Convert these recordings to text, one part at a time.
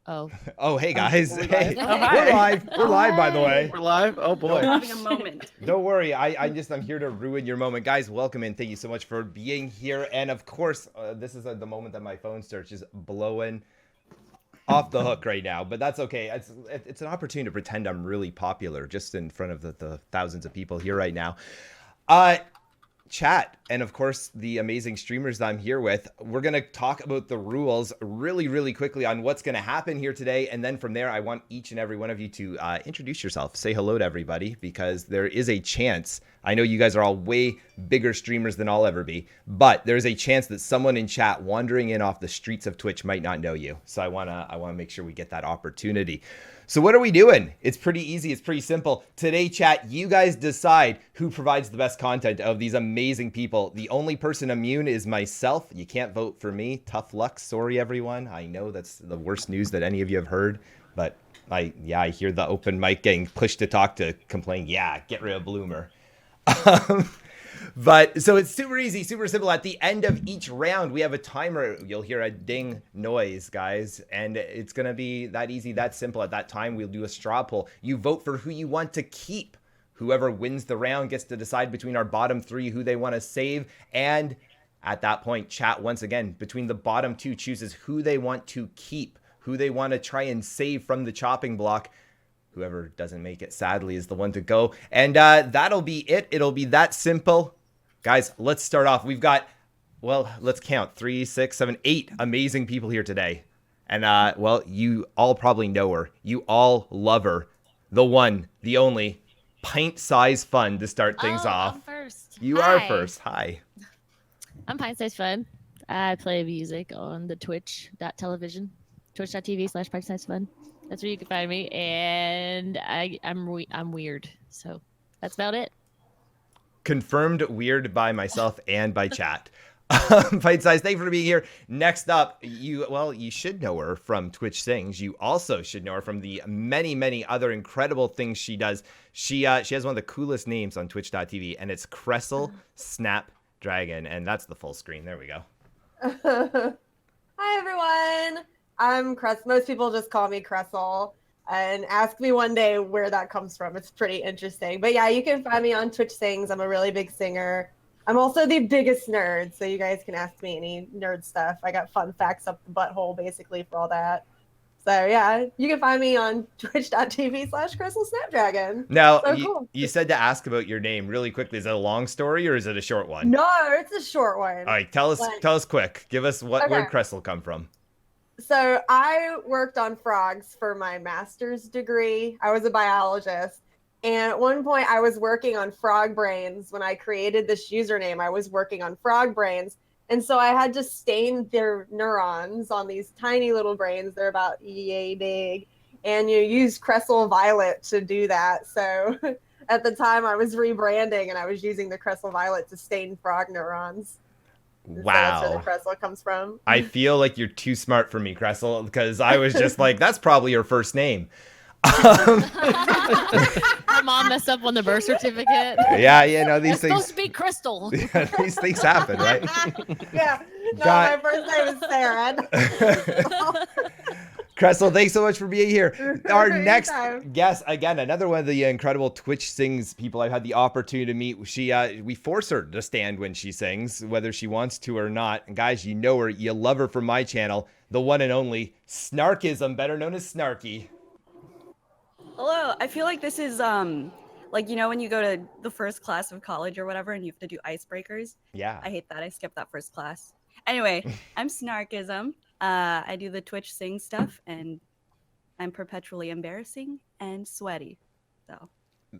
Oh. Oh, hey guys. We're Hey, live. Oh, we're hi. live. We're live, by the way. We're live. Oh boy. We're having a moment. Don't worry. I'm here to ruin your moment, guys. Welcome in. Thank you so much for being here. And of course, this is the moment that my phone starts just blowing off the hook right now. But that's okay. It's an opportunity to pretend I'm really popular just in front of the thousands of people here right now. Chat and of course the amazing streamers that I'm here with. We're gonna talk about the rules really quickly on what's gonna happen here today, and then from there I want each and every one of you to introduce yourself, say hello to everybody, because there is a chance, I know you guys are all way bigger streamers than I'll ever be, but there's a chance that someone in chat wandering in off the streets of Twitch might not know you. So I wanna make sure we get that opportunity. So what are we doing? It's pretty easy. It's pretty simple. Today, chat, you guys decide who provides the best content of these amazing people. The only person immune is myself. You can't vote for me. Tough luck. Sorry, everyone. I know that's the worst news that any of you have heard, but I hear the open mic getting pushed to talk to complain. Yeah, get rid of Bloomer. But so it's super easy, super simple. At the end of each round, we have a timer. You'll hear a ding noise, guys, and it's going to be that easy, that simple. At that time, we'll do a straw poll. You vote for who you want to keep. Whoever wins the round gets to decide between our bottom three who they want to save. And at that point, chat once again between the bottom two chooses who they want to keep, who they want to try and save from the chopping block. Whoever doesn't make it, sadly, is the one to go. And that'll be it. It'll be that simple. Guys, let's start off. We've got, well, let's count. 3, 6, 7, 8 amazing people here today. And, well, you all probably know her. You all love her. The one, the only, Pint Size Fun to start things off. I'm first. You are first. Hi. I'm Pint Size Fun. I play music on the Twitch.television, twitch.tv/Pint Size Fun. That's where you can find me. And I'm weird. So that's about it. Confirmed weird by myself and by chat. Fight Size, thank you for being here. Next up, you should know her from Twitch Sings. You also should know her from the many other incredible things she does. She has one of the coolest names on Twitch.tv, and it's Cressel Snapdragon, and that's the full screen. There we go. Hi everyone. I'm Cressel. Most people just call me Cressel. And ask me one day where that comes from. It's pretty interesting. But yeah, you can find me on Twitch Sings. I'm a really big singer. I'm also the biggest nerd, so you guys can ask me any nerd stuff. I got fun facts up the butthole, basically, for all that. So yeah, you can find me on twitch.tv/Crystal Snapdragon. Now, so cool. you said to ask about your name really quickly. Is it a long story or is it a short one? No, it's a short one. All right, tell us quick. Give us where Cressel come from. So I worked on frogs for my master's degree. I was a biologist. And at one point I was working on frog brains. When I created this username, I was working on frog brains. And so I had to stain their neurons on these tiny little brains. They're about yay big. And you use Cressel Violet to do that. So at the time I was rebranding and I was using the Cressel Violet to stain frog neurons. Wow. So that's where the Cressel comes from. I feel like you're too smart for me, Cressel, because I was just like, that's probably her first name. My mom messed up on the birth certificate. Yeah, these things. It's supposed to be Crystal. Yeah, these things happen, right? Yeah. No, my first name is Sarah. Cressel, thanks so much for being here. Our next Anytime. guest, again, another one of the incredible Twitch Sings people I've had the opportunity to meet. We force her to stand when she sings, whether she wants to or not. And guys, you know her, you love her from my channel, the one and only Snarkism, better known as Snarky. Hello. I feel like this is like when you go to the first class of college or whatever and you have to do icebreakers. Yeah. I hate that. I skipped that first class. Anyway, I'm Snarkism. I do the Twitch Sing stuff and I'm perpetually embarrassing and sweaty.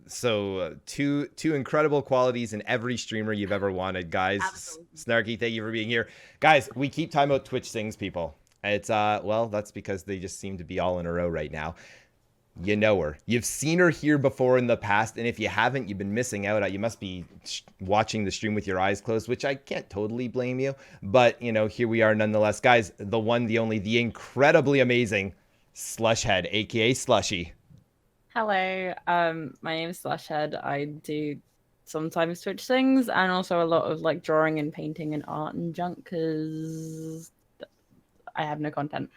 So two incredible qualities in every streamer you've ever wanted, guys. Absolutely. Snarky, thank you for being here. Guys, we keep talking about Twitch Sings people. It's that's because they just seem to be all in a row right now. You know her. You've seen her here before in the past, and if you haven't, you've been missing out. You must be watching the stream with your eyes closed, which I can't totally blame you. But, here we are nonetheless. Guys, the one, the only, the incredibly amazing Slushhead, a.k.a. Slushy. Hello, my name is Slushhead. I do sometimes Twitch things and also a lot of drawing and painting and art and junk because I have no content.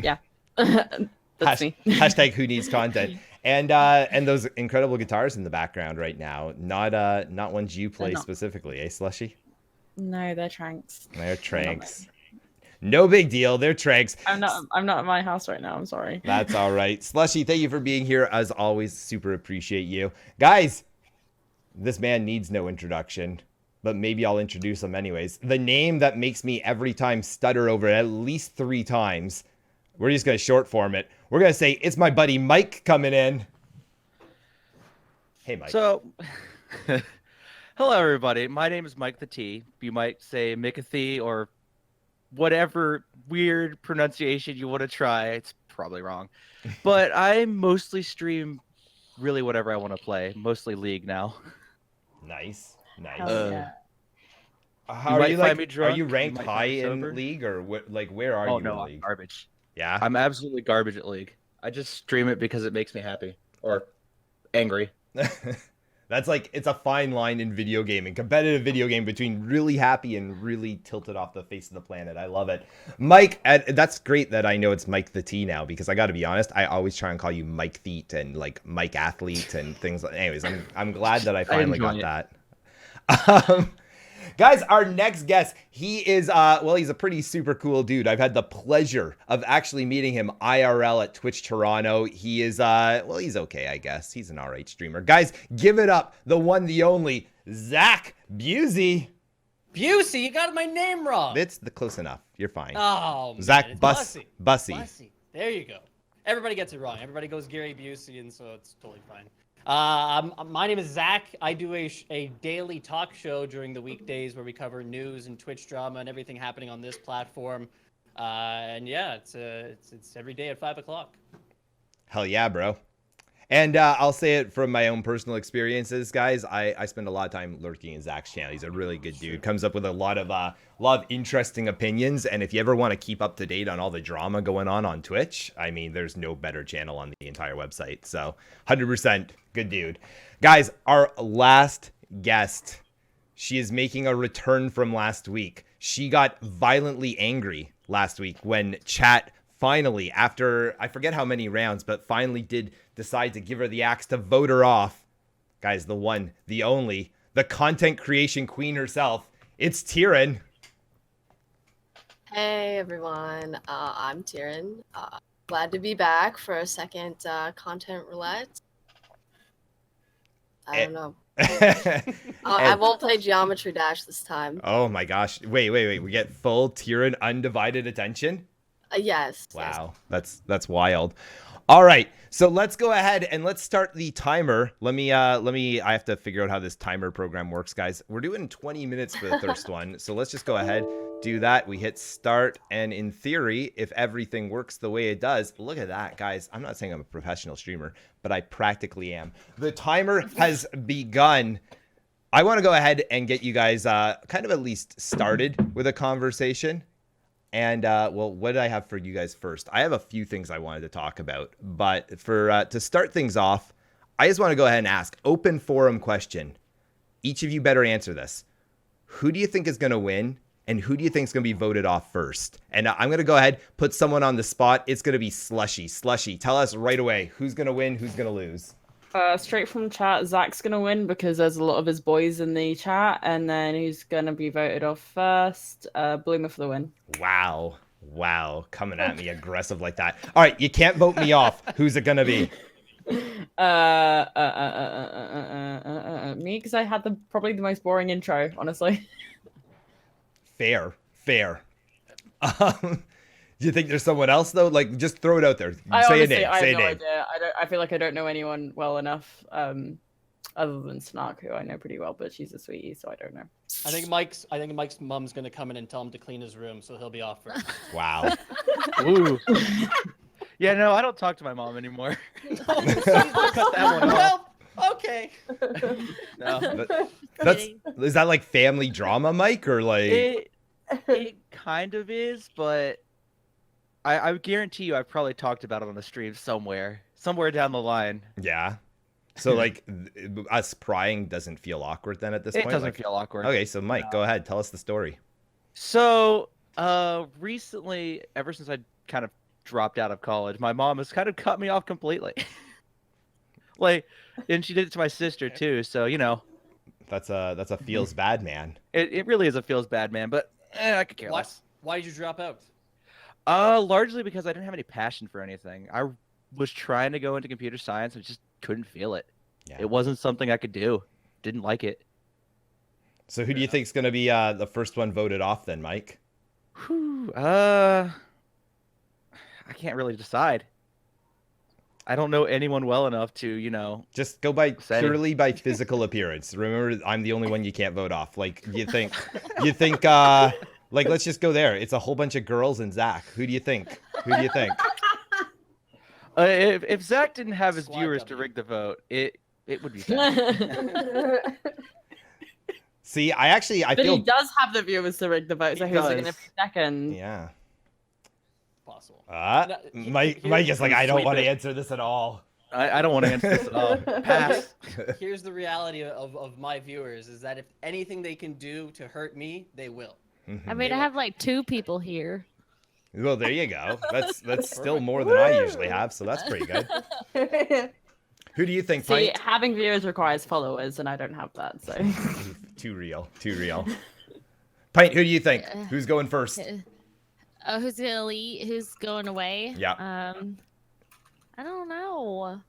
Yeah. That's me. Hashtag who needs content. And those incredible guitars in the background right now. Not ones you play specifically, eh, Slushy? No, they're tranks. They're tranks. No big deal. They're tranks. I'm not at my house right now. I'm sorry. That's all right. Slushy, thank you for being here. As always, super appreciate you. Guys, this man needs no introduction, but maybe I'll introduce him anyways. The name that makes me every time stutter over it at least 3 times. We're just going to short form it. We're going to say, it's my buddy Mike coming in. Hey, Mike. So, hello, everybody. My name is Mike the T. You might say Mickathy or whatever weird pronunciation you want to try. It's probably wrong. But I mostly stream really whatever I want to play. Mostly League now. Nice. Yeah. How are you like? Are you ranked high in League or what? Like, where are you in League? I'm garbage. Yeah, I'm absolutely garbage at League. I just stream it because it makes me happy or angry. That's like, it's a fine line in video gaming, competitive video game, between really happy and really tilted off the face of the planet. I love it. Mike, that's great that I know it's Mike the T now, because I got to be honest, I always try and call you Mike Theet and like Mike Athlete and things like. Anyways, I'm glad that I finally got that. Guys, our next guest, he is, he's a pretty super cool dude. I've had the pleasure of actually meeting him IRL at Twitch Toronto. He is, he's okay, I guess. He's an all right streamer. Guys, give it up, the one, the only, Zach Busey. Busey, you got my name wrong. It's close enough. You're fine. Oh, Zach man, Bussy. Bussy. There you go. Everybody gets it wrong. Everybody goes Gary Busey, and so it's totally fine. My name is Zach. I do a daily talk show during the weekdays where we cover news and Twitch drama and everything happening on this platform. And yeah, it's every day at 5 o'clock. Hell yeah, bro. And I'll say it from my own personal experiences, guys. I spend a lot of time lurking in Zach's channel. He's a really good dude. Comes up with a lot of interesting opinions. And if you ever want to keep up to date on all the drama going on Twitch, I mean, there's no better channel on the entire website. So 100% good dude. Guys, our last guest, she is making a return from last week. She got violently angry last week when chat finally, after I forget how many rounds, but finally did decide to give her the axe to vote her off. Guys, the one, the only, the content creation queen herself. It's Tyrion. Hey everyone, I'm Tyrion. Glad to be back for a second Content Roulette. I don't know. I won't play Geometry Dash this time. Oh my gosh. Wait. We get full Tyrion undivided attention? Yes. Wow. Yes. That's wild. All right. So let's go ahead and let's start the timer. I have to figure out how this timer program works, guys. We're doing 20 minutes for the first one. So let's just go ahead, do that. We hit start. And in theory, if everything works the way it does, look at that, guys. I'm not saying I'm a professional streamer, but I practically am. The timer has begun. I want to go ahead and get you guys kind of at least started with a conversation. And, what did I have for you guys first? I have a few things I wanted to talk about. But for to start things off, I just want to go ahead and ask, open forum question. Each of you better answer this. Who do you think is going to win? And who do you think is going to be voted off first? And I'm going to go ahead, put someone on the spot. It's going to be Slushy. Slushy, tell us right away who's going to win, who's going to lose. Straight from chat, Zach's gonna win because there's a lot of his boys in the chat, and then who's gonna be voted off first? BloomerForTheWin. Wow, coming at me aggressive like that. All right, you can't vote me off. Who's it gonna be? Me, because I had probably the most boring intro, honestly. Fair. Do you think there's someone else though? Like, just throw it out there. Say a name. I have no idea. I feel like I don't know anyone well enough, other than Snark, who I know pretty well, but she's a sweetie, so I don't know. I think Mike's mom's gonna come in and tell him to clean his room, so he'll be off first. Wow. Ooh. Yeah, no, I don't talk to my mom anymore. Cut that one off. Well, okay. No. Is that like family drama, Mike, or like? It kind of is, but I guarantee you I've probably talked about it on the stream somewhere down the line. Yeah. So like us prying doesn't feel awkward then at this point? It doesn't feel awkward. Okay, so Mike, go ahead. Tell us the story. So recently, ever since I kind of dropped out of college. My mom has kind of cut me off completely. Like, and she did it to my sister too. So That's a feels bad man. it really is a feels bad, man. But I could care less. Why did you drop out? Largely because I didn't have any passion for anything. I was trying to go into computer science and just couldn't feel it. Yeah. It wasn't something I could do. Didn't like it. So who do you think's gonna be the first one voted off then, Mike? Whew, I can't really decide. I don't know anyone well enough to, Just go by Say. purely by physical appearance. Remember, I'm the only one you can't vote off. Like you think, like let's just go there. It's a whole bunch of girls and Zach. Who do you think? Who do you think? If Zach didn't have his Squad viewers W. to rig the vote, it would be Zach. See, I But feel he does have the viewers to rig the vote, so He who's it going to does. be second? yeah. Possible. Mike is like, Can I don't sweep want to it. answer this at all. I don't want to answer this at all. Pass. Here's the reality of my viewers is that if anything they can do to hurt me, they will. I mean, I have like 2 people here. Well, there you go. That's still more than I usually have, so that's pretty good. Who do you think, See, Pint? having viewers requires followers, and I don't have that, so. Too real. Pint, who do you think? Yeah. Who's going first? Who's gonna lead? Who's going away? Yeah. I don't know.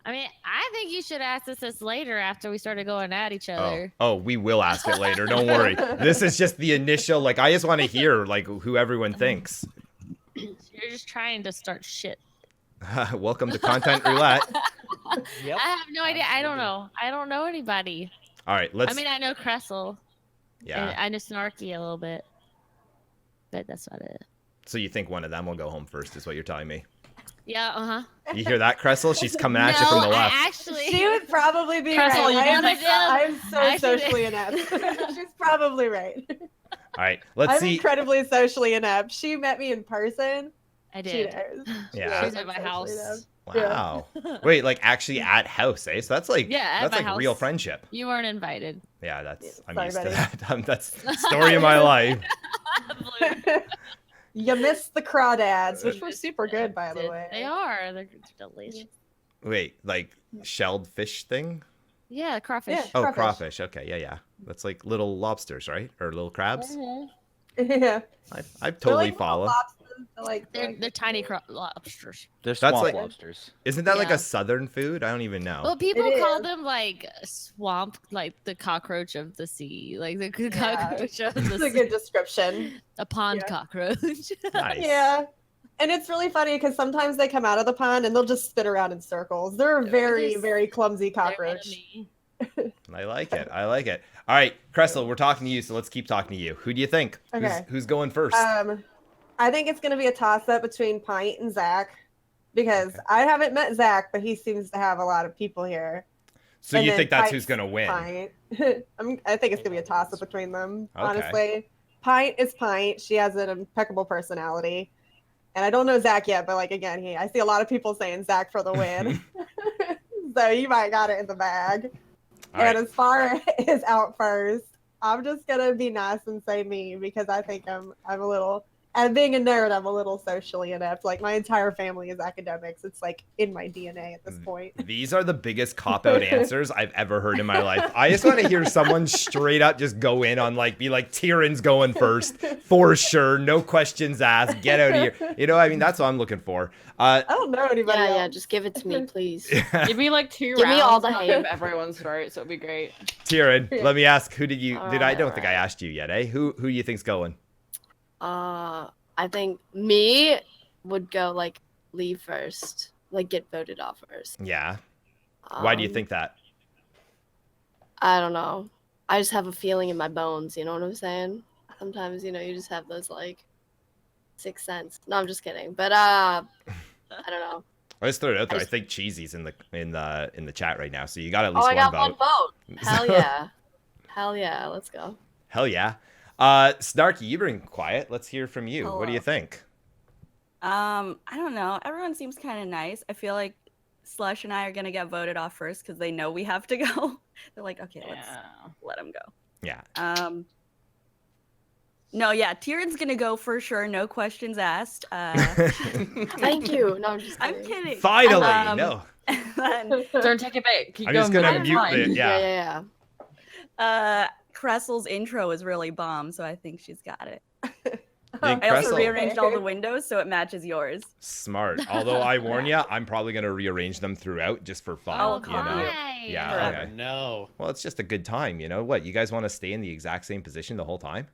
I mean, I think you should ask us this later after we started going at each other. Oh, we will ask it later. Don't worry. This is just the initial. Like, I just want to hear like who everyone thinks. You're just trying to start shit. Welcome to Content Roulette. Yep. I have no idea. I don't know. I don't know anybody. All right, let's. I mean, I know Cressel. Yeah. And I know Snarky a little bit. But that's about it. So you think one of them will go home first? Is what you're telling me? Yeah, You hear that, Cressel? She's coming at you from the left. Actually, She would probably be Crystal, right. you I'm, can I'm so Actually- socially inept. She's probably right. All right, let's I'm see. incredibly socially inept. She met me in person. I She did. knows. Yeah. She was at my Socially house. inept. Wow. Wait, like actually at house, eh? So that's like Yeah, at that's my like real house. friendship. You weren't invited. Yeah, that's I'm Sorry, used to buddy. that. That's the story of my life. You missed the crawdads, which were super good, by the way. They are. They're delicious. Wait, like shelled fish thing? Yeah, crawfish. Yeah. Oh, Crawfish. crawfish. Okay, yeah. That's like little lobsters, right? Or little crabs? Mhm. Yeah. I They're totally like follow. little lobsters. They're tiny lobsters. They're That's swamp like- lobsters. Isn't that like Yeah. a southern food? I don't even know. Well, people It call is. them like swamp, like the cockroach of the sea, like the Yeah. cockroach of It's the a sea. good description. A pond Yeah. cockroach. Nice. Yeah. And it's really funny because sometimes they come out of the pond and they'll just spin around in circles. They're a very, just- very clumsy They're cockroach. enemy. I like it. All right, Cressel, we're talking to you, so let's keep talking to you. Who do you think? Okay. Who's going first? I think it's going to be a toss up between Pint and Zach because I haven't met Zach, but he seems to have a lot of people here. so and you then think that's Pint's who's gonna win? Pint. I think it's going to be a toss up between them, Okay. honestly. Pint is Pint. She has an impeccable personality. And I don't know Zach yet, but like again, I see a lot of people saying Zach for the win. So you might got it in the bag. All And right. as far as out first, I'm just gonna be nice and say me because I think I'm a little, and being a nerd, I'm a little socially inept. Like my entire family is academics. It's like in my DNA at this point. These are the biggest cop-out answers I've ever heard in my life. I just want to hear someone straight up just go in on be like, Tyrion's going first for sure, no questions asked. Get out of here. You know, I mean, that's what I'm looking for. I don't know anybody Yeah, else. just give it to me, please. Give me like 2 Give me all rounds the to hate. give everyone's votes. It'll be great. Tyrion, let me ask, who did you? I don't think I Alright. asked you yet, eh? Who do you think's going? I think me would go like leave first, like get voted off first. Yeah. Why do you Um, think that? I don't know. I just have a feeling in my bones. You know what I'm saying? Sometimes you just have those like sixth sense. No, I'm just kidding. But I don't know. I just throw it out there. I just- think Cheesy's in the chat right now, so you got at Oh, least I got one one vote. vote. Hell yeah. Hell yeah. Let's go. Hell yeah. Snarky, you've been quiet. Let's hear from you. What do you Hello. think? I don't know. Everyone seems kind of nice. I feel like Slush and I are gonna get voted off first because they know we have to go. They're like, okay, let's Yeah. let him go. Yeah. No, yeah, Tieran's gonna go for sure. No questions asked. Thank you. No, I'm just I'm kidding. kidding. Finally, Um, no. then, Don't take it back. Keep I'm going. just gonna with it. mute Fine. it. Yeah. Yeah. Cressel's intro is really bomb, so I think she's got it. Think I also Cressel. rearranged all the windows so it matches yours. Smart. Although I warn you, I'm probably gonna rearrange them throughout just for fun. Oh, you come know? on. Yeah. Forever. Okay. No. Well, it's just a good time, you know. What, you guys want to stay in the exact same position the whole time?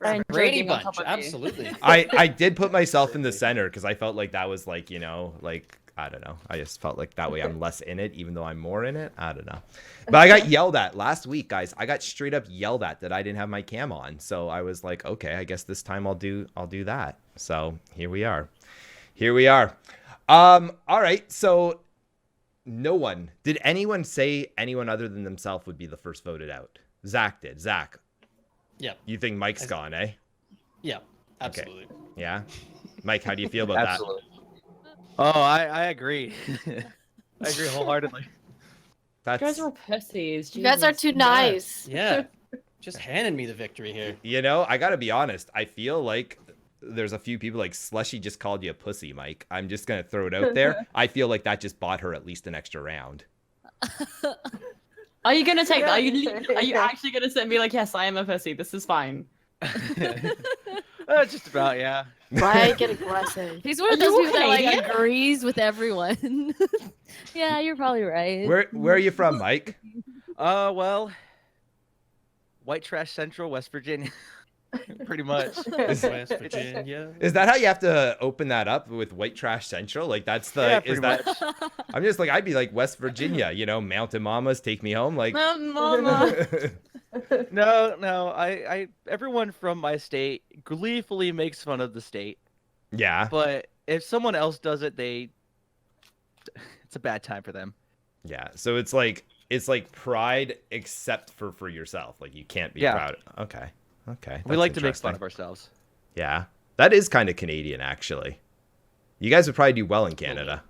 I enjoy Brady being on Bunch. top of you. Absolutely. I did put myself in the center because I felt like that was like, you know, like, I don't know. I just felt like that way I'm less in it, even though I'm more in it. I don't know. But I got yelled at last week, guys. I got straight up yelled at that I didn't have my cam on. So I was like, okay, I guess this time I'll do that. So here we are. All right. So did anyone say anyone other than themselves would be the first voted out? Zach did. Zach, Yep. you think Mike's gone, eh? Yeah. Absolutely. Yeah. Mike, how do you feel about Absolutely. Oh, I agree. I agree wholeheartedly. that? You guys That's, are all pussies. You guys are Jesus. too nice. Yeah. Just handing me the victory here. you know, I got to be honest. I feel like there's a few people like Slushy just called you a pussy, Mike. I'm just going to throw it out there. I feel like that just bought her at least an extra round. Are you gonna take that? Are you actually gonna sit and be like, yes, I am a pussy. This is fine. Just about, yeah. Why get aggressive? He's one of Are those you people that like Canadian? agrees with everyone. Yeah, you're probably right. Where are you from, Mike? Well, White Trash Central, West Virginia. Pretty much. West Virginia. Is that how you have to open that up with White Trash Central? Like that's the Yeah, is pretty that much. I'm just like I'd be like West Virginia, you know, Mountain Mamas take me home like Mama. No, I everyone from my state gleefully makes fun of the state. Yeah. But if someone else does it, it's a bad time for them. Yeah. So it's like pride except for yourself. Like you can't be Yeah. proud. Okay. Okay. We That's like to make fun interesting. of ourselves. Yeah. That is kind of Canadian actually. You guys would probably do well in Canada.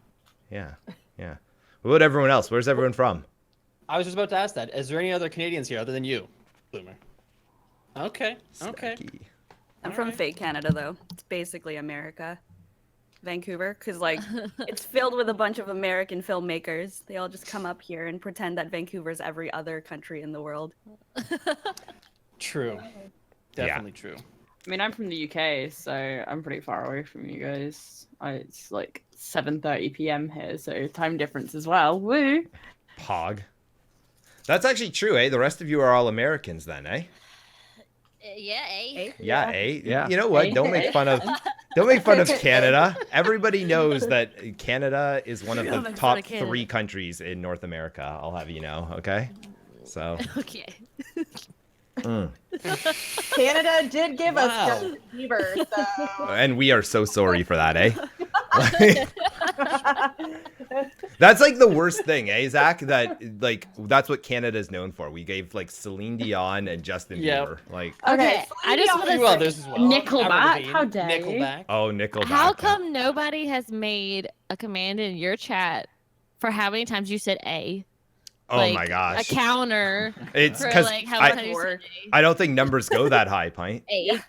Yeah. Yeah. What about everyone else? Where's everyone from? I was just about to ask that. Is there any other Canadians here other than you, Bloomer? Okay. Okay. Snacky. I'm from Alright. fake Canada though. It's basically America. Vancouver, because like it's filled with a bunch of American filmmakers. They all just come up here and pretend that Vancouver's every other country in the world. True. Definitely true. I mean, I'm from the UK, so I'm pretty far away from you guys. It's like 7:30 p.m. here, so time difference as well. Woo! Pog. That's actually true, eh? The rest of you are all Americans then, eh? Yeah, eh? Yeah, eh? Yeah. You know what? Eh? Don't make fun of Canada. Everybody knows that Canada is one of Don't the make fun top of Canada. 3 countries in North America. I'll have you know, okay? So, Okay. Canada did give Wow. us Justin Bieber, so and we are so sorry for that, eh? That's like the worst thing, eh, Zach? That like that's what Canada's known for. We gave like Celine Dion and Justin Yep. Bieber. Like, Okay, I just A want few to others as well. Nickelback? Avril Lavigne, How dare you. Nickelback. oh, Nickelback. How come nobody has made a command in your chat for how many times you said A? Oh Like, my gosh. A counter It's for because like how many times you said I don't think numbers go that high, Pint. A.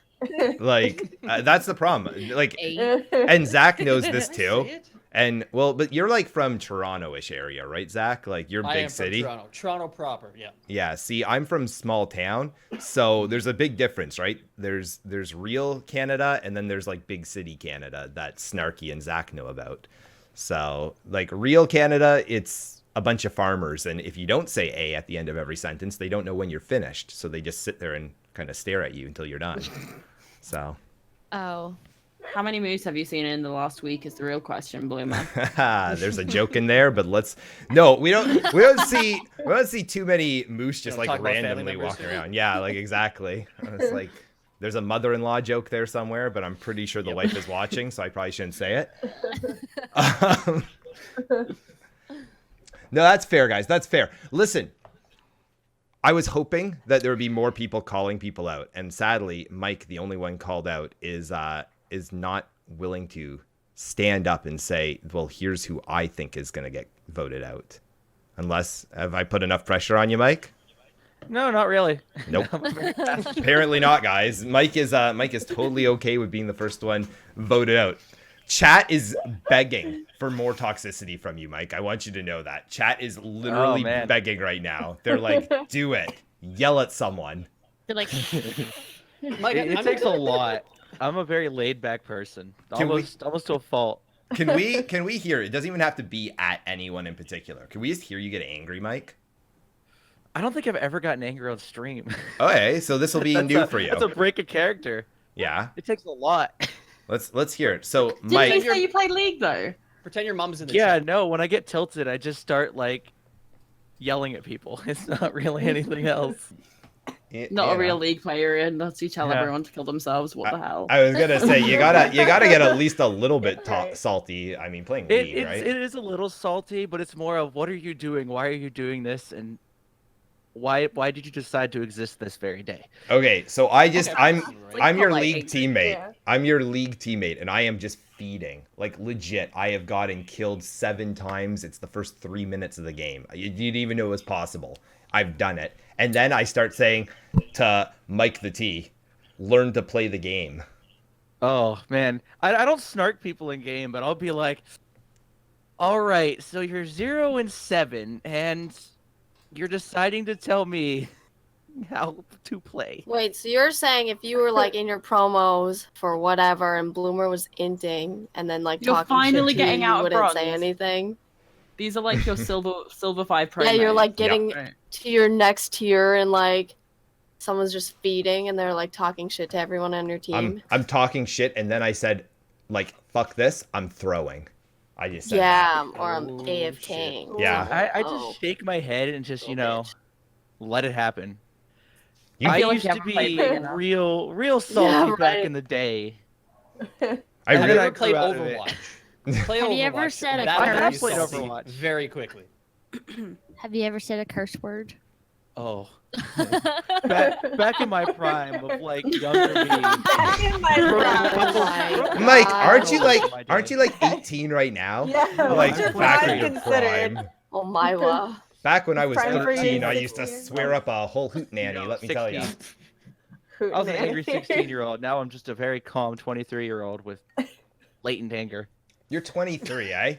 Like, that's the problem. Like, A. and Zach knows this Did I too. say it? And well, but you're like from Toronto-ish area, right, Zach? Like you're I big am city. From Toronto proper. Yeah. Yeah. See, I'm from small town, so there's a big difference, right? There's real Canada, and then there's like big city Canada that Snarky and Zach know about. So like real Canada, it's a bunch of farmers, and if you don't say A at the end of every sentence, they don't know when you're finished, so they just sit there and kind of stare at you until you're done. So. Oh. How many moves have you seen in the last week? Is the real question, Bloomer. There's a joke in there, but we don't see too many moose just Don't like talk about family randomly members. walking around. Yeah, like exactly. It's like there's a mother-in-law joke there somewhere, but I'm pretty sure the wife is watching, so I probably shouldn't say it. No, that's fair, guys. That's fair. Listen, I was hoping that there would be more people calling people out, and sadly, Mike, the only one called out, is not willing to stand up and say, well, here's who I think is going to get voted out. Unless, have I put enough pressure on you, Mike? No, not really. Nope. I'm very fast. Apparently not, guys. Mike is totally okay with being the first one voted out. Chat is begging for more toxicity from you, Mike. I want you to know that. Chat is literally man. begging right now. They're like, do it. Yell at someone. They're like, Mike, It takes a lot. I'm a very laid back person. Can we- Almost to a fault. Can we hear it? It doesn't even have to be at anyone in particular. Can we just hear you get angry, Mike? I don't think I've ever gotten angry on stream. Okay, so this will be new for you. That's a break of character. Yeah. It takes a lot. Let's hear it. So Didn't Mike, you say you played League though? Pretend your mom's in the Yeah, chat. no, when I get tilted, I just start like yelling at people. It's not really anything else. Not a real League player, and not you tell Yeah. everyone to kill themselves. What the hell? I was gonna say you gotta get at least a little bit salty. I mean, playing League, right? It is a little salty, but it's more of what are you doing? Why are you doing this? And why did you decide to exist this very day? Okay, so I'm your polite League angry. teammate. Yeah. I'm your League teammate, and I am just feeding. Like legit, I have gotten killed 7 times. It's the first 3 minutes of the game. You didn't even know it was possible. I've done it, and then I start saying to Mike the T, "Learn to play the game." Oh man, I don't snark people in game, but I'll be like, all right, so you're 0-7, and you're deciding to tell me how to play. Wait, so you're saying if you were like in your promos for whatever and Bloomer was inting and then like You're talking finally shit to getting you, out you of wouldn't say bronze. anything? These are like your silver 5 pro. Yeah, you're like getting Right. to your next tier and like someone's just feeding and they're like talking shit to everyone on your team. I'm talking shit, and then I said, like, "Fuck this! I'm throwing." I just said that. Yeah, or I'm Oh, AFKing. Yeah. I Oh. just shake my head and just Little bitch. let it happen. You I feel like used you to haven't played be big enough. real salty back right. in the day. I Have And you then really, I ever played grew out of it. Overwatch? Play Have you Overwatch. ever said a That curse? will I have be played salty Overwatch. very quickly. have you ever said a curse word? Oh, back in my prime of like younger me. Back in my prime. Mike, Oh, aren't you like 18 right now? Yeah, Like what's your back prime in your considered? prime. Oh my wow. Back when I was Prime for you, 13, I used to 16. swear up a whole hoot nanny. No, Let me tell you. 16. I was an angry 16-year-old. Now I'm just a very calm 23-year-old with latent anger. You're 23, eh?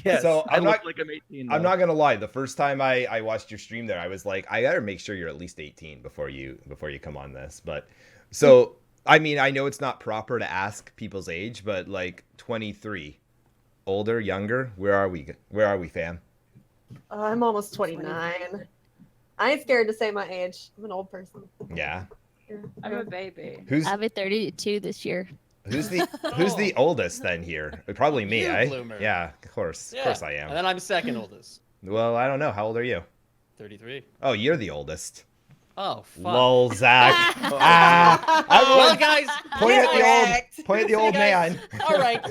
Yes, So, I I'm look not- like I'm 18. I'm though. not gonna lie. The first time I watched your stream there, I was like, I gotta make sure you're at least 18 before you come on this. But so I mean, I know it's not proper to ask people's age, but like 23, older, younger, where are we? Where are we, fam? I'm almost 29. I ain't scared to say my age. I'm an old person. Yeah. I'm a baby. Who's I'll be 32 this year. who's the oldest then here? Probably me, You, eh? Bloomer. Yeah, of course I am. And then I'm second oldest. Well, I don't know. How old are you? 33. Oh, you're the oldest. Oh, fuck. Lol, Zach. Oh. Ah, Well, guys. point at Correct. the old man. All right.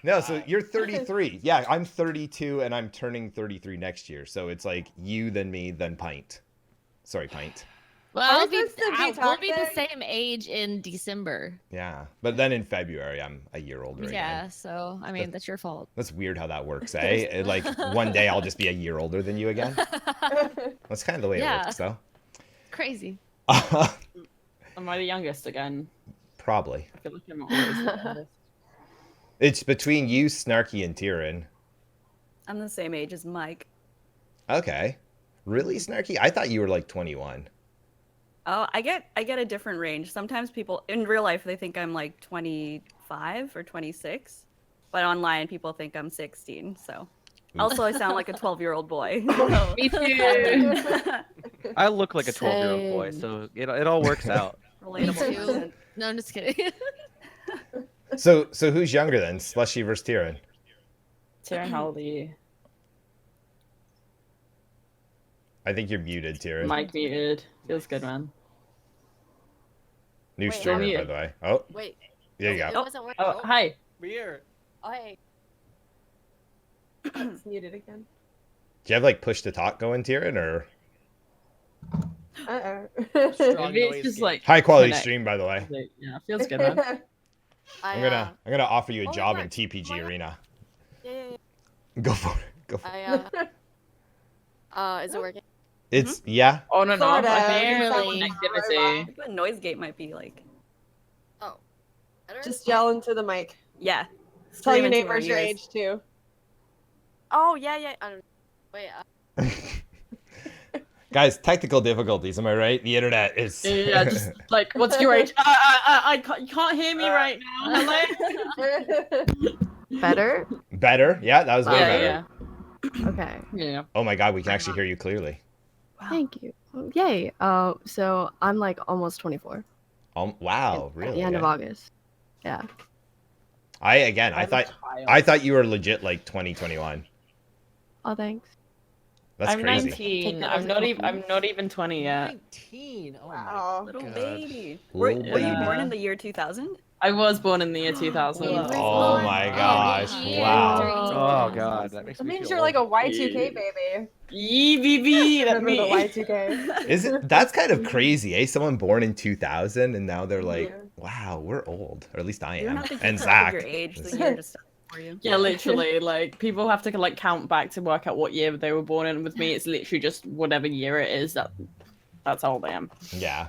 No, so you're 33. Yeah, I'm 32 and I'm turning 33 next year. So it's like you, then me, then Pint. Sorry, Pint. Well, Are I'll we be, supposed to be we'll be the toxic? same age in December. Yeah, but then in February, I'm a year older Yeah, again. so I mean that's your fault. That's weird how that works, eh? Like one day I'll just be a year older than you again. That's kind of the way Yeah. it works, though. Crazy. Am I the youngest again? Probably. I feel like I'm always the youngest. It's between you, Snarky, and Tyrion. I'm the same age as Mike. Okay. Really, Snarky? I thought you were like 21. Oh, I get a different range. Sometimes people in real life they think I'm like 25 or 26, but online people think I'm 16. So also I sound like a 12-year-old boy. So- Me too. I look like a 12-year-old boy, Same. so it all works out. Relatable. too. No, I'm just kidding. So who's younger then? Slushy versus Tyrion? Tyrion, how old are you? I think you're muted, Tyrion. Mike muted. Feels good, man. New Wait, streamer, I'm by the way. Oh, Wait. there you It go. wasn't working. Oh, hi. Weird. Oh, hey. It's muted again. Do you have like push to talk going, Tyrion, or Uh-oh. Strong Maybe noise it's just gate. like high quality connect. stream, by the way? Yeah, feels good, man. I'm gonna offer you a oh, job it in works. TPG Oh my God. Arena. Yeah. Go for it. Go for it. Is it working? It's yeah. On and off. Sorta. I think it's Barely. connectivity. The noise gate might be like, Oh. Better? Just yell into the mic. yeah. Tell Scream your into our neighbors your ears. age too. Oh, yeah. I don't Wait, Guys, technical difficulties. Am I right? The internet is. Yeah, just like, what's your age? I can't, you can't hear me right now. Hello? Better? Better. Yeah, that was way better. Yeah. Okay. Yeah. Oh my God, we can actually hear you clearly. Thank you. Yay. So I'm like almost 24. Wow, At really? the end of Yeah. August. Yeah. I thought you were legit like 2021. Oh, thanks. That's I'm crazy. 19. Take that I'm as a not even. compliment. I'm not even 20 yet. 19. Oh Wow. my Little God. baby. Little Were you baby. born in the year 2000? I was born in the year 2000. Whoa. Oh my gosh! yeah. Wow. Oh god, that makes That me means feel you're like a old. Y2K baby. EBB. That Remember the me. Y2K? Is it? That's kind of crazy, eh? Someone born in 2000 and now they're like, Yeah. wow, we're old. Or at least I You don't am. have to keep And track Zach. of your age. is- The year just stops for you. Yeah, literally. Like people have to like count back to work out what year they were born in. With me, it's literally just whatever year it is. That's how old I am. Yeah.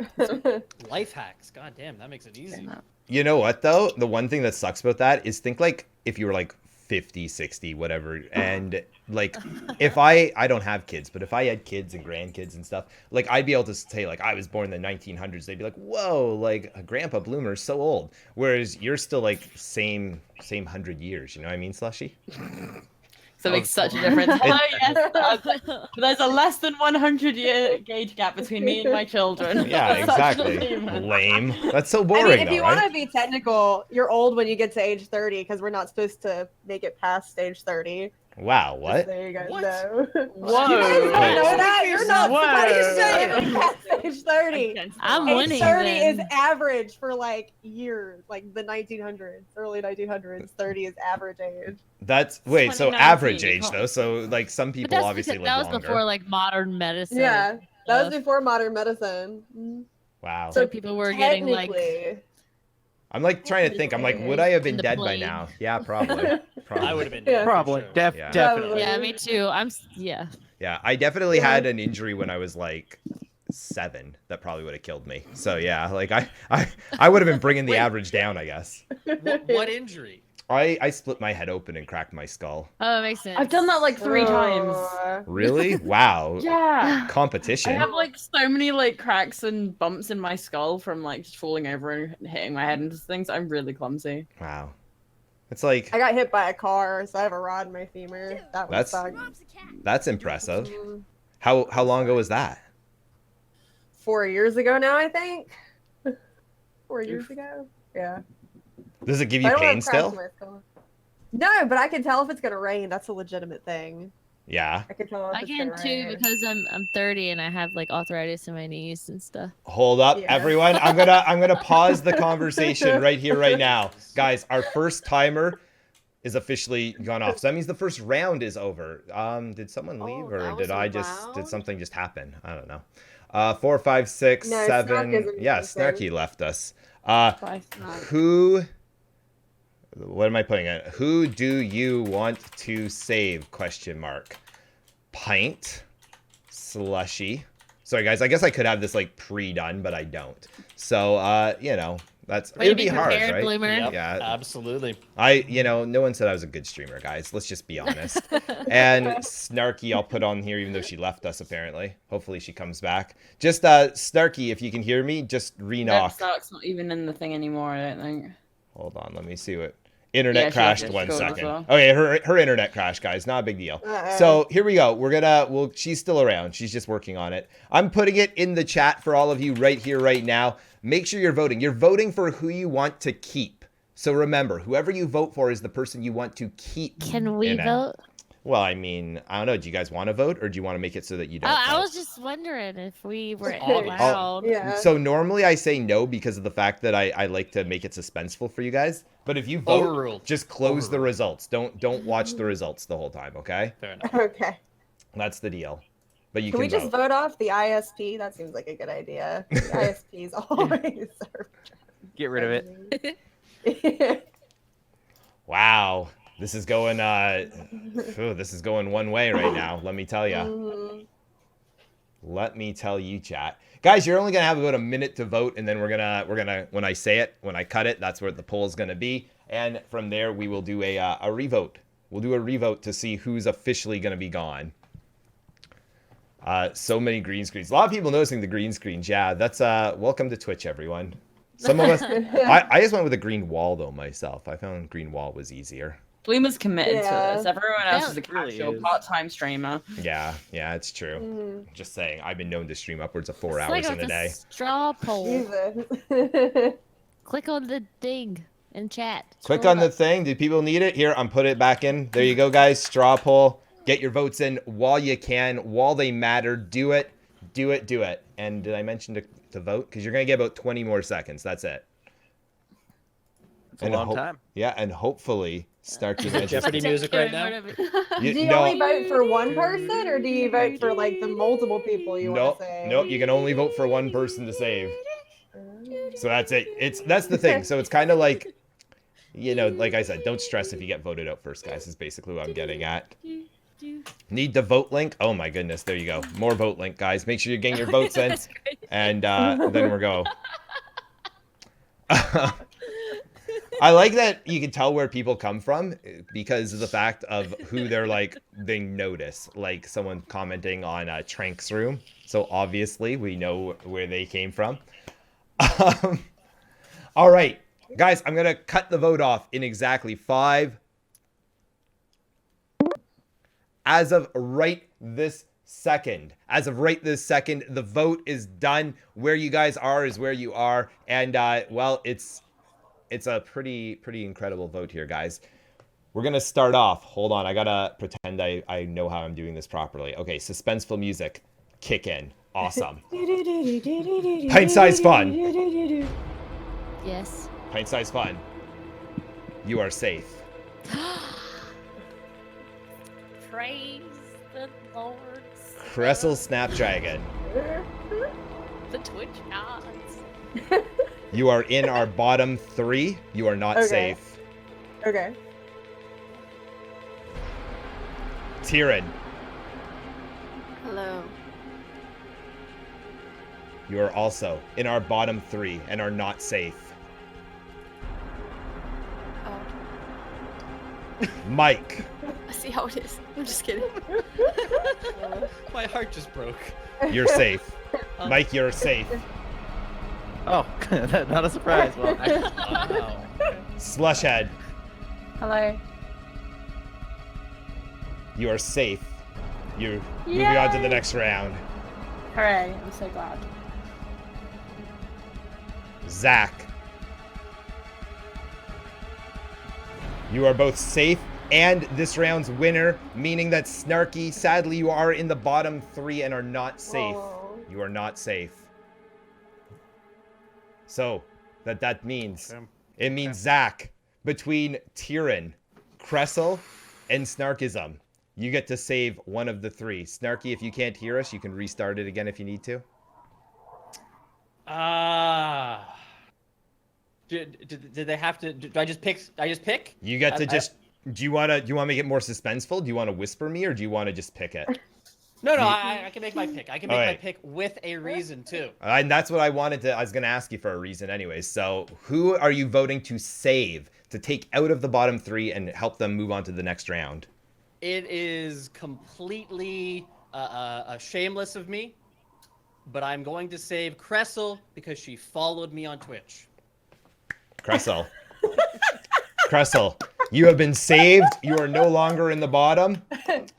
Life hacks. God damn, that makes it easy. You know what though? The one thing that sucks about that is think like if you were like 50, 60, whatever, and like if I don't have kids, but if I had kids and grandkids and stuff, like I'd be able to say like I was born in the 1900s. They'd be like, whoa, like Grandpa Bloomer's so old, whereas you're still like same 100 years. You know what I mean, Slushy? So it makes such a difference. Hello, yes. There's a less than 100-year age gap between me and my children. Yeah, Such an exactly. achievement. Lame. That's so I boring mean, if though, you want right? to be technical, you're old when you get to age 30 because we're not supposed to make it past age 30. Wow, Just what? so you guys What? know. Whoa. You guys don't know that? You're not Whoa. supposed to make it past age 30. I'm Age winning 30 then. is average for like years, like the 1900s, early 1900s. 30 is average age. That's wait, so 2019, average you age can't- though. So like some But people that's obviously because live that was longer. before like modern medicine. Yeah, that was stuff. before modern medicine. Wow. So people were getting like Technically, I'm like trying to think. I'm like, would I have been In the dead by plague. now? Yeah, probably. Probably. I would have been. Yeah. dead for Probably. sure. Yeah. Definitely. yeah, me too. Yeah. Yeah, I definitely Yeah. had an injury when I was like 7 that probably would have killed me. So yeah, like I would have been bringing the Wait. average down, I guess. What injury? I split my head open and cracked my skull. Oh, it makes sense. I've done that like 3 times. Really? Wow. Yeah. I Competition. have like so many like cracks and bumps in my skull from like just falling over and hitting my head into things. I'm really clumsy. Wow. It's like I got hit by a car, so I have a rod in my femur. That was That's- that's impressive. Mm, How long ago was that? 4 years ago now, I think. 4 years ago. Yeah. Does it give I you don't have pain cracks still? in my skull. No, but I can tell if it's gonna rain. That's a legitimate thing. Yeah. I can tell if I it's can gonna too rain. because I'm 30 and I have like arthritis in my knees and stuff. Hold up, Yeah. everyone. I'm gonna pause the conversation right here, right now. Guys, our first timer is officially gone off. So that means the first round is over. Did someone leave Oh, or that did was a I just did round? something just happen? I don't know. 4, 5, 6, No, 7. Snark isn't Yeah, answering. Snarky left us. Bye. Who what am I putting it? Who do you want to save? Question mark. Pint. Slushy. Sorry guys, I guess I could have this like pre-done, but I don't. So you know, that's Way it'd to be be hard, prepared, right? Bloomer. Yep, Yeah. absolutely. No one said I was a good streamer, guys. Let's just be honest. And Snarky, I'll put on here, even though she left us, apparently. Hopefully she comes back. Just, Snarky, if you can hear me, just re-knock. That's not even in the thing anymore, I don't think. Hold on, let me see what... Internet Yeah, she crashed left. 1 She second. as well. Okay, her internet crashed, guys. Not a big deal. So here we go. She's still around. She's just working on it. I'm putting it in the chat for all of you right here, right now. Make sure you're voting. You're voting for who you want to keep. So remember, whoever you vote for is the person you want to keep. Can we in a- vote? Well, I mean, I don't know. Do you guys want to vote, or do you want to make it so that you don't? I vote? was just wondering if we were Obvious. allowed. Yeah. So normally I say no because of the fact that I like to make it suspenseful for you guys. But if you vote, Overruled. just close the Overruled. results. Don't watch the results the whole time. Okay, Fair enough. Okay. that's the deal. But you Can can we just vote. vote off the ISP? That seems like a good idea. The ISPs always Get rid of it. it. Wow, this is going this is going one way right now. Let me tell you. Let me tell you, chat. Guys, you're only gonna have about a minute to vote, and then we're gonna when I say it, when I cut it, that's where the poll is gonna be. And from there we will do a revote. We'll do a revote to see who's officially gonna be gone. So many green screens. A lot of people noticing the green screens. Yeah, that's welcome to Twitch, everyone. Some of us I just went with a green wall though myself. I found green wall was easier. Bloomer's committed to Yeah. this. Everyone else Yeah, is a it really casual is. part-time streamer. Yeah, it's true. Mhm. Just saying, I've been known to stream upwards of 4 It's hours like in a with day. straw poll. Jesus. Click on the thing in chat. Click Scroll on the up. thing. Do people need it? Here, I'm putting it back in. There you go, guys. Straw poll. Get your votes in while you can, while they matter. Do it. Do it. Do it. And did I mention to vote? Because you're going to get about 20 more seconds. That's it. It's a long time. Yeah, and hopefully Snarky Is it Jeopardy music right now? Do you only vote for one person, or do you vote for like the multiple people you want Nope. to say? Nope. You can only vote for one person to save. So that's it. That's the thing. So it's kind of like, you know, like I said, don't stress if you get voted out first, guys. Is basically what I'm getting at. Need the vote link? Oh my goodness, there you go. More vote link, guys. Make sure you're getting your votes in, That's crazy. and then we'll go. I like that you can tell where people come from because of the fact of who they're like, they notice. Like someone commenting on Trank's room. So obviously we know where they came from. All right, guys, I'm going to cut the vote off in exactly 5. As of right this second, the vote is done. Where you guys are is where you are. And well, it's a pretty incredible vote here, guys. We're gonna start off. Hold on, I gotta pretend I know how I'm doing this properly. Okay, suspenseful music, kick in. Awesome. Pint-sized fun. Yes. Pint-sized fun. You are safe. Praise the Lord. Cressel Snapdragon. The Twitch gods. You are in our bottom 3. You are not Okay. safe. Okay. Tyrion, Hello. you are also in our bottom 3 and are not safe. Oh, Mike, I see how it is. I'm just kidding. My heart just broke. you're safe. Mike, you're safe. Oh, not a surprise. Well, Wow. Slushhead, Hello. you are safe. You're moving on to the next round. Hooray, I'm so glad. Zach, you are both safe and this round's winner, meaning that Snarky, sadly, you are in the bottom 3 and are not safe. Oh. You are not safe. So, that means, it means Zach, between Tyrion, Cressel, and Snarkism, you get to save one of the 3. Snarky, if you can't hear us, you can restart it again if you need to. Did they have to? Do I just pick? I just pick? You get to just. Do you want to make it more suspenseful? Do you want to whisper me, or do you want to just pick it? No, I can make my pick. I can make my Alright. pick with a reason too. And that's what I wanted to. I was going to ask you for a reason, anyways. So, who are you voting to save to take out of the bottom 3 and help them move on to the next round? It is completely shameless of me, but I'm going to save Cressel because she followed me on Twitch. Cressel. Cressel, you have been saved. You are no longer in the bottom,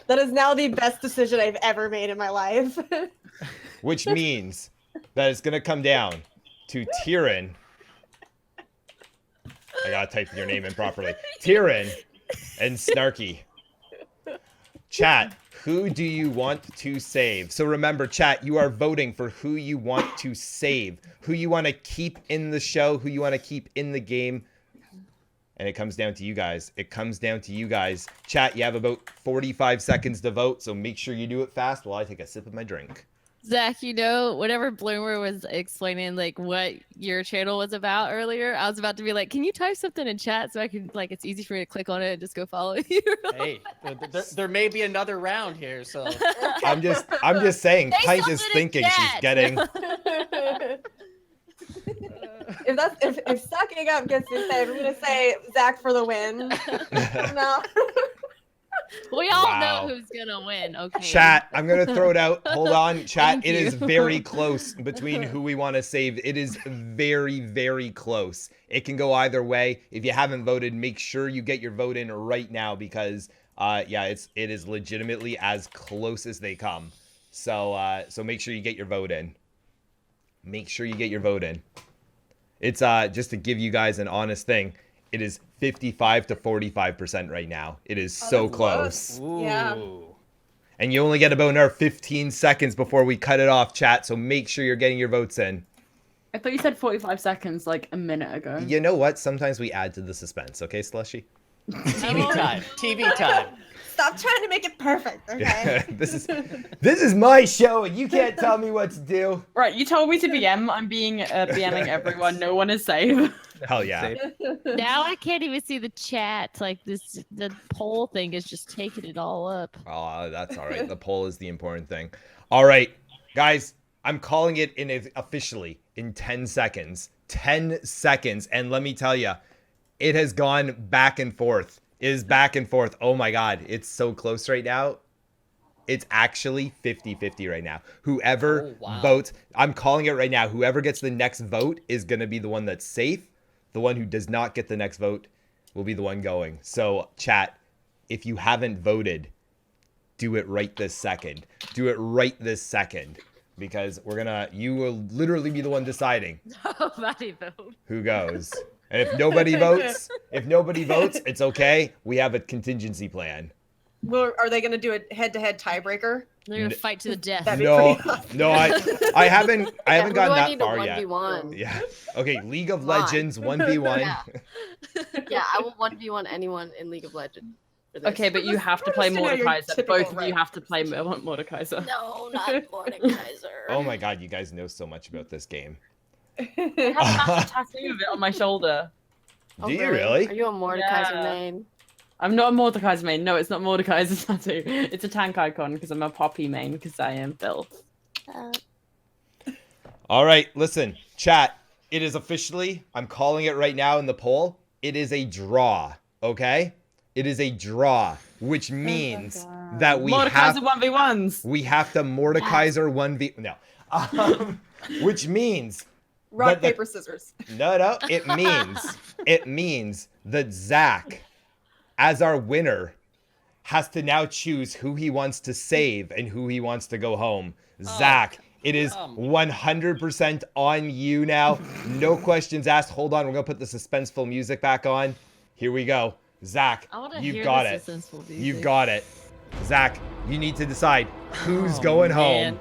That is now the best decision I've ever made in my life. which means that it's going to come down to Tyrion. I got to type your name in properly. Tyrion and Snarky. Chat, who do you want to save? So remember, chat, you are voting for who you want to save, who you want to keep in the show, who you want to keep in the game. And it comes down to you guys. It comes down to you guys. Chat, you have about 45 seconds to vote, so make sure you do it fast while I take a sip of my drink. Zach, whenever Bloomer was explaining like what your channel was about earlier, I was about to be like, "Can you type something in chat so I can it's easy for me to click on it and just go follow you?" Hey, there may be another round here, so I'm just saying, Say Pint is something in thinking she's chat. getting. if sucking up gets me saved, I'm gonna say Zach for the win. No. We all Wow. know who's gonna win. Okay. Chat, I'm gonna throw it out. Hold on, chat. Thank It is you. very close between who we want to save. It is very, very close. It can go either way. If you haven't voted, make sure you get your vote in right now because it is legitimately as close as they come. So make sure you get your vote in. Make sure you get your vote in. It's just to give you guys an honest thing. It is 55 to 45% right now. It is so close. Ooh. Yeah. And you only get about another 15 seconds before we cut it off, chat. So make sure you're getting your votes in. I thought you said 45 seconds like a minute ago. You know what? Sometimes we add to the suspense. Okay, Slushy? TV time. TV time. Stop trying to make it perfect, okay? This is my show, and you can't tell me what to do. Right, you told me to BM. I'm being BMing everyone. No one is safe. Hell yeah. Safe. Now I can't even see the chat. The poll thing is just taking it all up. Oh, that's all right. The poll is the important thing. All right, guys, I'm calling it officially in 10 seconds. 10 seconds. And let me tell you, it has gone back and forth. It is back and forth. Oh my God. It's so close right now. It's actually 50-50 right now. Whoever votes, I'm calling it right now. Whoever gets the next vote is going to be the one that's safe. The one who does not get the next vote will be the one going. So chat, if you haven't voted, do it right this second. Do it right this second. Because you will literally be the one deciding Nobody vote. who goes. And if nobody votes, it's okay. We have a contingency plan. Well, are they going to do a head-to-head tiebreaker? They're gonna fight to the death. That'd be No, pretty awesome. no, I haven't gotten that far I yet. need a 1v1. Yeah. Okay, League of Come on. Legends 1v1. Yeah. Yeah, I will 1v1 anyone in League of Legends. For this. Okay, but you have to play Just to know your Mordekaiser. typical Both of you right. have to play Mordekaiser. No, not Mordekaiser. Oh my God, you guys know so much about this game. I have a massive tattoo of it on my shoulder. Do you really? Are you a Mordekaiser Yeah. main? I'm not a Mordekaiser main. No, it's not Mordekaiser tattoo. It's a tank icon because I'm a Poppy main because I am filth. All right, listen, chat. It is officially, I'm calling it right now in the poll. It is a draw, okay? It is a draw, which means that we Mordekaiser have 1v1s. we have to Mordekaiser 1v. No, which means Rock, But the- paper, scissors. no. It means that Zach, as our winner, has to now choose who he wants to save and who he wants to go home. Zach, it is 100% on you now. No questions asked. Hold on, we're gonna put the suspenseful music back on. Here we go. Zach, I wanna you've hear got the it. suspenseful You've music. got it. Zach, you need to decide who's Oh, going man.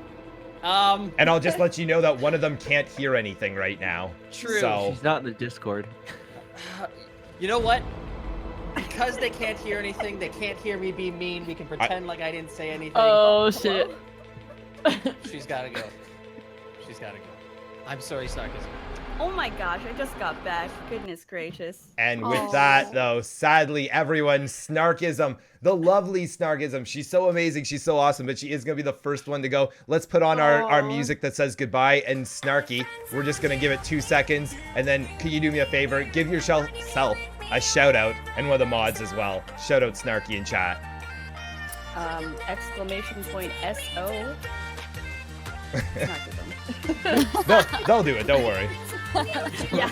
home. And I'll just let you know that one of them can't hear anything right now. True. So She's not in the Discord. You know what? Because they can't hear anything, they can't hear me be mean. We can pretend like I didn't say anything. Oh shit. She's gotta go. She's gotta go. I'm sorry, Sarkism. Oh my gosh, I just got back. Goodness gracious. And with Aw. that, though, sadly, everyone, Snarkism, the lovely Snarkism, she's so amazing, she's so awesome, but she is going to be the first one to go. Let's put on our Aw. music that says goodbye, and Snarky, we're just going to give it 2 seconds, and then could you do me a favor? Give yourself a shout-out, and one of the mods as well. Shout-out Snarky in chat. Exclamation point SO. They'll do it, don't worry. Yeah.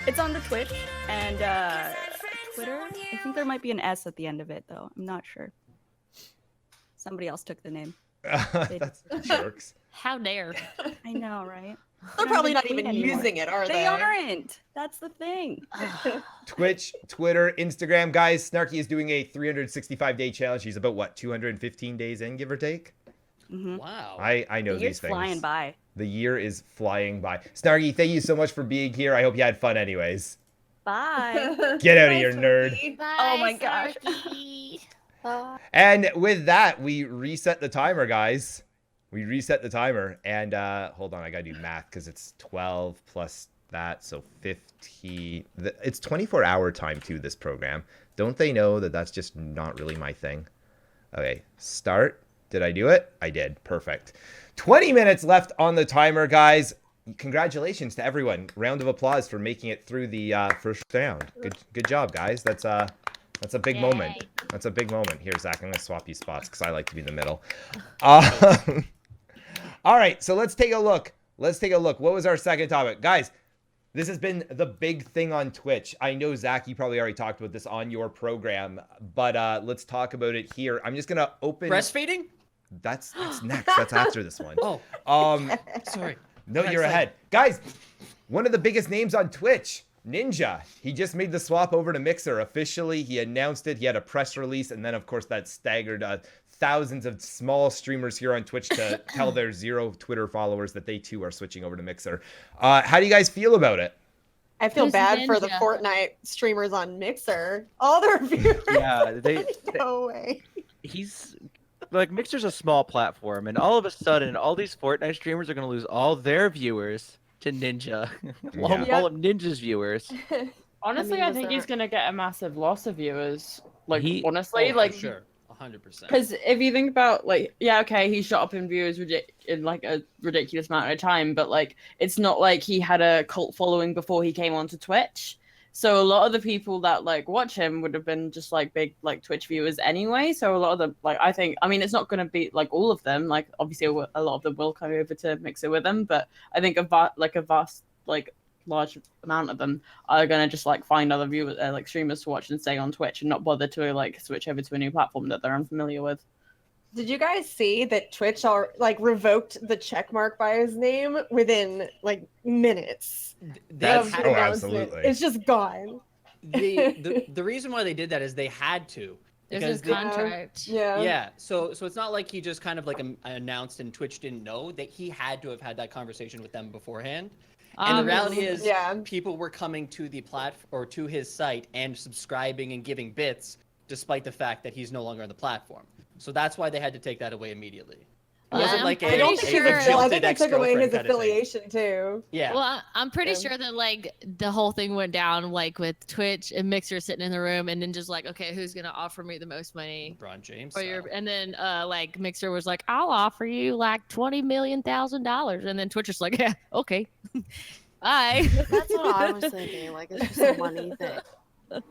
It's on the Twitch and Twitter. I think there might be an S at the end of it, though. I'm not sure. Somebody else took the name. That's jerks. How dare? I know, right? They're probably not Tweet even anymore. using it, are they? They aren't. That's the thing. Twitch, Twitter, Instagram. Guys, Snarky is doing a 365-day challenge. He's about, what, 215 days in, give or take? Mhm. Wow. I know The these year's things. flying by. The year is flying by. Snarky, thank you so much for being here. I hope you had fun anyways. Bye. Get out of Bye, here, nerd. Snarky. Bye, Oh my gosh. Snarky. And with that, we reset the timer, guys. We reset the timer. And hold on, I got to do math because it's 12 plus that. So 15. It's 24-hour time, too, this program. Don't they know that that's just not really my thing? Okay, start. Did I do it? I did. Perfect. 20 minutes left on the timer, guys. Congratulations to everyone. Round of applause for making it through the first round. Good job, guys. That's a big moment. That's a big moment. Here, Zach, I'm going to swap you spots because I like to be in the middle. All right, so let's take a look. What was our second topic? Guys, this has been the big thing on Twitch. I know, Zach, you probably already talked about this on your program, but let's talk about it here. I'm just going to open... Breastfeeding? That's next. That's after this one. Oh, sorry. No, you're ahead. Guys, one of the biggest names on Twitch, Ninja. He just made the swap over to Mixer. Officially, he announced it. He had a press release, and then, of course, that staggered thousands of small streamers here on Twitch to tell their 0 Twitter followers that they, too, are switching over to Mixer. How do you guys feel about it? I feel Who's bad for the Ninja? Fortnite streamers on Mixer. All their viewers. Yeah, No way. he's like Mixer's a small platform, and all of a sudden, all these Fortnite streamers are gonna lose all their viewers to Ninja, all of Ninja's viewers. Honestly, I think he's gonna get a massive loss of viewers. Like, He- honestly, For like, sure. 100%. because if you think about, like, yeah, okay, he shot up in viewers in like a ridiculous amount of time, but like, it's not like he had a cult following before he came onto Twitch. So a lot of the people that like watch him would have been just like big like Twitch viewers anyway. So a lot of them, like, I mean, it's not going to be like all of them. Like, obviously, a lot of them will come over to Mixer with him, but I think a vast large amount of them are going to just like find other viewers, like streamers to watch and stay on Twitch and not bother to like switch over to a new platform that they're unfamiliar with. Did you guys see that Twitch revoked the check mark by his name within like minutes? That's of the announcement? absolutely. It's just gone. the reason why they did that is they had to. There's his Because contract. Yeah. Yeah, so it's not like he just kind of like announced and Twitch didn't know that he had to have had that conversation with them beforehand. And the reality is, people were coming to the platform or to his site and subscribing and giving bits, despite the fact that he's no longer on the platform. So that's why they had to take that away immediately. It wasn't like I don't think sure. I think they took away his ex-girlfriend kind of thing. affiliation too. Yeah. Well, I'm pretty sure that like the whole thing went down like with Twitch and Mixer sitting in the room, and then just like, okay, who's gonna offer me the most money? LeBron James. For your, and then like Mixer was like, I'll offer you like $20 million, and then Twitch was like, yeah, okay, bye. That's what I was thinking. Like, it's just a money thing.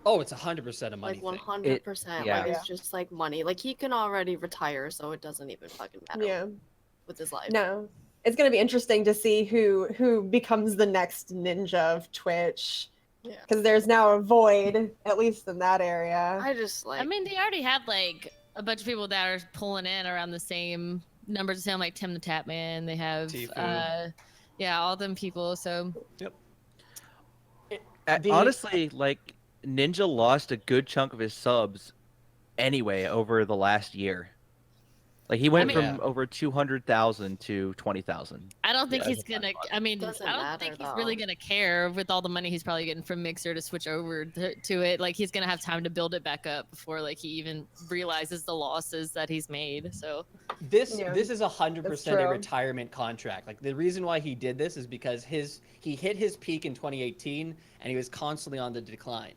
Oh, it's 100% a money Like, thing. 100%. yeah. Like, it's just like money. Like, he can already retire, so it doesn't even fucking matter Yeah. with his life. No. It's gonna be interesting to see who becomes the next ninja of Twitch. Yeah. Because there's now a void, at least in that area. I just like. I mean, they already had like a bunch of people that are pulling in around the same numbers. Sound like Tim the Tapman. They have, Tifu. yeah, all them people. So Honestly, like Ninja lost a good chunk of his subs anyway over the last year. Like he went from over 200,000 to 20,000. I don't think he's gonna. I mean, Doesn't I don't matter, think he's though. really gonna care with all the money he's probably getting from Mixer to switch over to it. Like he's gonna have time to build it back up before like he even realizes the losses that he's made. So This is 100% a true. retirement contract. Like the reason why he did this is because he hit his peak in 2018 and he was constantly on the decline.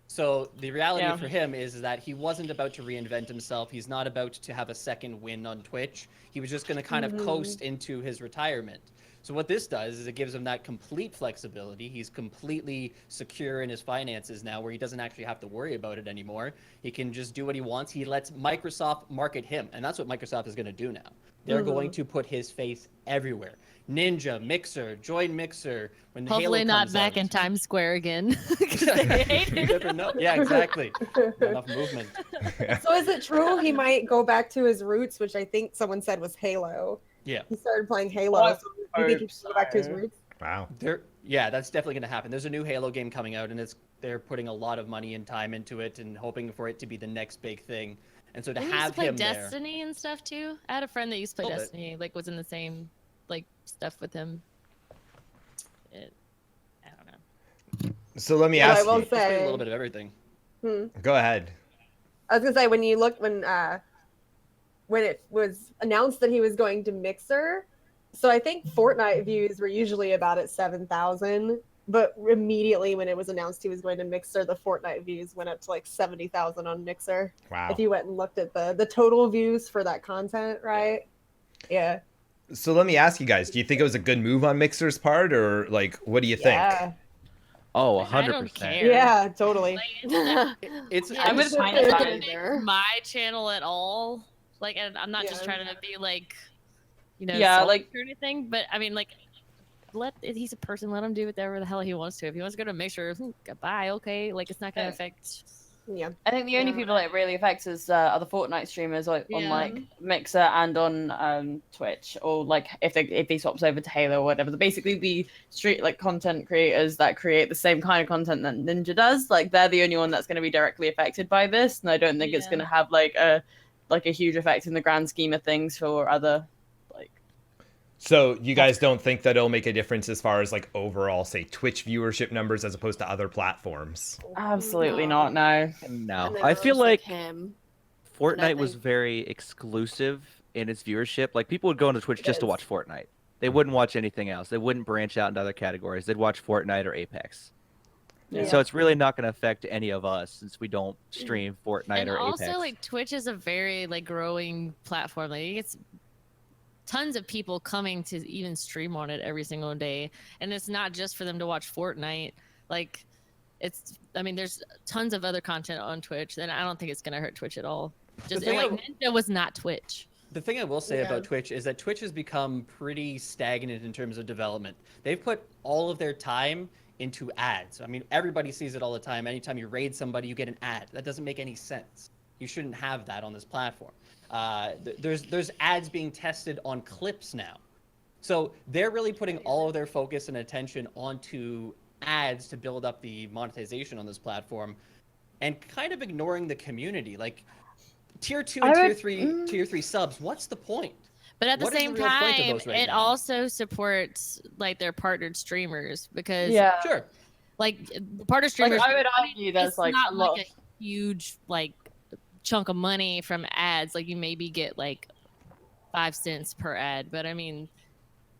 So the reality for him is that he wasn't about to reinvent himself. He's not about to have a second win on Twitch. He was just going to kind of coast into his retirement. So what this does is it gives him that complete flexibility. He's completely secure in his finances now where he doesn't actually have to worry about it anymore. He can just do what he wants. He lets Microsoft market him. And that's what Microsoft is going to do now. They're going to put his face everywhere. Ninja, Mixer, join Mixer. When hopefully Halo not comes back out. in Times Square again. 'Cause they hate You it. never know. Yeah, exactly. Not enough movement. So is it true he might go back to his roots, which I think someone said was Halo? Yeah. He started playing Halo. So do you think he should go back to his roots? Wow. Yeah, that's definitely going to happen. There's a new Halo game coming out, and they're putting a lot of money and time into it, and hoping for it to be the next big thing. And so to He used have to play him Destiny and stuff too. I had a friend that used to play Little bit. Destiny, like was in the same like stuff with him. I don't know. So let me Well, ask I will you. there, say, a little bit of everything. Go ahead. I was gonna say when it was announced that he was going to Mixer, so I think Fortnite views were usually about at 7,000, but immediately when it was announced he was going to Mixer, the Fortnite views went up to like 70,000 on Mixer. Wow. If you went and looked at the total views for that content, right? Yeah. So let me ask you guys, do you think it was a good move on Mixer's part, or like, what do you think? Yeah. Oh, I don't 100%. care. Yeah, totally. Like, It's yeah, I'm with it Pine doesn't Side. make my channel at all. Like, and I'm not just Yeah. trying to be like, you know, Yeah, selfish like- or anything. But I mean, like, he's a person. Let him do whatever the hell he wants to. If he wants to go to Mixer, goodbye. Okay, like it's not gonna affect. Yeah. I think the only Yeah. people it really affects is are the Fortnite streamers on Yeah. like Mixer and on Twitch, or like if he swaps over to Halo or whatever. Basically, the street like content creators that create the same kind of content that Ninja does, like they're the only one that's going to be directly affected by this, and I don't think it's Yeah. going to have like a huge effect in the grand scheme of things for other like. So you guys don't think that it'll make a difference as far as like overall, say, Twitch viewership numbers as opposed to other platforms? Absolutely No. not. No. No, And I then feel others like him. Fortnite I was think- very exclusive in its viewership. Like people would go into Twitch just to is. watch Fortnite. They wouldn't watch anything else. They wouldn't branch out into other categories. They'd watch Fortnite or Apex. Yeah. So it's really not going to affect any of us since we don't stream Fortnite And or also, Apex. like, Twitch is a very like growing platform. Like, it's tons of people coming to even stream on it every single day, and it's not just for them to watch Fortnite. Like, I mean, there's tons of other content on Twitch, and I don't think it's gonna hurt Twitch at all. Just thing like I- Ninja was not Twitch. The thing I will say Yeah. about Twitch is that Twitch has become pretty stagnant in terms of development. They've put all of their time into ads. I mean, everybody sees it all the time. Anytime you raid somebody, you get an ad. That doesn't make any sense. You shouldn't have that on this platform. There's ads being tested on clips now. So they're really putting all of their focus and attention onto ads to build up the monetization on this platform and kind of ignoring the community. Like tier 2 and tier 3 subs, what's the point? But at the What is the same real point of time, those right it now? also supports like their partnered streamers because Yeah. Sure. like partner streamers. I would argue there's it's like not a lot like a huge like chunk of money from ads. Like you maybe get like 5 cents per ad, but I mean,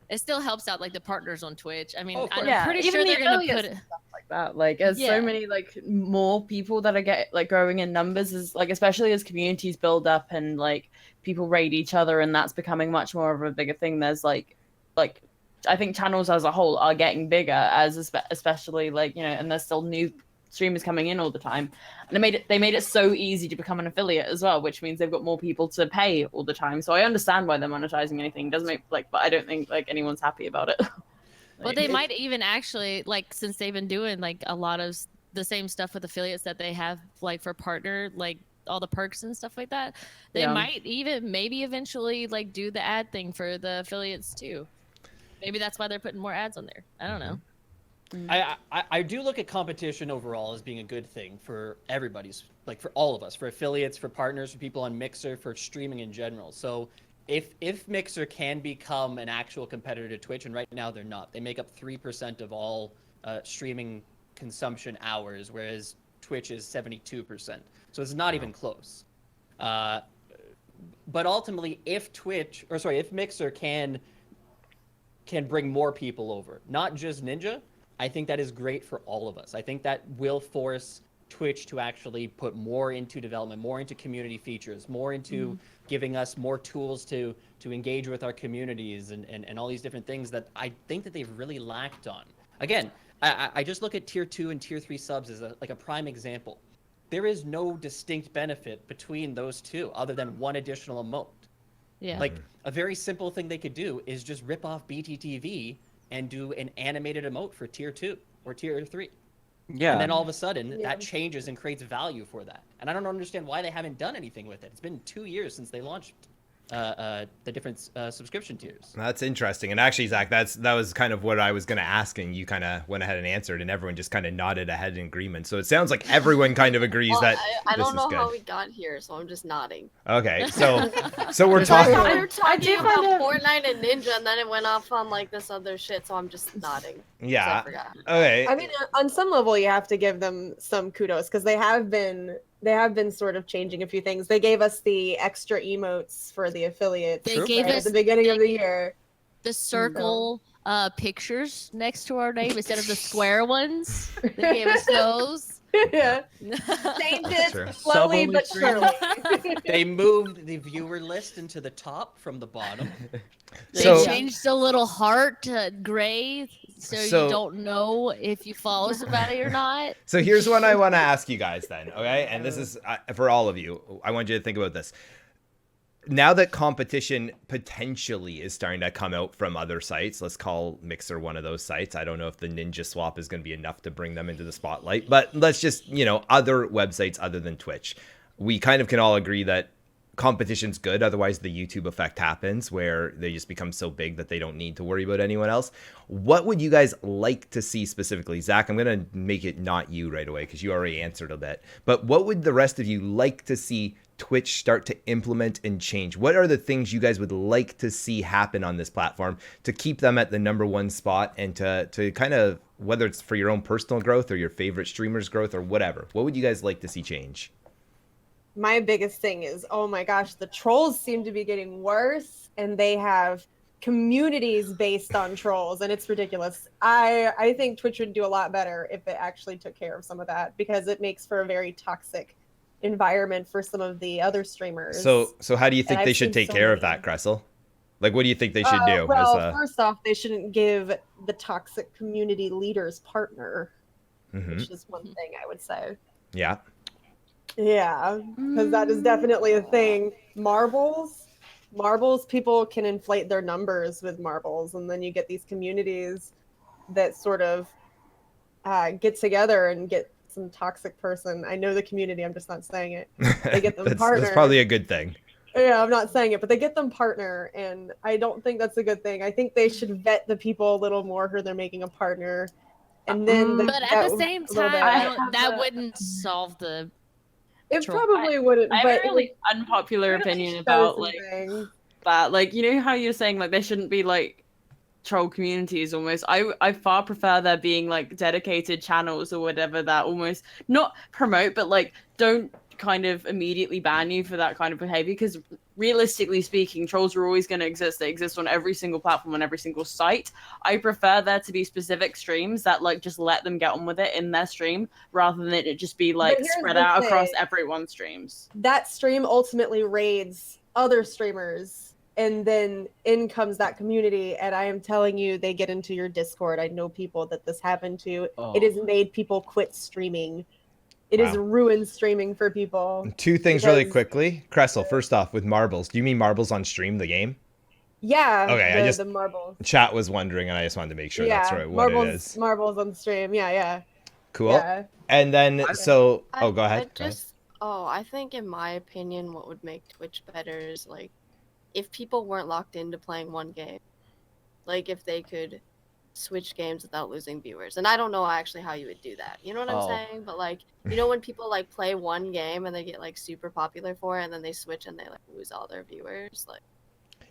it still helps out like the partners on Twitch. I mean, Oh, of I'm course. Yeah, pretty even sure the they're gonna affiliates put it. like that. Like there's Yeah. so many like more people that are like growing in numbers, is like especially as communities build up and like people raid each other, and that's becoming much more of a bigger thing. There's like I think channels as a whole are getting bigger, as especially like, you know, and there's still new streamers coming in all the time, and they made it so easy to become an affiliate as well, which means they've got more people to pay all the time. So I understand why they're monetizing anything. It doesn't make like, but I don't think like anyone's happy about it. Well, they might even actually like, since they've been doing like a lot of the same stuff with affiliates that they have like for partner, like all the perks and stuff like that. They Yeah. might even maybe eventually like do the ad thing for the affiliates too. Maybe that's why they're putting more ads on there. I don't know. I do look at competition overall as being a good thing for everybody's, like for all of us, for affiliates, for partners, for people on Mixer, for streaming in general. So if Mixer can become an actual competitor to Twitch, and right now they're not, they make up 3% of all streaming consumption hours, whereas Twitch is 72%. So it's not even close. But ultimately, if Mixer can bring more people over, not just Ninja, I think that is great for all of us. I think that will force Twitch to actually put more into development, more into community features, more into giving us more tools to engage with our communities and all these different things that I think that they've really lacked on. Again, I just look at tier 2 and tier 3 subs as a prime example. There is no distinct benefit between those two other than one additional emote. Yeah. Like a very simple thing they could do is just rip off BTTV and do an animated emote for tier 2 or tier 3. Yeah. And then all of a sudden that changes and creates value for that. And I don't understand why they haven't done anything with it. It's been 2 years since they launched the different subscription tiers. That's interesting. And actually, Zach, that was kind of what I was going to ask, and you kind of went ahead and answered, and everyone just kind of nodded ahead in agreement. So it sounds like everyone kind of agrees Well, that I this don't is know good. how we got here, so I'm just nodding. Okay, so we're We talking. were talking about Fortnite and Ninja, and then it went off on like this other shit, so I'm just nodding. 'cause Yeah. I forgot. Okay. I mean, on some level, you have to give them some kudos because they have been They have been sort of changing a few things. They gave us the extra emotes for the affiliates. They gave at us the beginning of the year. the circle pictures next to our name instead of the square ones. They gave us those. Yeah. Changed it True. slowly Sub-only but stream. surely. They moved the viewer list into the top from the bottom. They So- changed the little heart to gray, so So- you don't know if you follow somebody or not. So here's what I want to ask you guys then, okay? And this is for all of you. I want you to think about this. Now that competition potentially is starting to come out from other sites, let's call Mixer one of those sites. I don't know if the Ninja Swap is going to be enough to bring them into the spotlight, but let's just, other websites other than Twitch. We kind of can all agree that competition's good. Otherwise, the YouTube effect happens where they just become so big that they don't need to worry about anyone else. What would you guys like to see specifically? Zach, I'm going to make it not you right away because you already answered a bit. But what would the rest of you like to see Twitch start to implement and change? What are the things you guys would like to see happen on this platform to keep them at the #1 spot and to kind of, whether it's for your own personal growth or your favorite streamers' growth or whatever, what would you guys like to see change? My biggest thing is, oh my gosh, the trolls seem to be getting worse, and they have communities based on trolls, and it's ridiculous. I think Twitch would do a lot better if it actually took care of some of that, because it makes for a very toxic environment for some of the other streamers. So how do you think And they I've should seen take so care of many. that, Kressel? Like, what do you think they should do? Well, first off, they shouldn't give the toxic community leaders partner, Mhm. which is one thing I would say. Yeah. Yeah, because that is definitely a thing. Marbles, people can inflate their numbers with marbles, and then you get these communities that sort of get together and get some toxic person. I know the community, I'm just not saying it. They get them partner. That's probably a good thing. Yeah, I'm not saying it, but they get them partner, and I don't think that's a good thing. I think they should vet the people a little more who they're making a partner, and then. But at the same time, that wouldn't solve the. It troll. probably wouldn't. I have but a really unpopular it really opinion shows about some like things. that. Like, you know how you're saying like there shouldn't be like troll communities almost. I far prefer there being like dedicated channels or whatever that almost not promote but like don't kind of immediately ban you for that kind of behavior, because realistically speaking, trolls are always going to exist. They exist on every single platform, on every single site. I prefer there to be specific streams that like just let them get on with it in their stream rather than it just be like here's spread the out across thing. everyone's streams. That stream ultimately raids other streamers, and then in comes that community, and I am telling you, they get into your Discord. I know people that this happened to. It has made people quit streaming. It has ruined streaming for people. Two things really quickly. Kressel, first off, with marbles, do you mean marbles on stream, the game? Yeah. Okay, the marbles. Chat was wondering, and I just wanted to make sure that's right. What marbles, it is. Marbles on stream. Yeah. Cool. Yeah. And then, so, go ahead. I think in my opinion, what would make Twitch better is like if people weren't locked into playing one game, like if they could switch games without losing viewers. And I don't know actually how you would do that. You know what I'm saying? But like, you know, when people like play one game and they get like super popular for it, and then they switch and they like lose all their viewers, like.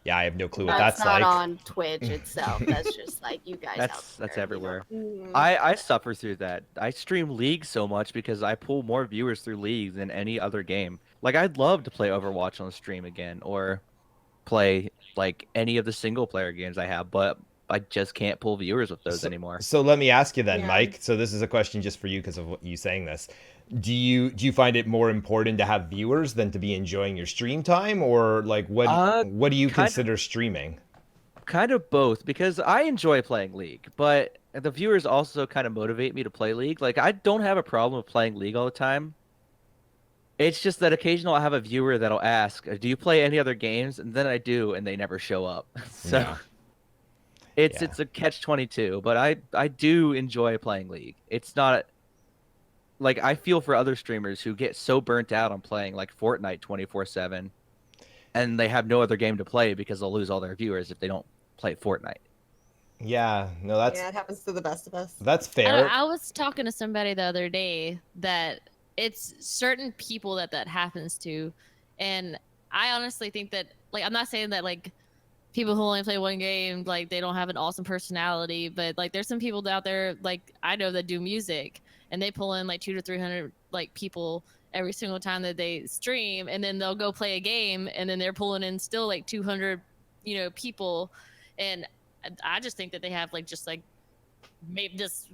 Yeah, I have no clue what that's that's not like. on Twitch itself. That's just like you guys. That's everywhere. Mhm. I suffer through that. I stream League so much because I pull more viewers through League than any other game. Like, I'd love to play Overwatch on stream again, or play like any of the single player games I have, but I just can't pull viewers with those anymore. So let me ask you then, Mike. So this is a question just for you because of you saying this. Do you find it more important to have viewers than to be enjoying your stream time, or like what do you consider streaming? Kind of both, because I enjoy playing League, but the viewers also kind of motivate me to play League. Like, I don't have a problem with playing League all the time. It's just that occasionally I'll have a viewer that'll ask, do you play any other games? And then I do, and they never show up. So it's a catch-22, but I do enjoy playing League. It's not like, I feel for other streamers who get so burnt out on playing like Fortnite 24/7, and they have no other game to play because they'll lose all their viewers if they don't play Fortnite. Yeah, no, that's it happens to the best of us. That's fair. I was talking to somebody the other day that it's certain people that happens to, and I honestly think that, like, I'm not saying that like people who only play one game, like, they don't have an awesome personality, but like there's some people out there, like, I know, that do music and they pull in like 200 to 300 like people every single time that they stream, and then they'll go play a game, and then they're pulling in still like 200, people, and I just think that they have maybe just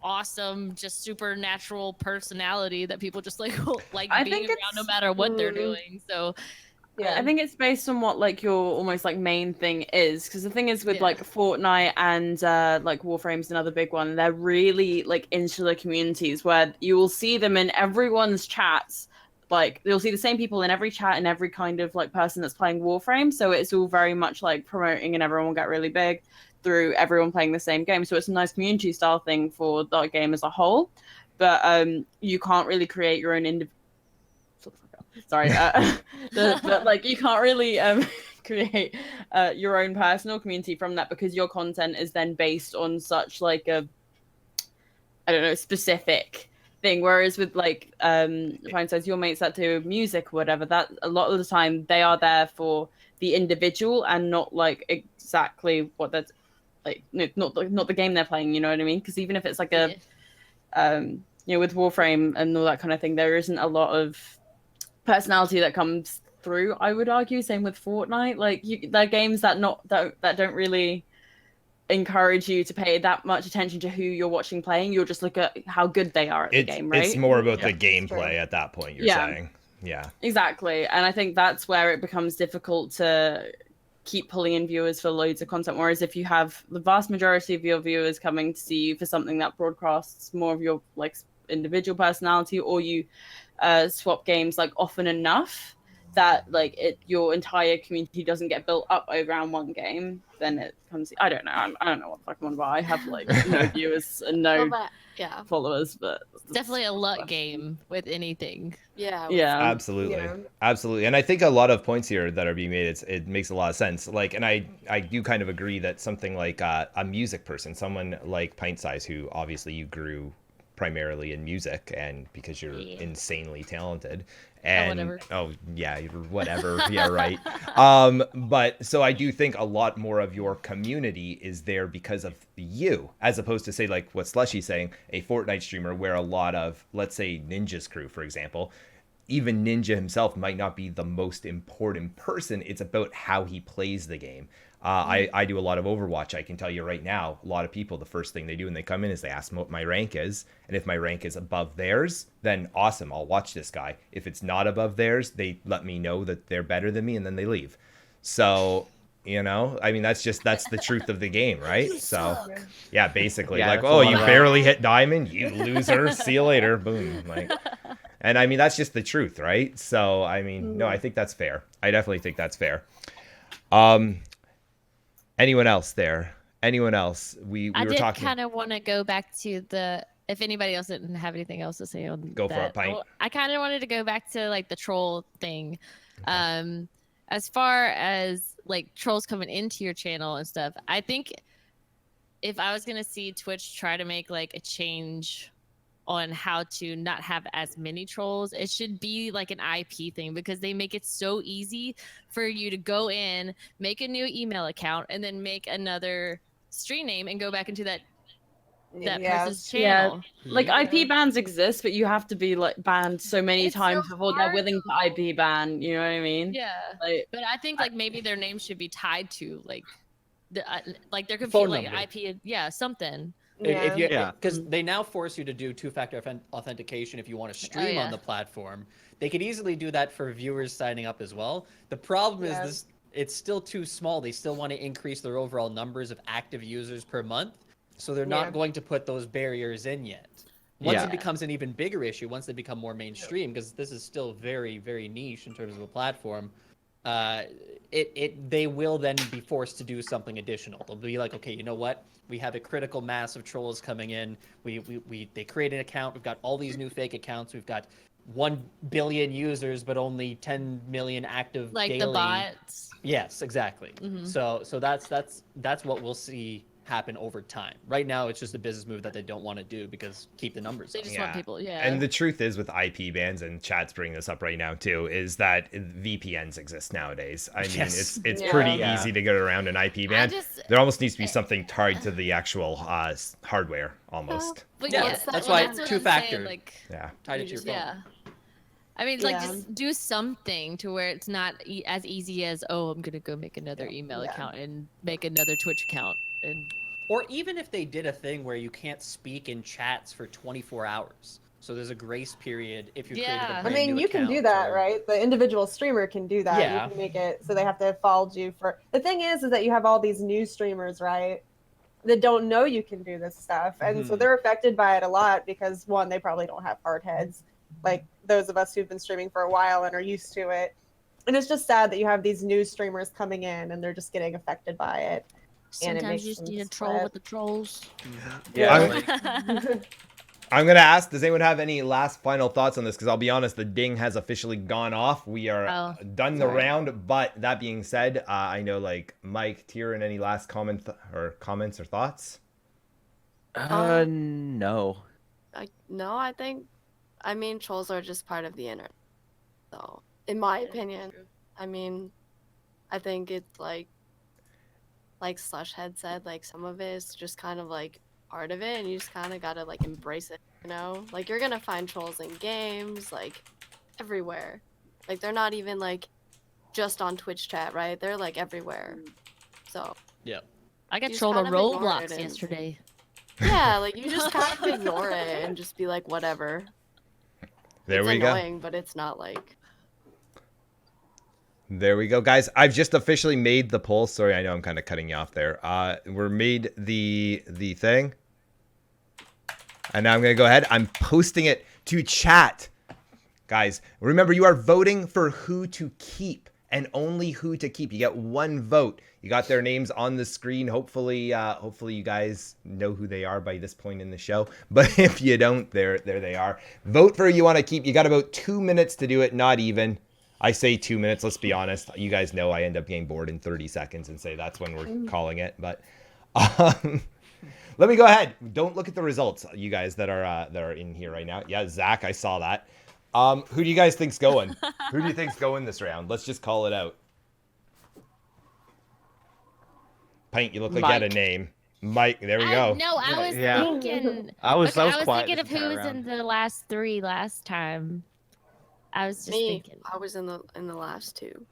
awesome, just supernatural personality that people just like I being think around no matter what they're doing. So Yeah. I think it's based on what like your almost like main thing is, because the thing is with Yeah. like Fortnite and like Warframe's another big one. They're really like insular communities where you will see them in everyone's chats. Like you'll see the same people in every chat and every kind of like person that's playing Warframe. So it's all very much like promoting, and everyone will get really big through everyone playing the same game. So it's a nice community style thing for the game as a whole. But you can't really create your own sorry, but like you can't really create your own personal community from that, because your content is then based on such like a, I don't know, specific thing. Whereas with like Fine says, your mates that do music or whatever, that a lot of the time they are there for the individual and not like exactly what that's like, not the game they're playing, you know what I mean? Because even if it's like a with Warframe and all that kind of thing, there isn't a lot of personality that comes through, I would argue. Same with Fortnite. Like they're games that don't really encourage you to pay that much attention to who you're watching playing. You'll just look at how good they are at the game, right? It's more about the gameplay at that point, you're Yeah. saying. Yeah. Exactly. And I think that's where it becomes difficult to keep pulling in viewers for loads of content. Whereas if you have the vast majority of your viewers coming to see you for something that broadcasts more of your like individual personality, or you swap games like often enough that like your entire community doesn't get built up around one game, then it comes. I don't know. I don't know what the fuck I'm on about. I have like no viewers and no followers, but it's definitely a luck game with anything. Yeah. Absolutely. Absolutely. And I think a lot of points here that are being made, it makes a lot of sense. Like, and I do kind of agree that something like a music person, someone like Pint Size, who obviously you grew primarily in music, and because you're insanely talented, and whatever yeah, right. But so I do think a lot more of your community is there because of you, as opposed to say like what Slushy's saying, a Fortnite streamer, where a lot of, let's say, Ninja's crew, for example, even Ninja himself might not be the most important person. It's about how he plays the game. I do a lot of Overwatch. I can tell you right now, a lot of people, the first thing they do when they come in is they ask me what my rank is. And if my rank is above theirs, then awesome, I'll watch this guy. If it's not above theirs, they let me know that they're better than me, and then they leave. So, I mean, that's the truth of the game, right? So, yeah, basically, like, oh, you barely hit diamond, you loser, see you later, boom. Like, and I mean, that's just the truth, right? So, I mean, no, I think that's fair. I definitely think that's fair. Anyone else there? Anyone else? We were talking. I did kind of want to go back to if anybody else didn't have anything else to say on Go for it, Pint. I kind of wanted to go back to like the troll thing. As far as like trolls coming into your channel and stuff, I think if I was going to see Twitch try to make like a change on how to not have as many trolls, it should be like an IP thing, because they make it so easy for you to go in, make a new email account, and then make another stream name and go back into that person's channel. Yeah, like IP bans exist, but you have to be like banned so many times before they're willing to IP ban. You know what I mean? Yeah. Like, but I think like maybe their name should be tied to like like there could be like IP, something. Because they now force you to do two-factor authentication if you want to stream on the platform. They could easily do that for viewers signing up as well. The problem is it's still too small. They still want to increase their overall numbers of active users per month, so they're not going to put those barriers in yet. Once it becomes an even bigger issue, once they become more mainstream, because this is still very, very niche in terms of a platform, they will then be forced to do something additional. They'll be like, okay, you know what? We have a critical mass of trolls coming in. They create an account. We've got all these new fake accounts. We've got 1 billion users, but only 10 million active daily. The bots. Yes, exactly. Mm-hmm. So that's what we'll see happen over time. Right now, it's just a business move that they don't want to do because keep the numbers They up. just want people, And the truth is, with IP bans, and chat's bringing this up right now too, is that VPNs exist nowadays. I mean, it's pretty easy to get around an IP ban. There almost needs to be something tied to the actual hardware, almost. But that's why two-factor. like, tied it to your phone. I mean, like, Yeah. just do something to where it's not as easy as, oh, I'm gonna go make another email account and make another Twitch account, and Or even if they did a thing where you can't speak in chats for 24 hours. So there's a grace period if you created a Yeah. brand I mean, new you can do account, that, or- right? The individual streamer can do that. Yeah. You can make it so they have to have followed you for. The thing is that you have all these new streamers, right? That don't know you can do this stuff, and so Mhm. they're affected by it a lot because one, they probably don't have hard heads, like those of us who've been streaming for a while and are used to it. And it's just sad that you have these new streamers coming in and they're just getting affected by it. And it sometimes makes you just them need a troll sweat. with the trolls. Yeah. I'm- like, I'm gonna ask, does anyone have any last final thoughts on this? Because I'll be honest, the ding has officially gone off. We are done the round. But that being said, I know like Mike, Tyrion, any last comments or thoughts? no. No, I mean, trolls are just part of the internet. So, in my opinion, I mean, I think it's like Slushhead said, like some of it is just kind of like part of it, and you just kind of gotta like embrace it, you know? Like you're gonna find trolls in games, like everywhere. Like they're not even like just on Twitch chat, right? They're like everywhere. So Yeah. I got You just trolled on kind of ignore Roblox it and- yesterday. yeah, like you just kind of ignore it and just be like, whatever. There It's we go. annoying, but it's not like. There we go, guys. I've just officially made the poll. Sorry, I know I'm kind of cutting you off there. We're made the thing, and now I'm gonna go ahead. I'm posting it to chat, guys. Remember, you are voting for who to keep and only who to keep. You get one vote. You got their names on the screen. Hopefully, hopefully you guys know who they are by this point in the show. But if you don't, there they are. Vote for who you want to keep. You got about 2 minutes to do it. Not even. I say 2 minutes, let's be honest. You guys know I end up getting bored in 30 seconds and say that's when we're calling it. But let me go ahead. Don't look at the results, you guys that are in here right now. Yeah, Zach, I saw that. Who do you guys think's going? Who do you think's going this round? Let's just call it out. Pint, you look like you had a name. Mike, there we go. No, I was Yeah. thinking. I was quiet thinking this of who entire was round. in the last three last time. I was just Me, thinking. I was in the last two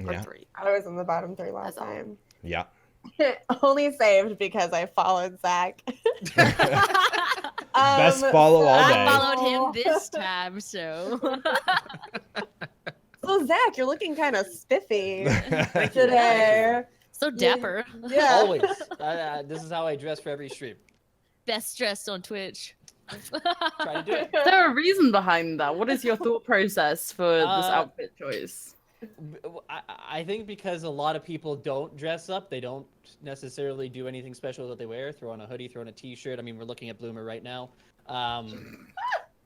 or Yeah. three. I was in the bottom three last That's all. time. Yeah. Only saved because I followed Zach. Best follow all I day. followed him this time, so. So Zach, you're looking kind of spiffy Thank you. today. So dapper. Yeah. Always. This is how I dress for every stream. Best dressed on Twitch. Try to do it. Is there a reason behind that? What is your thought process for this outfit choice? I think because a lot of people don't dress up, they don't necessarily do anything special that they wear. Throw on a hoodie, throw on a t-shirt. I mean, we're looking at Bloomer right now.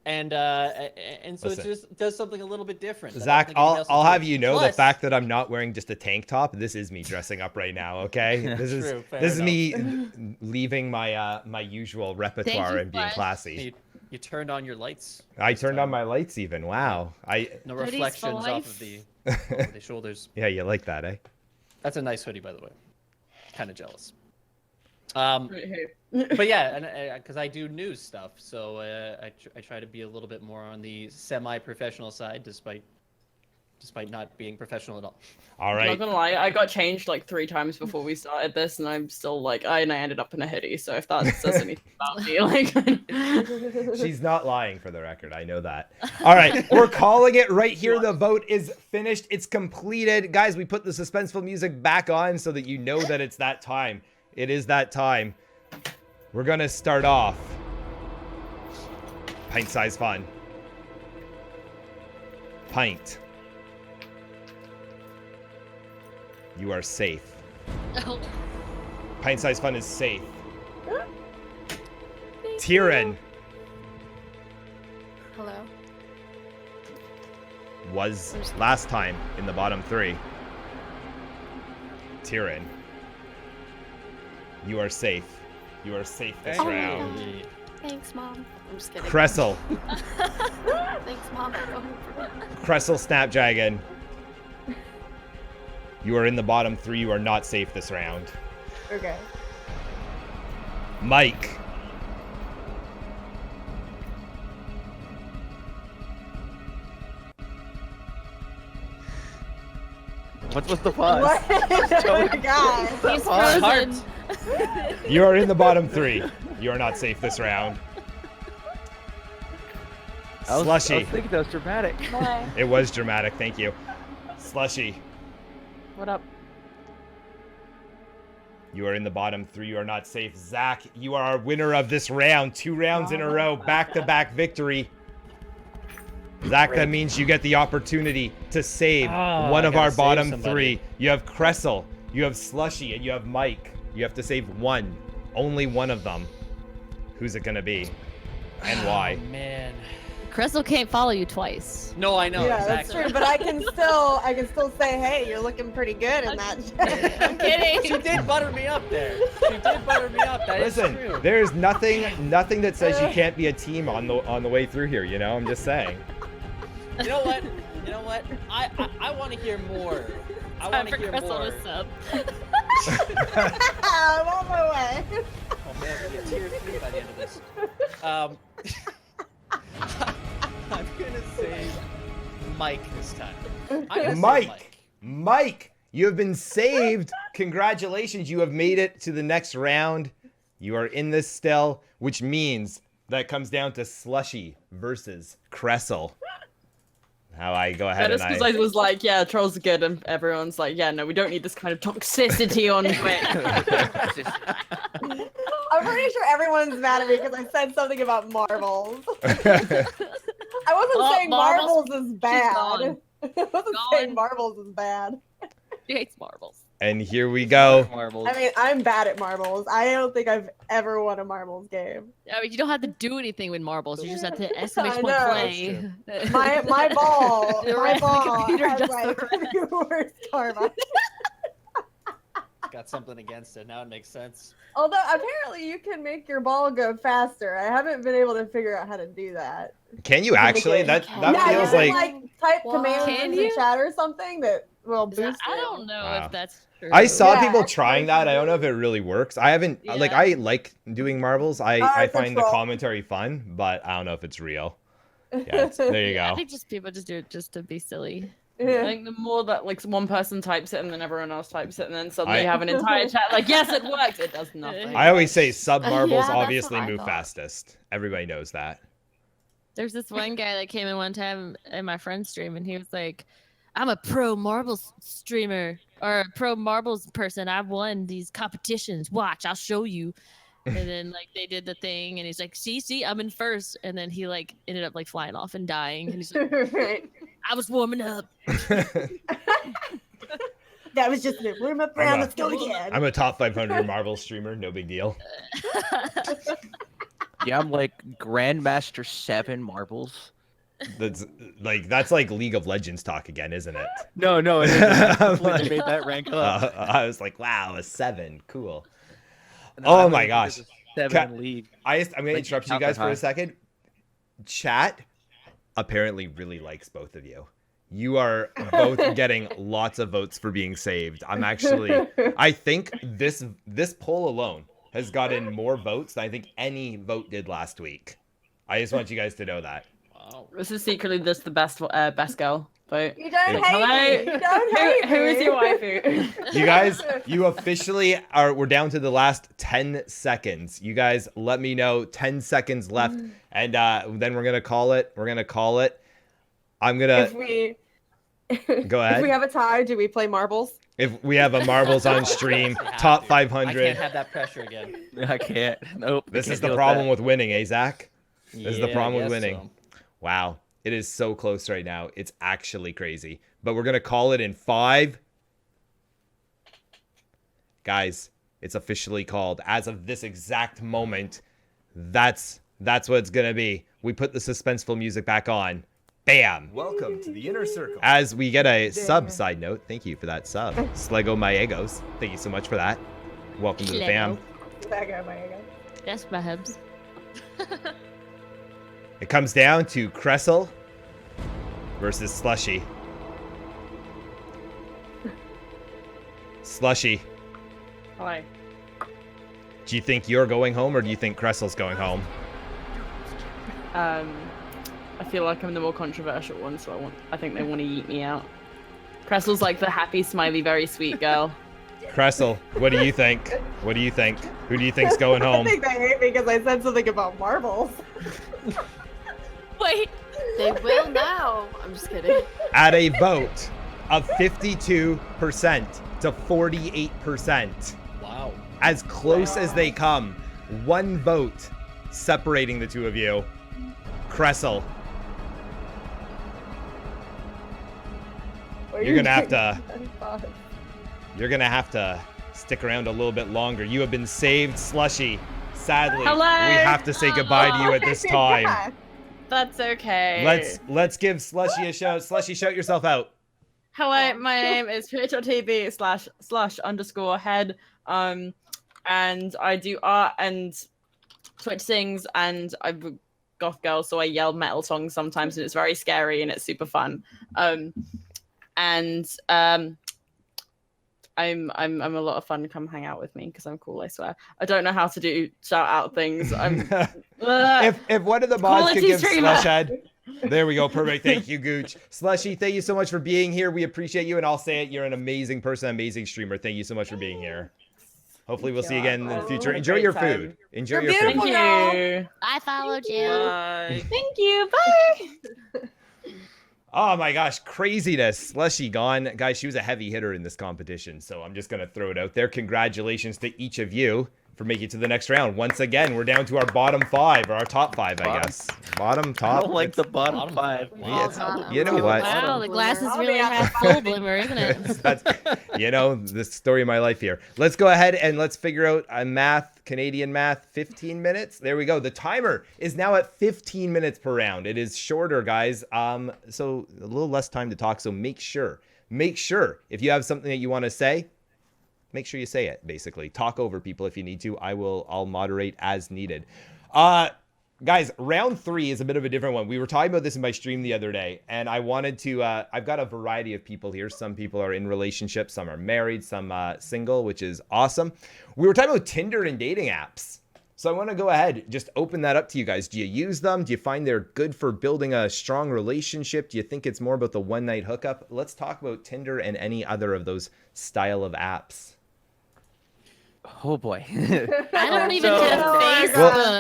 And so Listen. it just does something a little bit different. that I Zach, don't think anyone else I'll is have doing. you know the Plus- fact that I'm not wearing just a tank top. This is me dressing up right now. Okay, this is True, fair this is enough. me leaving my my usual repertoire and being Bud. classy. You turned on your lights. I this turned on time. my lights even. Wow, No Hoodies for reflections off life. of the shoulders. yeah, you like that, eh? That's a nice hoodie, by the way. Kind of jealous. Hey. But yeah, and because I do news stuff, so I try to be a little bit more on the semi-professional side, despite not being professional at all. All Not right. gonna lie, I got changed like 3 times before we started this, and I'm still like, and I ended up in a hoodie. So if that says anything about me, like, She's not lying for the record. I know that. All right. We're calling it right here. The vote is finished. It's completed. Guys, we put the suspenseful music back on so that you know that it's that time. It is that time. We're going to start off. Pint size fun. Pint. You are safe. Oh, Pint size fun is safe. Tyrion Hello. was last time in the bottom 3. Tyrion, you are safe. You are safe this Oh, round. yeah. Thanks, Mom. I'm just kidding. Cressel. Thanks, Mom. for voting for me. Cressel Snapdragon. You are in the bottom 3. You are not safe this round. Okay. Mike. What's the pause? What? Oh my god. He's Heart. frozen. You are in the bottom 3. You are not safe this round. I was Slushy. thinking that was dramatic. It was dramatic. Thank you. Slushy. What up? You are in the bottom 3. You are not safe. Zach, you are our winner of this round. 2 rounds in a row. Back-to-back victory. Zach, that means you get the opportunity to save one of our bottom 3. You have Cressel, you have Slushy, and you have Mike. You have to save one. Only one of them. Who's it going to be? And why? Oh, man. Crystal can't follow you twice. No, I know. Yeah, exactly. that's true. But I can still say, hey, you're looking pretty good in that. I'm kidding. She did butter me up there. She did butter me up. That is Listen, true. there's nothing that says you can't be a team on the way through here, you know? I'm just saying. You know what? You know what? I want to hear more. I Time want for to hear Crystal more. to sub. I'm on my way. Oh man, I'll be a tier 3 by the end of this. I'm gonna save Mike this time. I'm gonna save Mike, you have been saved. Congratulations, you have made it to the next round. You are in this still, which means that comes down to Slushy versus Cressel. How I go ahead That's and because I was like, yeah, trolls are good, and everyone's like, yeah, no, we don't need this kind of toxicity on Twitch. I'm pretty sure everyone's mad at me because I said something about marbles. I wasn't saying marbles is bad. gone. I wasn't saying marbles is bad. She hates marbles. And here we go. Marbles. I mean, I'm bad at marbles. I don't think I've ever won a marbles game. I mean, you don't have to do anything with marbles. You just have to exclamation I point know. play. My ball, The my rest of the ball computer has does like the the worst karma. Got something against it. Now it makes sense. Although apparently you can make your ball go faster. I haven't been able to figure out how to do that. Can you actually? That Yeah, feels you like can type Wow. commands Can into you? chat or something that will boost I it. don't know Wow. if that's true. I saw Yeah, people actually, trying that. I don't know if it really works. I haven't like Yeah. I like doing marbles. I It's a find the troll. commentary fun, but I don't know if it's real. Yeah, there you I go. think just people just do it just to be silly. I Yeah. think the more that like one person types it and then everyone else types it and then suddenly I- you have an entire chat like, yes, it works. It does nothing. I always say sub Yeah, marbles that's obviously what I move thought. fastest. Everybody knows that. There's this one guy that came in one time in my friend's stream, and he was like, "I'm a pro marbles streamer or a pro marbles person. I've won these competitions. Watch, I'll show you." And then like they did the thing, and he's like, "See, I'm in first." And then he like ended up like flying off and dying. And he's like, Right. "I was warming up." That was just a warm up round. Let's go again. I'm a top 500 marbles streamer. No big deal. Yeah, I'm like Grandmaster 7 marbles. That's like League of Legends talk again, isn't it? No, it isn't. I completely made that rank up. I was like, wow, a 7, cool. No, Oh I my think gosh. it's a 7 Ca- league. I'm gonna Like, interrupt you count guys that for high. a second. Chat apparently really likes both of you. You are both getting lots of votes for being saved. I think this poll alone has gotten more votes than I think any vote did last week. I just want you guys to know that. Wow. This is secretly just the best girl vote. You don't Hello? hate me. You don't hate me. Who is your waifu? You guys, you officially we're down to the last 10 seconds. You guys let me know 10 seconds left. And then we're gonna call it. I'm gonna If we go ahead. If we have a tie, do we play marbles? If we have a marbles on stream, I have top to. I 500. can't have that pressure again. I can't. Nope. I This can't is the deal problem that. with winning, eh, Zach? This is the Yeah, problem I with guess winning. so. Wow. It is so close right now. It's actually crazy. But we're going to call it in 5. Guys, it's officially called. As of this exact moment, that's what it's going to be. We put the suspenseful music back on. Bam. Welcome to the inner circle. As we get a sub side note, thank you for that sub. Slego Maegos. Thank you so much for that. Welcome to the fam. That guy, my guy. That's my hubs. It comes down to Cressel versus Slushy. Slushy, Hi. do you think you're going home or do you think Cressel's going home? I feel like I'm the more controversial one, so I think they want to eat me out. Cressel's like the happy, smiley, very sweet girl. Cressel, what do you think? What do you think? Who do you think's going I home? think they hate me because I said something about marbles. Wait. They will now. I'm just kidding. At a vote of 52% to 48%. Wow. As close as they come. One vote separating the two of you. Cressel, you're gonna have to stick around a little bit longer. You have been saved, Slushy. Sadly, Hello? we have to say goodbye to you at this time. Yeah. That's okay. Let's give Slushy a shout. Slushy, shout yourself out. Hello, my name is twitch.tv/slush_head. And I do art and Twitch sings, and I'm a goth girl, so I yell metal songs sometimes, and it's very scary and it's super fun. I'm a lot of fun. Come hang out with me because I'm cool, I swear. I don't know how to do shout out things. If one of the mods could Quality give streamer. Slushhead. There we go. Perfect. Thank you, Gooch. Slushy, thank you so much for being here. We appreciate you, and I'll say it, you're an amazing person, amazing streamer. Thank you so much for being here. Hopefully we'll see you again in the future. What a Enjoy great your time. food. Enjoy You're your food. Thank beautiful. you. I followed you. Bye. Thank you. Bye. Oh my gosh, craziness. Slushy gone. Guys, she was a heavy hitter in this competition, so I'm just going to throw it out there. Congratulations to each of you for making it to the next round. Once again, we're down to our bottom five, or our top five, I guess. Bottom, I top. don't like the It's- bottom five. Yeah, it's- Bottom. you know what? Wow, the glass is I'll really be at the half full, Bloomer, isn't it? That's, the story of my life here. Let's go ahead and let's figure out Canadian math, 15 minutes. There we go. The timer is now at 15 minutes per round. It is shorter, guys. So a little less time to talk. So make sure if you have something that you want to say, make sure you say it, basically. Talk over people if you need to. I'll moderate as needed. Guys, round 3 is a bit of a different one. We were talking about this in my stream the other day, and I wanted to, I've got a variety of people here. Some people are in relationships, some are married, some single, which is awesome. We were talking about Tinder and dating apps. So I want to go ahead, just open that up to you guys. Do you use them? Do you find they're good for building a strong relationship? Do you think it's more about the one-night hookup? Let's talk about Tinder and any other of those style of apps. Oh boy. I don't even So- have Well,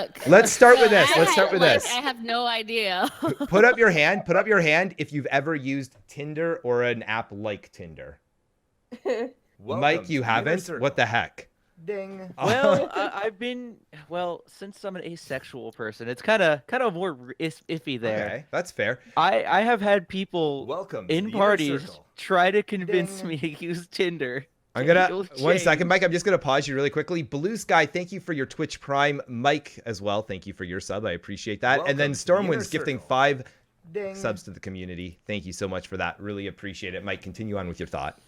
Facebook. Let's start with this. I Let's start with this. I have no idea. Put up your hand. Put up your hand if you've ever used Tinder or an app like Tinder. Mike, you haven't? What the heck? Ding. Well, I've been since I'm an asexual person. It's kind of more iffy there. Okay, that's fair. I have had people Welcome to in the inner parties circle. try to convince Ding. me to use Tinder. I'm gonna You'll 1 second, change. Mike. I'm just gonna pause you really quickly. Blue Sky, thank you for your Twitch Prime. Mike as well, thank you for your sub. I appreciate that. And then Welcome to the inner Stormwind's gifting circle. 5 Ding. subs to the community. Thank you so much for that. Really appreciate it. Mike, continue on with your thought.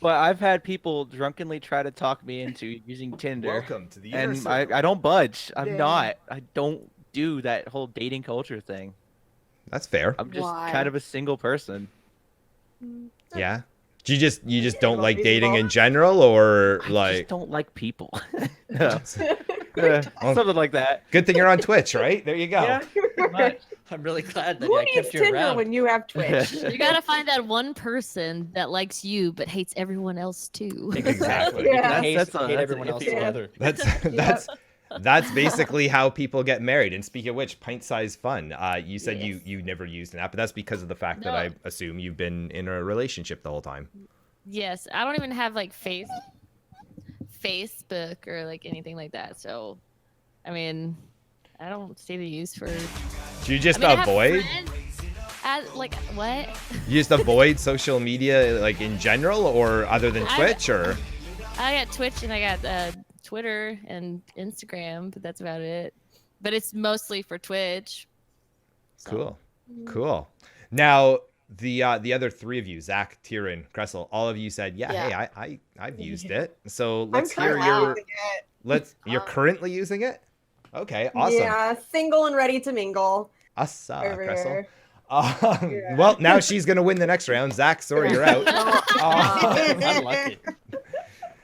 But I've had people drunkenly try to talk me into using Tinder, Welcome to the inner and circle. I don't budge. I'm Ding. not. I don't do that whole dating culture thing. That's fair. I'm just Why? kind of a single person. Yeah. You just don't like dating in general, or I like? just don't like people. No. Something like that. Good thing you're on Twitch, right? There you go. Yeah, pretty much. I'm really glad that Who I needs kept you Tinder around. when you have Twitch? You gotta find that one person that likes you but hates everyone else too. Exactly. Yeah. Hate, That's a- hate that's everyone an else iffy one. together. That's basically how people get married. And speaking of which, pint size fun. You said Yes. you never used an app, but that's because of the fact that No. I assume you've been in a relationship the whole time. Yes, I don't even have like Facebook or like anything like that. So, I mean, I don't see the use for. Do you just I mean, I have avoid? friends- like what? You just avoid social media like in general, or other than I- Twitch, or? I got Twitch and I got Twitter and Instagram, but that's about it. But it's mostly for Twitch. So- Cool, cool. Now the other three of you, Zach, Tyrion, Kressel, all of you said, yeah. Hey, I've used it. So let's hear currently your. using it. You're currently using it. Okay, awesome. Yeah, single and ready to mingle. Asa, Over Kressel. here. Yeah. Well, now she's gonna win the next round. Zach, sorry, you're out. Unlucky.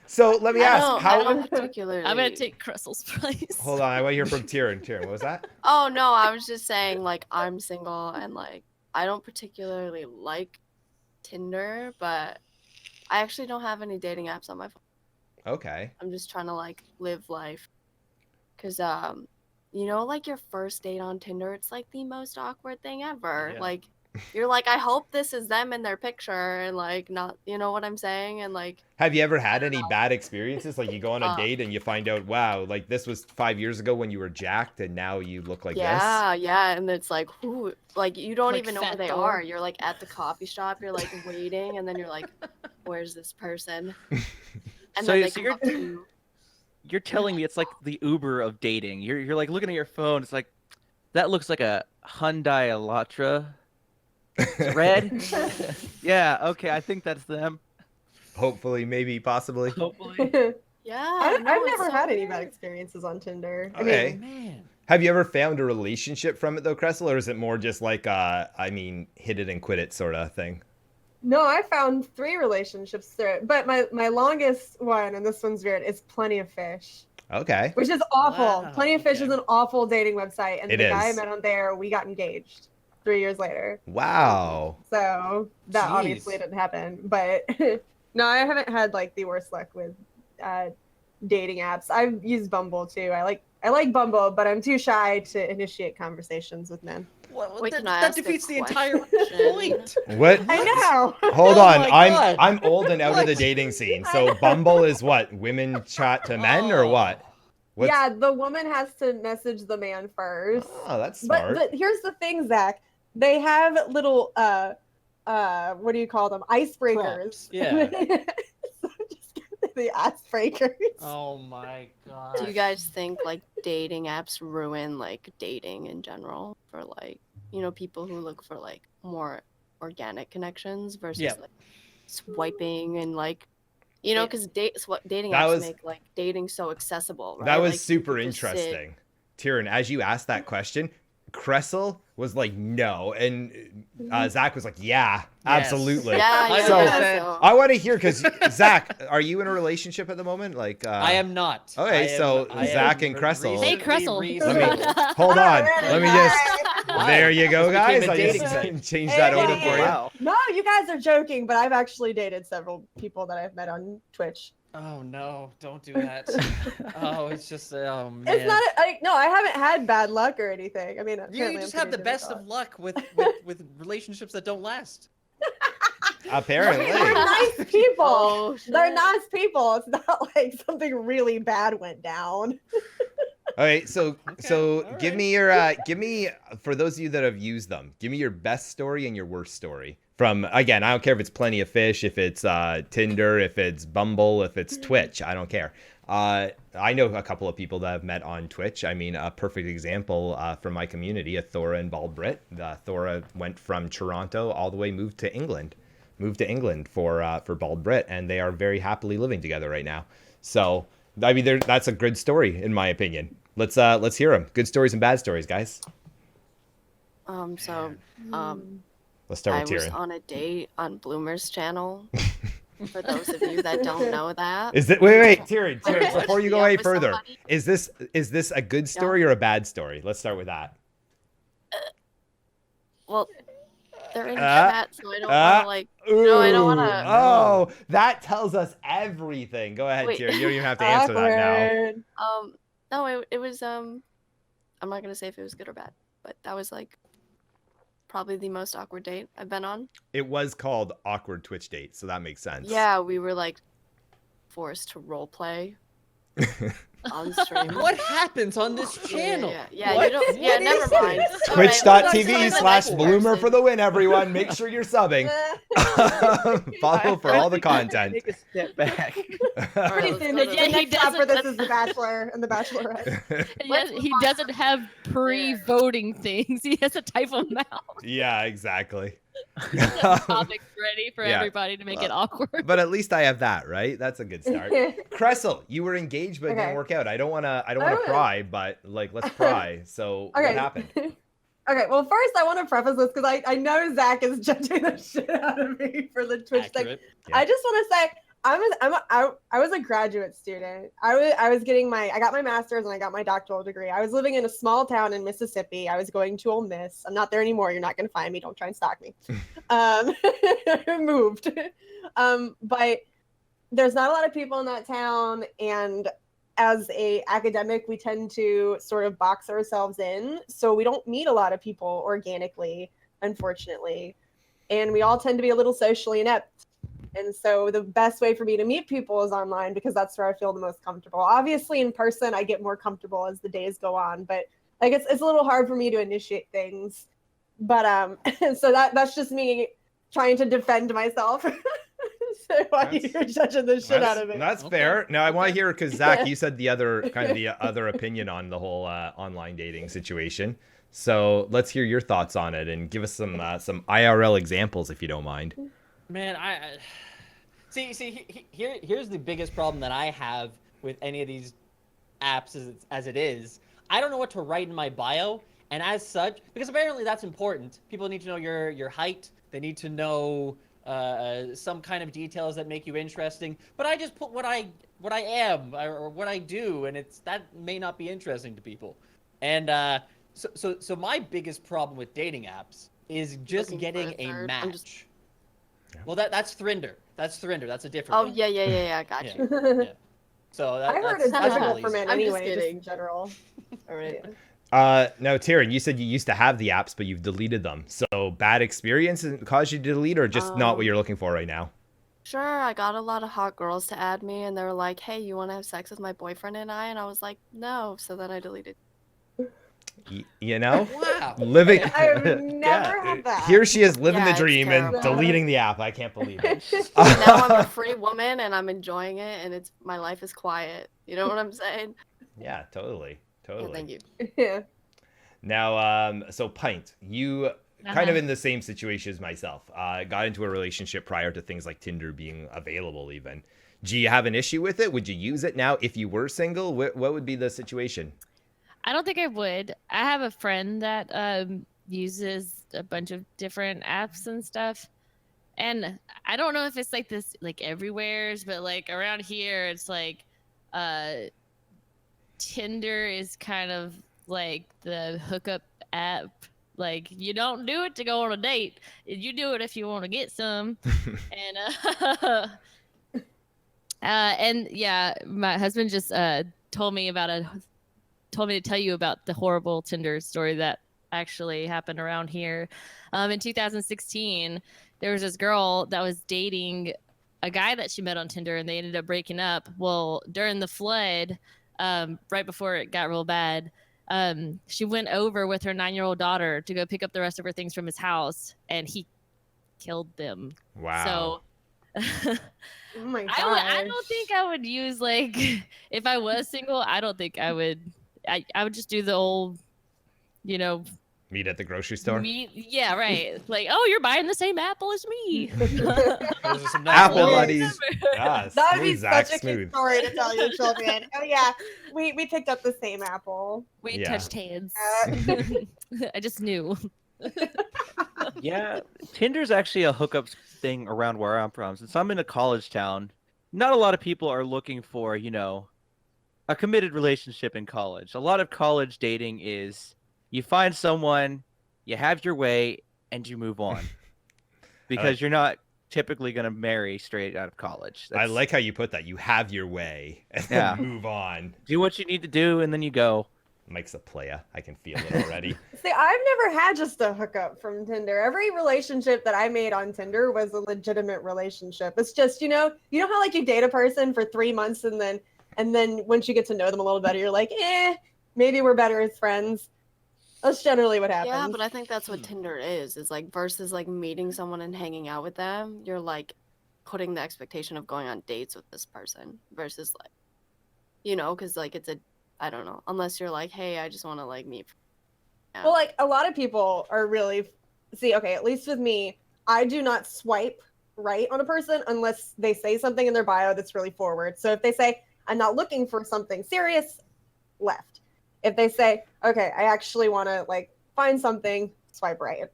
So let me ask, I don't particularly. I'm gonna take Cressel's place. Hold on, I want to hear from Tyrion. Tyrion, what was that? Oh no, I was just saying like I'm single and like I don't particularly like Tinder, but I actually don't have any dating apps on my phone. Okay. I'm just trying to like live life. Cause you know, like your first date on Tinder, it's like the most awkward thing ever. Yeah. Like you're like, I hope this is them in their picture, and like not, you know what I'm saying? And like, Have you ever had any bad experiences? Like you go on a Uh, date and you find out, wow, like this was 5 years ago when you were jacked and now you look like yeah, yeah, and it's like, who? Like you don't Like even know where Fat they Thor. are. You're like at the coffee shop, you're like waiting, and then you're like, where's this person? And So- then they so come you're- up to you. You're telling me it's like the Uber of dating. You're like looking at your phone. It's like that looks like a Hyundai Elantra. Is it red? Yeah. Okay. I think that's them. this? Hopefully, maybe, possibly. Hopefully. Yeah, I've no, it's never so had any bad weird. experiences on Tinder. Okay. I mean, Man. Have you ever found a relationship from it though, Cressel, or is it more just like hit it and quit it sort of thing? no, I found 3 relationships through it, but my longest one, and this one's weird, is Plenty of Fish, Okay. which is awful. Wow, Plenty of Fish okay. is an awful dating website, and It the guy I is. met on there, we got engaged 3 years later. Wow. So that Jeez. obviously didn't happen. But no, I haven't had like the worst luck with dating apps. I've used Bumble too. I like Bumble, but I'm too shy to initiate conversations with men. Well, Wait, that, can I that ask a defeats the entire question? point. What? I know. Hold Oh on. my God. I'm old and out of the What? dating scene. So Bumble is what? Women chat to men or Oh. what? What's... Yeah, the woman has to message the man first. Oh, that's smart. But here's the thing, Zach. They have little what do you call them? Icebreakers. Prompts, yeah. So just get the icebreakers. Oh my god. Do you guys think like dating apps ruin like dating in general for like, you know, people who look for like more organic connections versus Yeah. like swiping and like, you know, Yeah. because dating That apps was- make like dating so accessible, right? That was Like, you super could just sit- interesting. Tyrion, as you asked that question, Cressel was like, no. And Zach was like, yeah, absolutely. Yeah, yeah, So- yeah, so- I want to hear, because Zach, are you in a relationship at the moment? Like, I am not. Okay, so Zach and Cressel. Hey, Cressel. Let me hold on. Let me just. Wow. There you go, This became guys. a I dating just site. changed that Hey. over for you. Wow. No, you guys are joking, but I've actually dated several people that I've met on Twitch. Oh no! Don't do that. Oh, it's just oh man. It's not no, I haven't had bad luck or anything. I mean, You apparently just I'm have the pretty best difficult. of luck with relationships that don't last. Apparently. They're nice people. Oh, They're shit. nice people. It's not like something really bad went down. All right, so all give right. me your give me, for those of you that have used them, give me your best story and your worst story. From, again, I don't care if it's Plenty of Fish, if it's Tinder, if it's Bumble, if it's Twitch, I don't care. I know a couple of people that I've met on Twitch. I mean, a perfect example from my community, a Thora and Bald Brit. Thora went from Toronto all the way, moved to England for Bald Brit, and they are very happily living together right now. So, I mean, that's a good story in my opinion. Let's hear them. Good stories and bad stories, guys. So Let's start I with was Tyrion. on a date on Bloomer's channel. For those of you that don't know that. Is it wait, Tyrion, Okay. before you go Yeah, any with further, somebody. is this a good story or a bad story? Let's start with that. Well, they're in Uh, chat, so I don't want to like. No, I don't Ooh, wanna- Oh, that tells us everything. Go ahead, Wait. Tyrion. You don't even have to answer that now. Awkward. No, it was I'm not gonna say if it was good or bad, but that was like probably the most awkward date I've been on. It was called Awkward Twitch Date, so that makes sense. Yeah, we were like forced to role play on stream. What happens on this channel? Yeah, What? you don't. Yeah, What never is mind. this? All right, Twitch.tv/BloomerForTheWin, everyone. Make sure you're subbing. Follow for all the content. Take a step back. Pretty let's soon, go the to- Yeah, he next stop for doesn't- this is The Bachelor and The Bachelorette. Yes, he doesn't have pre-voting things. He has to type them out. Yeah, exactly. Topics ready for Yeah. everybody to make it awkward. But at least I have that, right? That's a good start. Cressel, you were engaged, but it didn't Okay. work out. I don't want to I was. pry, but like, let's pry. So Okay. what happened? Okay, well, first I want to preface this because I know Zach is judging the shit out of me for the Twitch thing. Accurate. I just want to say I was a graduate student. I got my master's and I got my doctoral degree. I was living in a small town in Mississippi. I was going to Ole Miss. I'm not there anymore. You're not going to find me. Don't try and stalk me. Moved. But there's not a lot of people in that town, and as a academic, we tend to sort of box ourselves in, so we don't meet a lot of people organically, unfortunately, and we all tend to be a little socially inept. And so the best way for me to meet people is online, because that's where I feel the most comfortable. Obviously, in person, I get more comfortable as the days go on, but like it's a little hard for me to initiate things. But so that's just me trying to defend myself. So why you're judging the shit out of it? That's fair. Now I want to hear, because Zach, you said the other opinion on the whole online dating situation. So let's hear your thoughts on it and give us some IRL examples, if you don't mind. Man, I here's the biggest problem that I have with any of these apps as it is. I don't know what to write in my bio, and as such, because apparently that's important. People need to know your height. They need to know some kind of details that make you interesting. But I just put what I am or what I do, and that may not be interesting to people. And so my biggest problem with dating apps is just getting a match. Well, that's Thrinder. That's Thrinder. That's a different one. Yeah. Got you. Yeah. So I heard it's difficult for men anyway, just in general. All right. Now, Taryn, you said you used to have the apps, but you've deleted them. So bad experience caused you to delete, or just not what you're looking for right now? Sure, I got a lot of hot girls to add me, and they were like, hey, you want to have sex with my boyfriend and I? And I was like, no. So then I deleted. You know? Wow. Living. I've never had that. Here she is living the it's dream and terrible. deleting the app. I can't believe it. Now I'm a free woman, and I'm enjoying it, and my life is quiet. You know what I'm saying? Yeah, totally. Yeah, thank you. Yeah. Now, so Pint, you kind of in the same situation as myself. Got into a relationship prior to things like Tinder being available even. Do you have an issue with it? Would you use it now if you were single? What would be the situation? I don't think I would. I have a friend that uses a bunch of different apps and stuff. And I don't know if it's like this, like everywhere's, but like around here, it's like Tinder is kind of like the hookup app. Like, you don't do it to go on a date. You do it if you want to get some. And yeah, my husband just told me to tell you about the horrible Tinder story that actually happened around here. In 2016, there was this girl that was dating a guy that she met on Tinder, and they ended up breaking up. Well, during the flood, right before it got real bad, she went over with her 9-year-old daughter to go pick up the rest of her things from his house, and he killed them. Wow. So Oh my gosh. I don't think I would use, like, if I was single, I don't think I would. I would just do the old, Meet at the grocery store? yeah, right. Like, oh, you're buying the same apple as me. Those are some nice Apple little- buddies. Ah, That would be smooth, Zach, such a smooth. cute story to tell your children. Oh yeah, we picked up the same apple. We Yeah. touched hands. I just knew. Yeah, Tinder's actually a hookup thing around where I'm from. Since I'm in a college town, not a lot of people are looking for, a committed relationship in college. A lot of college dating is you find someone, you have your way, and you move on. Because you're not typically going to marry straight out of college. I like how you put that. You have your way and then move on. Do what you need to do, and then you go. Mike's a playa. I can feel it already. See, I've never had just a hookup from Tinder. Every relationship that I made on Tinder was a legitimate relationship. It's just, you know how like you date a person for 3 months and then once you get to know them a little better, you're like, maybe we're better as friends. That's generally what happens. Yeah, but I think that's what Tinder is like versus like meeting someone and hanging out with them. You're like putting the expectation of going on dates with this person versus like, because like I don't know, unless you're like, hey, I just want to like meet. Yeah. Well, like a lot of people are really at least with me, I do not swipe right on a person unless they say something in their bio that's really forward. So if they say, I'm not looking for something serious, left. If they say, okay, I actually want to like find something, swipe right.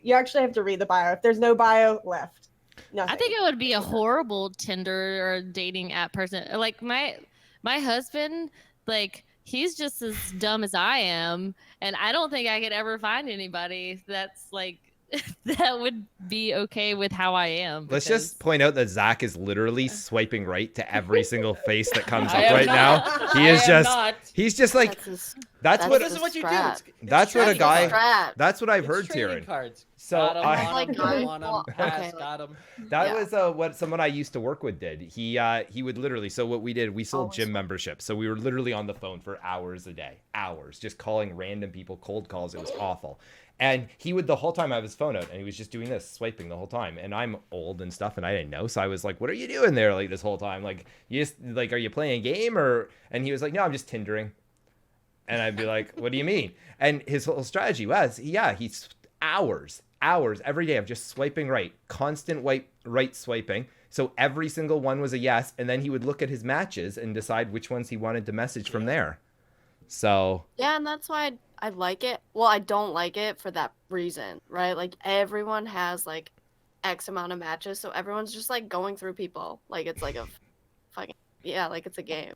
You actually have to read the bio. If there's no bio, left. Nothing. I think it would be a horrible Tinder or dating app person. Like my husband, like he's just as dumb as I am, and I don't think I could ever find anybody that's like that would be okay with how I am. Let's because- just point out that Zach is literally swiping right to every single face that comes I up am right not. now. I He is am just not. he's just like That's that's what This is what you do. strat. It's That's what a trading guy- cards. that's what I've It's heard, trading Tyrion. cards. So Got 'em, I- want 'em, Like, don't want 'em, well, pass, okay. got 'em. That Yeah. was what someone I used to work with did. He would literally. So what we did, we sold Always gym fun. memberships. So we were literally on the phone for hours a day, hours, just calling random people, cold calls. It was awful. And he would the whole time have his phone out, and he was just doing this, swiping the whole time. And I'm old and stuff, and I didn't know, so I was like, "What are you doing there, like this whole time? Like, you just like, are you playing a game or?" And he was like, "No, I'm just Tindering." And I'd be like, "What do you mean?" And his whole strategy was, he's hours every day of just swiping right, constant right swiping. So every single one was a yes, and then he would look at his matches and decide which ones he wanted to message from there. So Yeah, and that's why I like it. Well, I don't like it for that reason, right? Like everyone has like X amount of matches, so everyone's just like going through people. Like it's like a fucking like it's a game.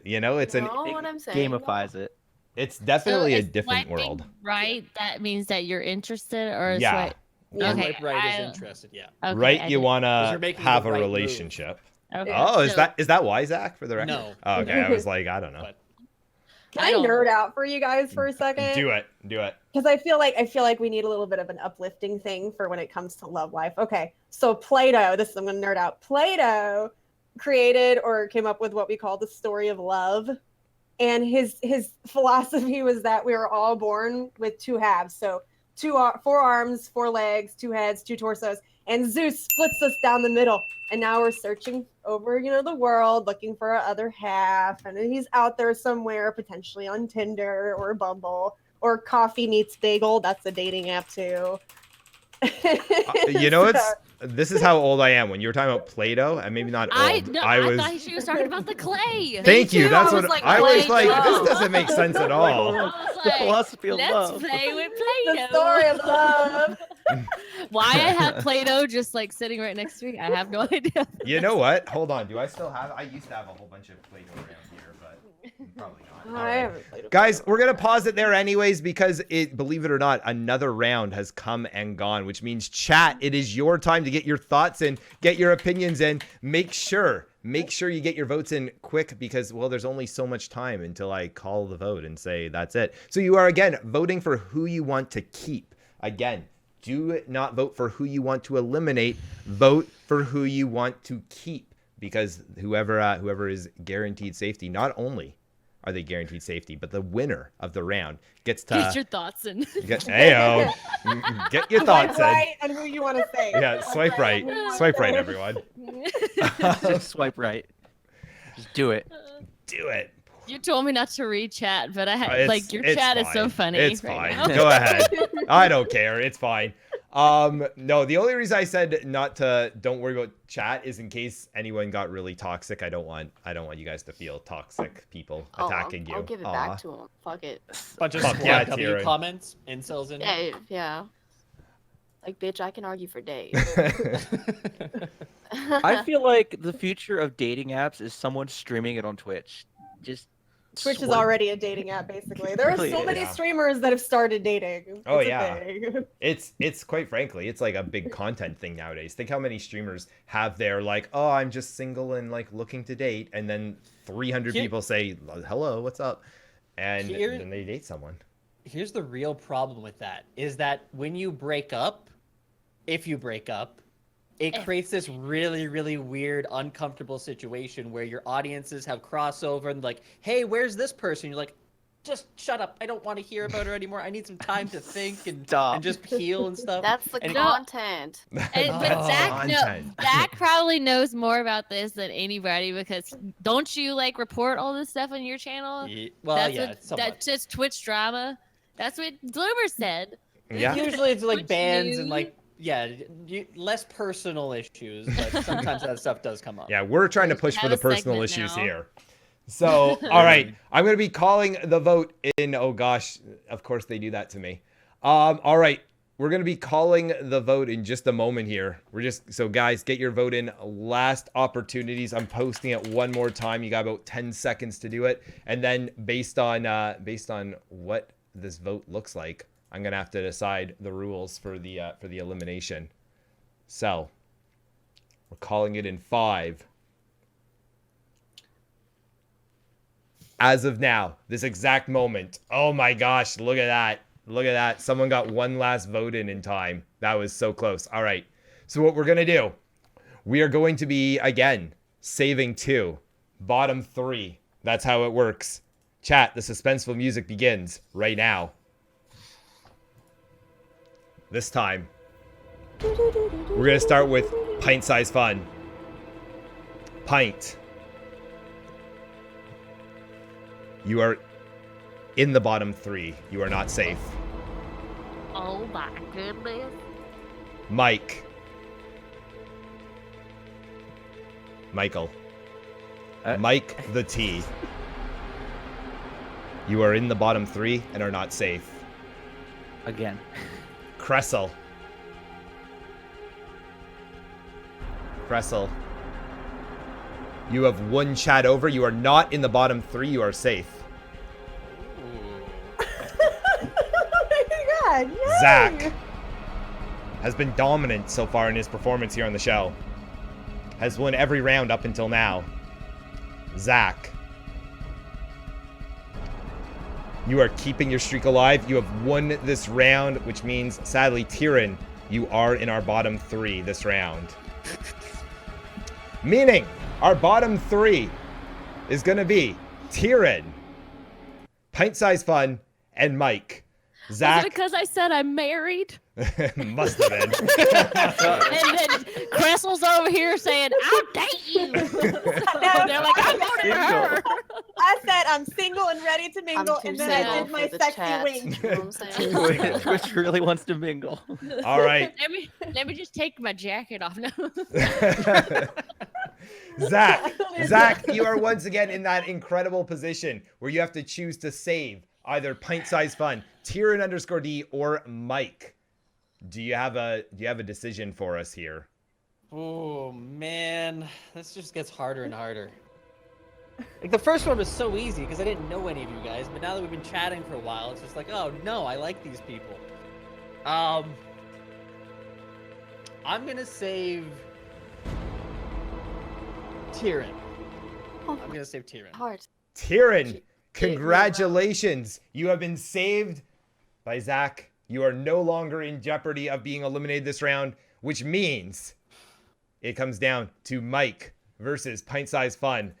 you know, it's You an know what I'm saying? Gamifies it. it's definitely So a is different swiping world. Right? That means that you're interested, or Yeah. swipe. Yeah. Okay, Swipe right I- is interested, yeah. Okay, Right, I you did- want 'Cause you're to making have the a right move. relationship. Okay, Oh, is so that why, Zach? For the record? No. Oh, okay, I was like, I don't know. But Can I I don't- nerd out for you guys for a second? Do it. Because I feel like we need a little bit of an uplifting thing for when it comes to love life. Okay, so Plato, I'm gonna nerd out. Plato created or came up with what we call the story of love, and his philosophy was that we were all born with two halves, so four arms, four legs, two heads, two torsos, and Zeus splits us down the middle. And now we're searching over, the world, looking for our other half, and he's out there somewhere, potentially on Tinder or Bumble. Or Coffee Meets Bagel. That's a dating app too. You know, this is how old I am. When you were talking about Play-Doh, and maybe not old, I was. thought she was talking about the clay. Thank you. too, That's I was what like, I was like. Play-Doh. This doesn't make sense at all. I was The like, philosophy of let's love. play with The Play-Doh. story of love. Why I have Play-Doh just like sitting right next to me, I have no idea. You know what? Hold on. Do I still have? I used to have a whole bunch of Play-Doh around here, but probably not. All I right. haven't played it Guys, before. we're gonna pause it there anyways because believe it or not, another round has come and gone, which means chat. It is your time to get your thoughts in, get your opinions in. Make sure you get your votes in quick because there's only so much time until I call the vote and say that's it. So you are again voting for who you want to keep. Again, do not vote for who you want to eliminate. Vote for who you want to keep because whoever is guaranteed safety, not only are they guaranteed safety, but the winner of the round gets to Get your thoughts in. get your thoughts in. Right, and who you want to say. Yeah, swipe right, everyone. Just swipe right. Just do it. Do it. You told me not to read chat, but I had It's- like your it's chat is so fine. funny. It's right fine. now. Go ahead. I don't care. It's fine. No, the only reason I said don't worry about chat is in case anyone got really toxic. I don't want you guys to feel toxic people attacking you. I'll give it Aw. back to him. Fuck it. bunch of Fuck squad yeah, W Tyrion. comments, incels in Yeah, yeah. Like, bitch, I can argue for days. I feel like the future of dating apps is someone streaming it on Twitch. Just Twitch is swipe. already a dating app, basically. There are Really so is. many Yeah. streamers that have started dating. Oh, It's a yeah. thing. It's quite frankly, it's like a big content thing nowadays. Think how many streamers have their like, oh, I'm just single and like looking to date, and then 300 Here- people say, hello, what's up, and Here- then they date someone. Here's the real problem with that is that when you break up, if you break up, it creates this really, really weird, uncomfortable situation where your audiences have crossover and like, hey, where's this person? You're like, just shut up. I don't want to hear about her anymore. I need some time to think and Stop. just heal and stuff. That's the And it- content. But That's Zach, content. Zach probably knows more about this than anybody because don't you like report all this stuff on your channel? Well, that's yeah, what, somewhat. that's just Twitch drama. That's what Bloomer said. Yeah. Usually it's like Twitch bans and news. like, yeah, less personal issues, but sometimes that stuff does come up. Yeah, we're trying to We push for have the a personal segment issues now. here. So, all right, I'm going to be calling the vote in. Oh gosh, of course they do that to me. All right, we're going to be calling the vote in just a moment here. So guys, get your vote in. Last opportunities. I'm posting it one more time. You got about 10 seconds to do it. And then based on what this vote looks like, I'm going to have to decide the rules for the elimination. So we're calling it in 5. As of now, this exact moment. Oh my gosh, look at that. Look at that. Someone got one last vote in time. That was so close. All right. So what we're going to do, we are going to be, again, saving 2. Bottom 3. That's how it works. Chat, the suspenseful music begins right now. This time, we're going to start with Pint Size Fun. Pint. You are in the bottom 3. You are not safe. Oh my goodness. Mike. Michael. Mike the T. You are in the bottom 3 and are not safe. Again. Cressel. Cressel. You have one chat over. You are not in the bottom 3. You are safe. Oh my god! Yay! Zach has been dominant so far in his performance here on the show. Has won every round up until now. Zach. You are keeping your streak alive. You have won this round, which means, sadly, Tyrion, you are in our bottom 3 this round. Meaning, our bottom 3 is going to be Tyrion, Pint Size Fun, and Mike. Zach. Was it because I said I'm married? Must have been. And then Cressel's over here saying, I'll date you. They're like, I'm voting for her. I said I'm single and ready to mingle, too and then I single did my for the sexy chat. wink. You know what I'm saying? Twitch really wants to mingle. All right. Let me just take my jacket off now. Zach, you are once again in that incredible position where you have to choose to save either Pint Size Fun, Tyrion_D, or Mike. Do you have a decision for us here? Oh man, this just gets harder and harder. Like the first one was so easy because I didn't know any of you guys, but now that we've been chatting for a while, it's just like, oh no, I like these people. I'm gonna save Tyrion. Oh, I'm gonna save Tyrion. heart. Tyrion, congratulations. You have been saved by Zach. You are no longer in jeopardy of being eliminated this round, which means it comes down to Mike versus Pint Size Fun.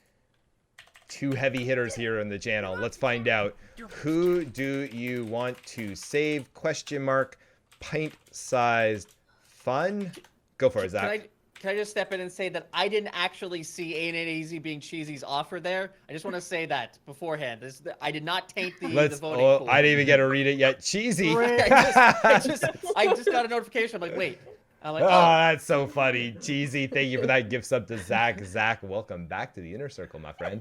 2 heavy hitters here on the channel. Let's find out. Who do you want to save? Question mark. Pint Sized Fun. Go for it, Zach. Can I just step in and say that I didn't actually see Ain't It Easy Being Cheesy's offer there? I just want to say that beforehand. I did not taint the voting pool. I didn't even get to read it yet. Cheesy. I just got a notification. I'm like, wait. I'm like, oh, that's so funny. Cheesy. Thank you for that gift sub to Zach. Zach, welcome back to the inner circle, my friend.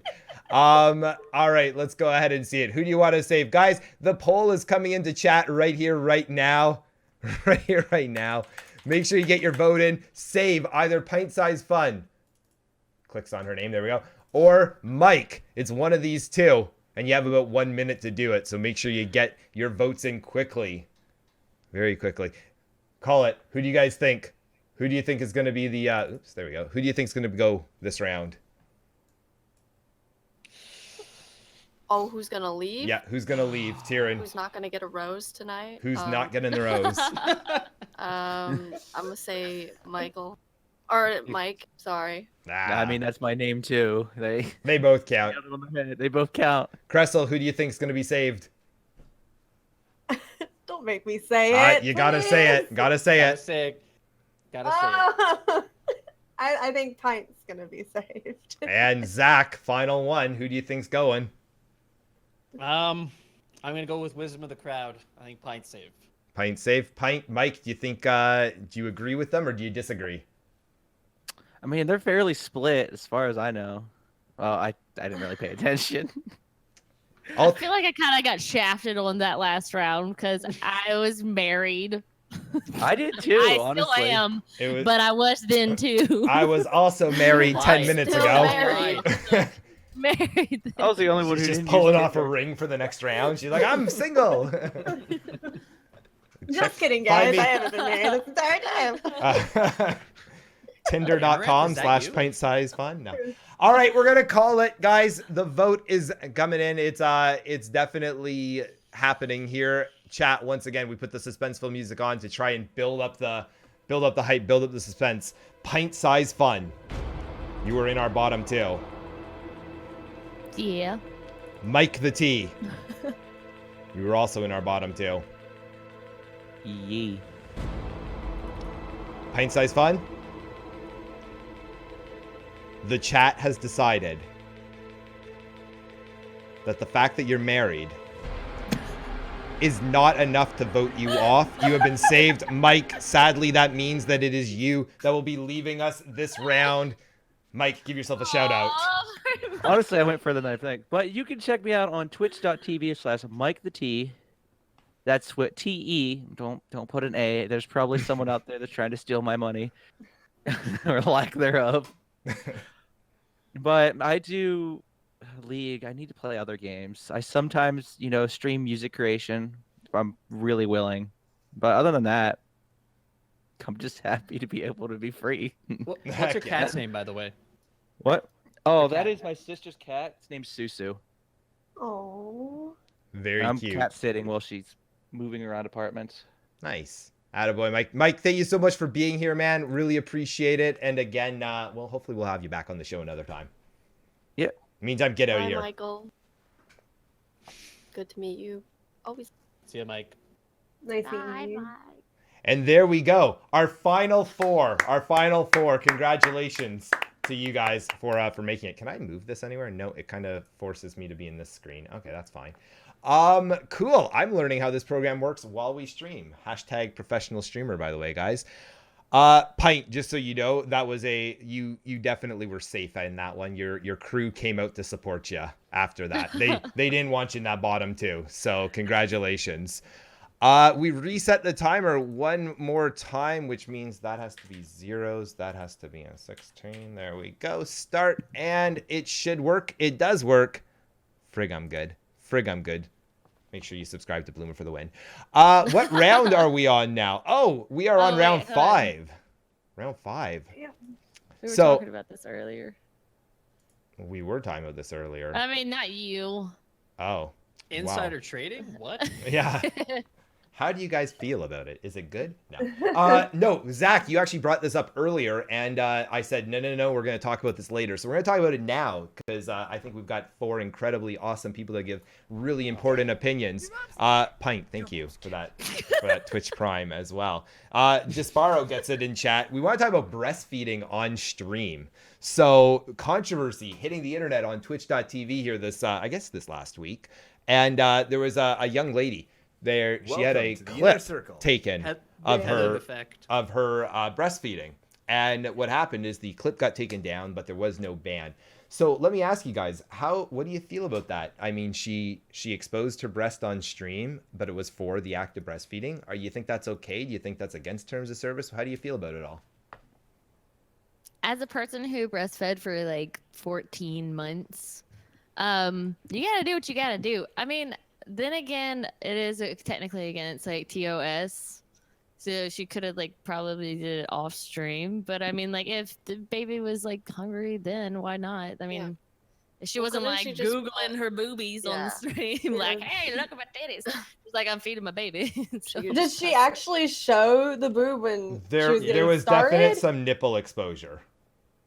All right, let's go ahead and see it. Who do you want to save? Guys, the poll is coming into chat right here, right now. Right here, right now. Make sure you get your vote in. Save either Pint Size Fun. Clicks on her name. There we go. Or Mike. It's one of these 2. And you have about 1 minute to do it. So make sure you get your votes in quickly. Very quickly. Call it. Who do you guys think? Who do you think is going to be the... oops, there we go. Who do you think is going to go this round? Oh, who's gonna leave? Yeah, who's going to leave? Tyrion. Who's not gonna get a rose tonight? Who's not getting the rose? I'm gonna say Michael. Or Mike, sorry. I mean, that's my name too. They both count. They both count. Cressel, who do you think is going to be saved? Don't make me say it. You got to say it. Got to say it. Gotta say it. I think Pint's gonna be saved. And Zach, final one. Who do you think's going? I'm gonna go with Wisdom of the Crowd. I think Pint's safe. Pint safe. Pint. Mike, do you think? Do you agree with them or do you disagree? I mean, they're fairly split as far as I know. Well, I didn't really pay attention. I feel like I kind of got shafted on that last round because I was married. I did too, I honestly. still am, It was, but I was then too. I was also married 10 Why? minutes Still ago. married. Married. I was the only one She's who just didn't pulling use off a Tinder. ring for the next round. She's like, I'm single. Just kidding, Find guys. me- I haven't been married this entire time. Tinder.com/pint size fun. No. All right, we're gonna call it, guys. The vote is coming in. It's definitely happening here. Chat, once again, we put the suspenseful music on to try and build up the hype, build up the suspense. Pint size fun. You were in our bottom two. Yeah. Mike the T. You were also in our bottom two. Yee. Pint size fun. The chat has decided that the fact that you're married is not enough to vote you off. You have been saved. Mike, sadly, that means that it is you that will be leaving us this round. Mike, give yourself a shout out. Honestly, I went further than I think. But you can check me out on twitch.tv/MikeTheT. That's what TE. Don't put an A. There's probably someone out there that's trying to steal my money. Or lack thereof. But I do League. I need to play other games. I sometimes, stream music creation if I'm really willing. But other than that, I'm just happy to be able to be free. What's your Heck yeah. cat's name, by the way? What? Oh, Your that cat. is my sister's cat. It's named Susu. Oh. Very I'm cute. cat sitting while she's moving around apartments. Nice. Attaboy, Mike. Mike, thank you so much for being here, man. Really appreciate it. And again, well, hopefully we'll have you back on the show another time. Yeah. Meantime, get out of Bye, here. Michael. Good to meet you. Always. See ya, Mike. Nice meeting you. And there we go. Our final four. Congratulations to you guys for making it. Can I move this anywhere? No, it kind of forces me to be in this screen. Okay, that's fine. Cool. I'm learning how this program works while we stream. Hashtag professional streamer, by the way, guys. Pint, just so you know, that was you definitely were safe in that one. Your crew came out to support you after that. They didn't want you in that bottom two. So congratulations. We reset the timer one more time, which means that has to be zeros. That has to be a 16. There we go. Start, and it should work. It does work. Frig, I'm good. Make sure you subscribe to Bloomer for the win. What round are we on now? Oh, we are on round 5. Round 5. Yeah. We were So- talking about this earlier. We were talking about this earlier. I mean, not you. Oh. Insider trading? What? Yeah. How do you guys feel about it? Is it good? No. No, Zach, you actually brought this up earlier, and I said, no, we're going to talk about this later. So we're going to talk about it now, because I think we've got 4 incredibly awesome people that give really important opinions. Pint, thank you for that Twitch Prime as well. Jasparo gets it in chat. We want to talk about breastfeeding on stream. So controversy hitting the internet on twitch.tv here this last week. And there was a young lady there. She had a clip taken of her breastfeeding. And what happened is the clip got taken down, but there was no ban. So let me ask you guys, what do you feel about that? I mean, she exposed her breast on stream, but it was for the act of breastfeeding. You think that's okay? Do you think that's against terms of service? How do you feel about it all? As a person who breastfed for like 14 months, you gotta do what you gotta do. I mean, then again, it is technically against like TOS, so she could have like probably did it off stream. But I mean, like if the baby was like hungry, then why not? I mean, if she wasn't like googling her boobies on the stream, like, hey, look at my titties. She's like, I'm feeding my baby. So, Did she actually show the boob when there was definite some nipple exposure?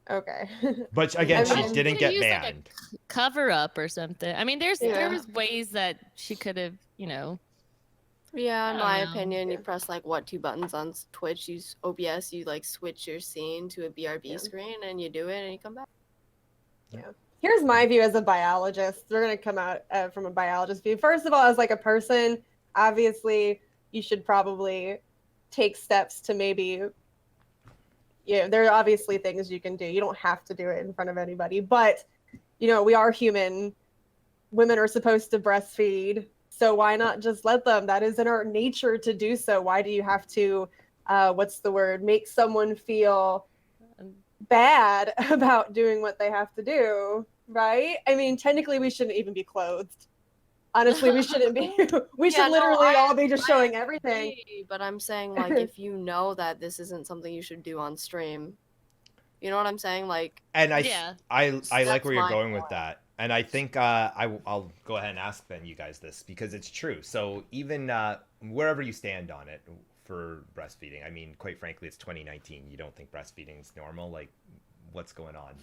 Okay. But again, I she mean, didn't get use, banned. like, a cover up or something. I mean, there was ways that she could have, Yeah, in I my don't know. opinion, you press like two buttons on Twitch. Use OBS. You like switch your scene to a BRB screen, and you do it, and you come back. Here's my view as a biologist. We're going to come out from a biologist view. First of all, as like a person, obviously, you should probably take steps to maybe, there are obviously things you can do. You don't have to do it in front of anybody. But, we are human. Women are supposed to breastfeed. So why not just let them? That is in our nature to do so. Why do you have to, make someone feel bad about doing what they have to do, right? I mean, technically we shouldn't even be clothed. Honestly, we shouldn't be. We should literally all be just showing everything. But I'm saying, like, if you know that this isn't something you should do on stream, you know what I'm saying? Like, And I That's like where you're my going with point. that. And I think I'll go ahead and ask then you guys this because it's true. So even wherever you stand on it for breastfeeding, I mean, quite frankly, it's 2019. You don't think breastfeeding is normal? Like, what's going on?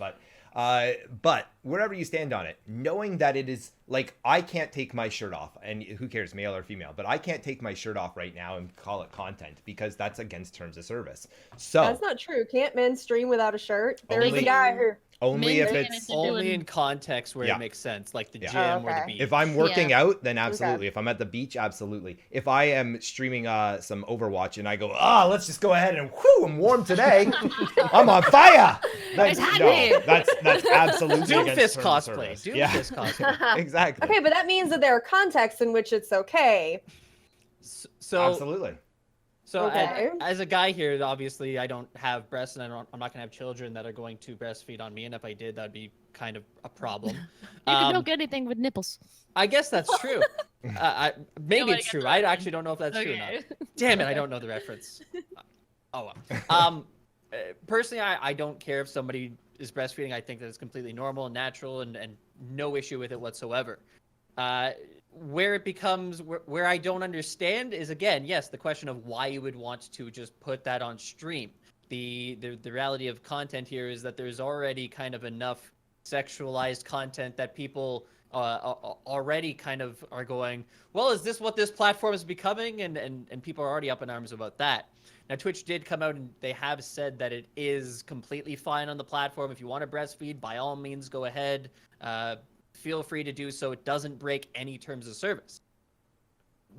But wherever you stand on it, knowing that it is like I can't take my shirt off, and who cares, male or female, but I can't take my shirt off right now and call it content because that's against terms of service. So That's not true. Can't men stream without a shirt? There's Only- a guy who. only Men if can it's if they're Only doing- in context where Yeah. it makes sense, like the Yeah. gym or the Okay. beach. if I'm working out, then absolutely. Okay. If I'm at the beach, absolutely. If I am streaming some Overwatch and I go, let's just go ahead and I'm warm today. I'm on fire. Then, It's hot no, here. that's absolutely against Doomfist terms of cosplay. service. Doomfist cosplay. Exactly. Okay, but that means that there are contexts in which it's okay. So Absolutely. So Okay. as a guy here, obviously I don't have breasts, and I'm not gonna have children that are going to breastfeed on me. And if I did, that'd be kind of a problem. You can milk anything with nipples. I guess that's true. Maybe Nobody it's gets true. it I right. actually don't know if that's true or not. Damn it, I don't know the reference. Oh well. Personally, I don't care if somebody is breastfeeding. I think that it's completely normal and natural, and no issue with it whatsoever. Where it becomes where I don't understand is, again, yes, the question of why you would want to just put that on stream. The reality of content here is that there's already kind of enough sexualized content that people already kind of are going, well, is this what this platform is becoming? And people are already up in arms about that. Now, Twitch did come out and they have said that it is completely fine on the platform. If you want to breastfeed, by all means, go ahead. Feel free to do so. It doesn't break any terms of service.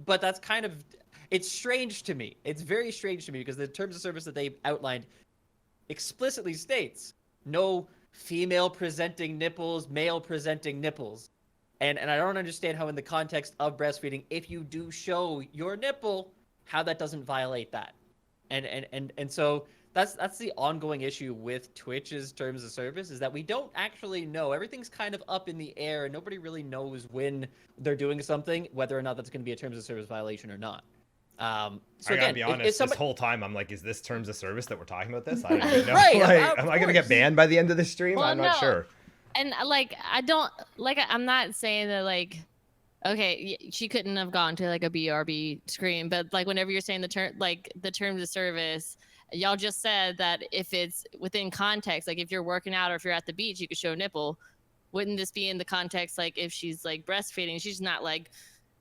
But that's kind of, it's strange to me. It's very strange to me because the terms of service that they've outlined explicitly states no female presenting nipples, male presenting nipples. And I don't understand how in the context of breastfeeding, if you do show your nipple, how that doesn't violate that. And so that's the ongoing issue with Twitch's terms of service, is that we don't actually know. Everything's kind of up in the air, and nobody really knows when they're doing something, whether or not that's going to be a terms of service violation or not. So I again, gotta be honest, somebody... this whole time I'm like, is this terms of service that we're talking about this? I don't even know. Right, Like, of am I gonna get course. banned by the end of the stream? Well, I'm not no. sure. And like, I don't like. I'm not saying that like, okay, she couldn't have gone to like a BRB screen, but like, whenever you're saying the terms of service, y'all just said that if it's within context, like if you're working out or if you're at the beach, you could show nipple. Wouldn't this be in the context like if she's like breastfeeding, she's not like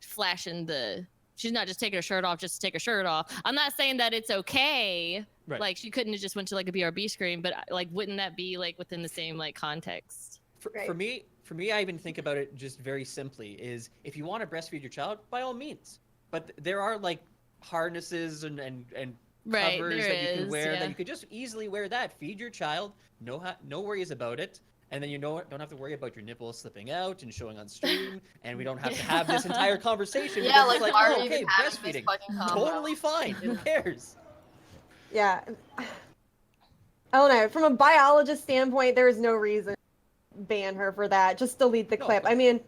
flashing the. She's not just taking her shirt off just to take her shirt off. I'm not saying that it's okay. Right. Like she couldn't have just went to like a BRB screen, but like wouldn't that be like within the same like context? For me, I even think about it just very simply, is if you want to breastfeed your child, by all means. But there are like harnesses and Right, covers there that you can is, wear yeah. that you could just easily wear that. Feed your child, no worries about it. And then you don't have to worry about your nipples slipping out and showing on stream, and we don't have to have this entire conversation. Yeah, because like, it's why are oh, we okay, even having this breastfeeding, fucking combo? totally fine. Who cares? Yeah. I don't know. From a biologist standpoint, there is no reason to ban her for that. Just delete the No, clip. I mean,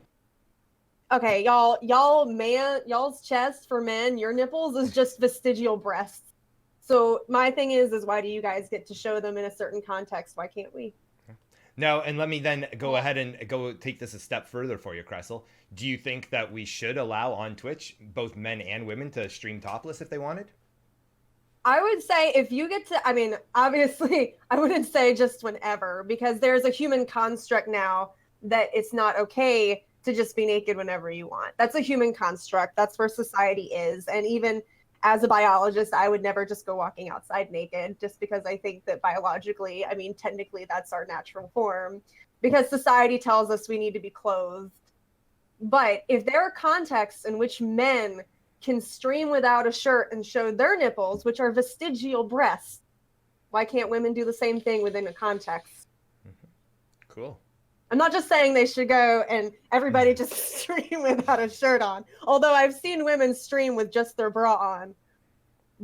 okay, y'all's chest for men, your nipples is just vestigial breasts. So my thing is why do you guys get to show them in a certain context? Why can't we? No, and let me then go ahead and go take this a step further for you, Cressel. Do you think that we should allow on Twitch both men and women to stream topless if they wanted? I would say if you get to, I mean, obviously, I wouldn't say just whenever, because there's a human construct now that it's not okay to just be naked whenever you want. That's a human construct. That's where society is. And even as a biologist, I would never just go walking outside naked just because I think that biologically, I mean, technically that's our natural form because society tells us we need to be clothed. But if there are contexts in which men can stream without a shirt and show their nipples, which are vestigial breasts, why can't women do the same thing within a context? Cool. I'm not just saying they should go and everybody just stream without a shirt on. Although I've seen women stream with just their bra on.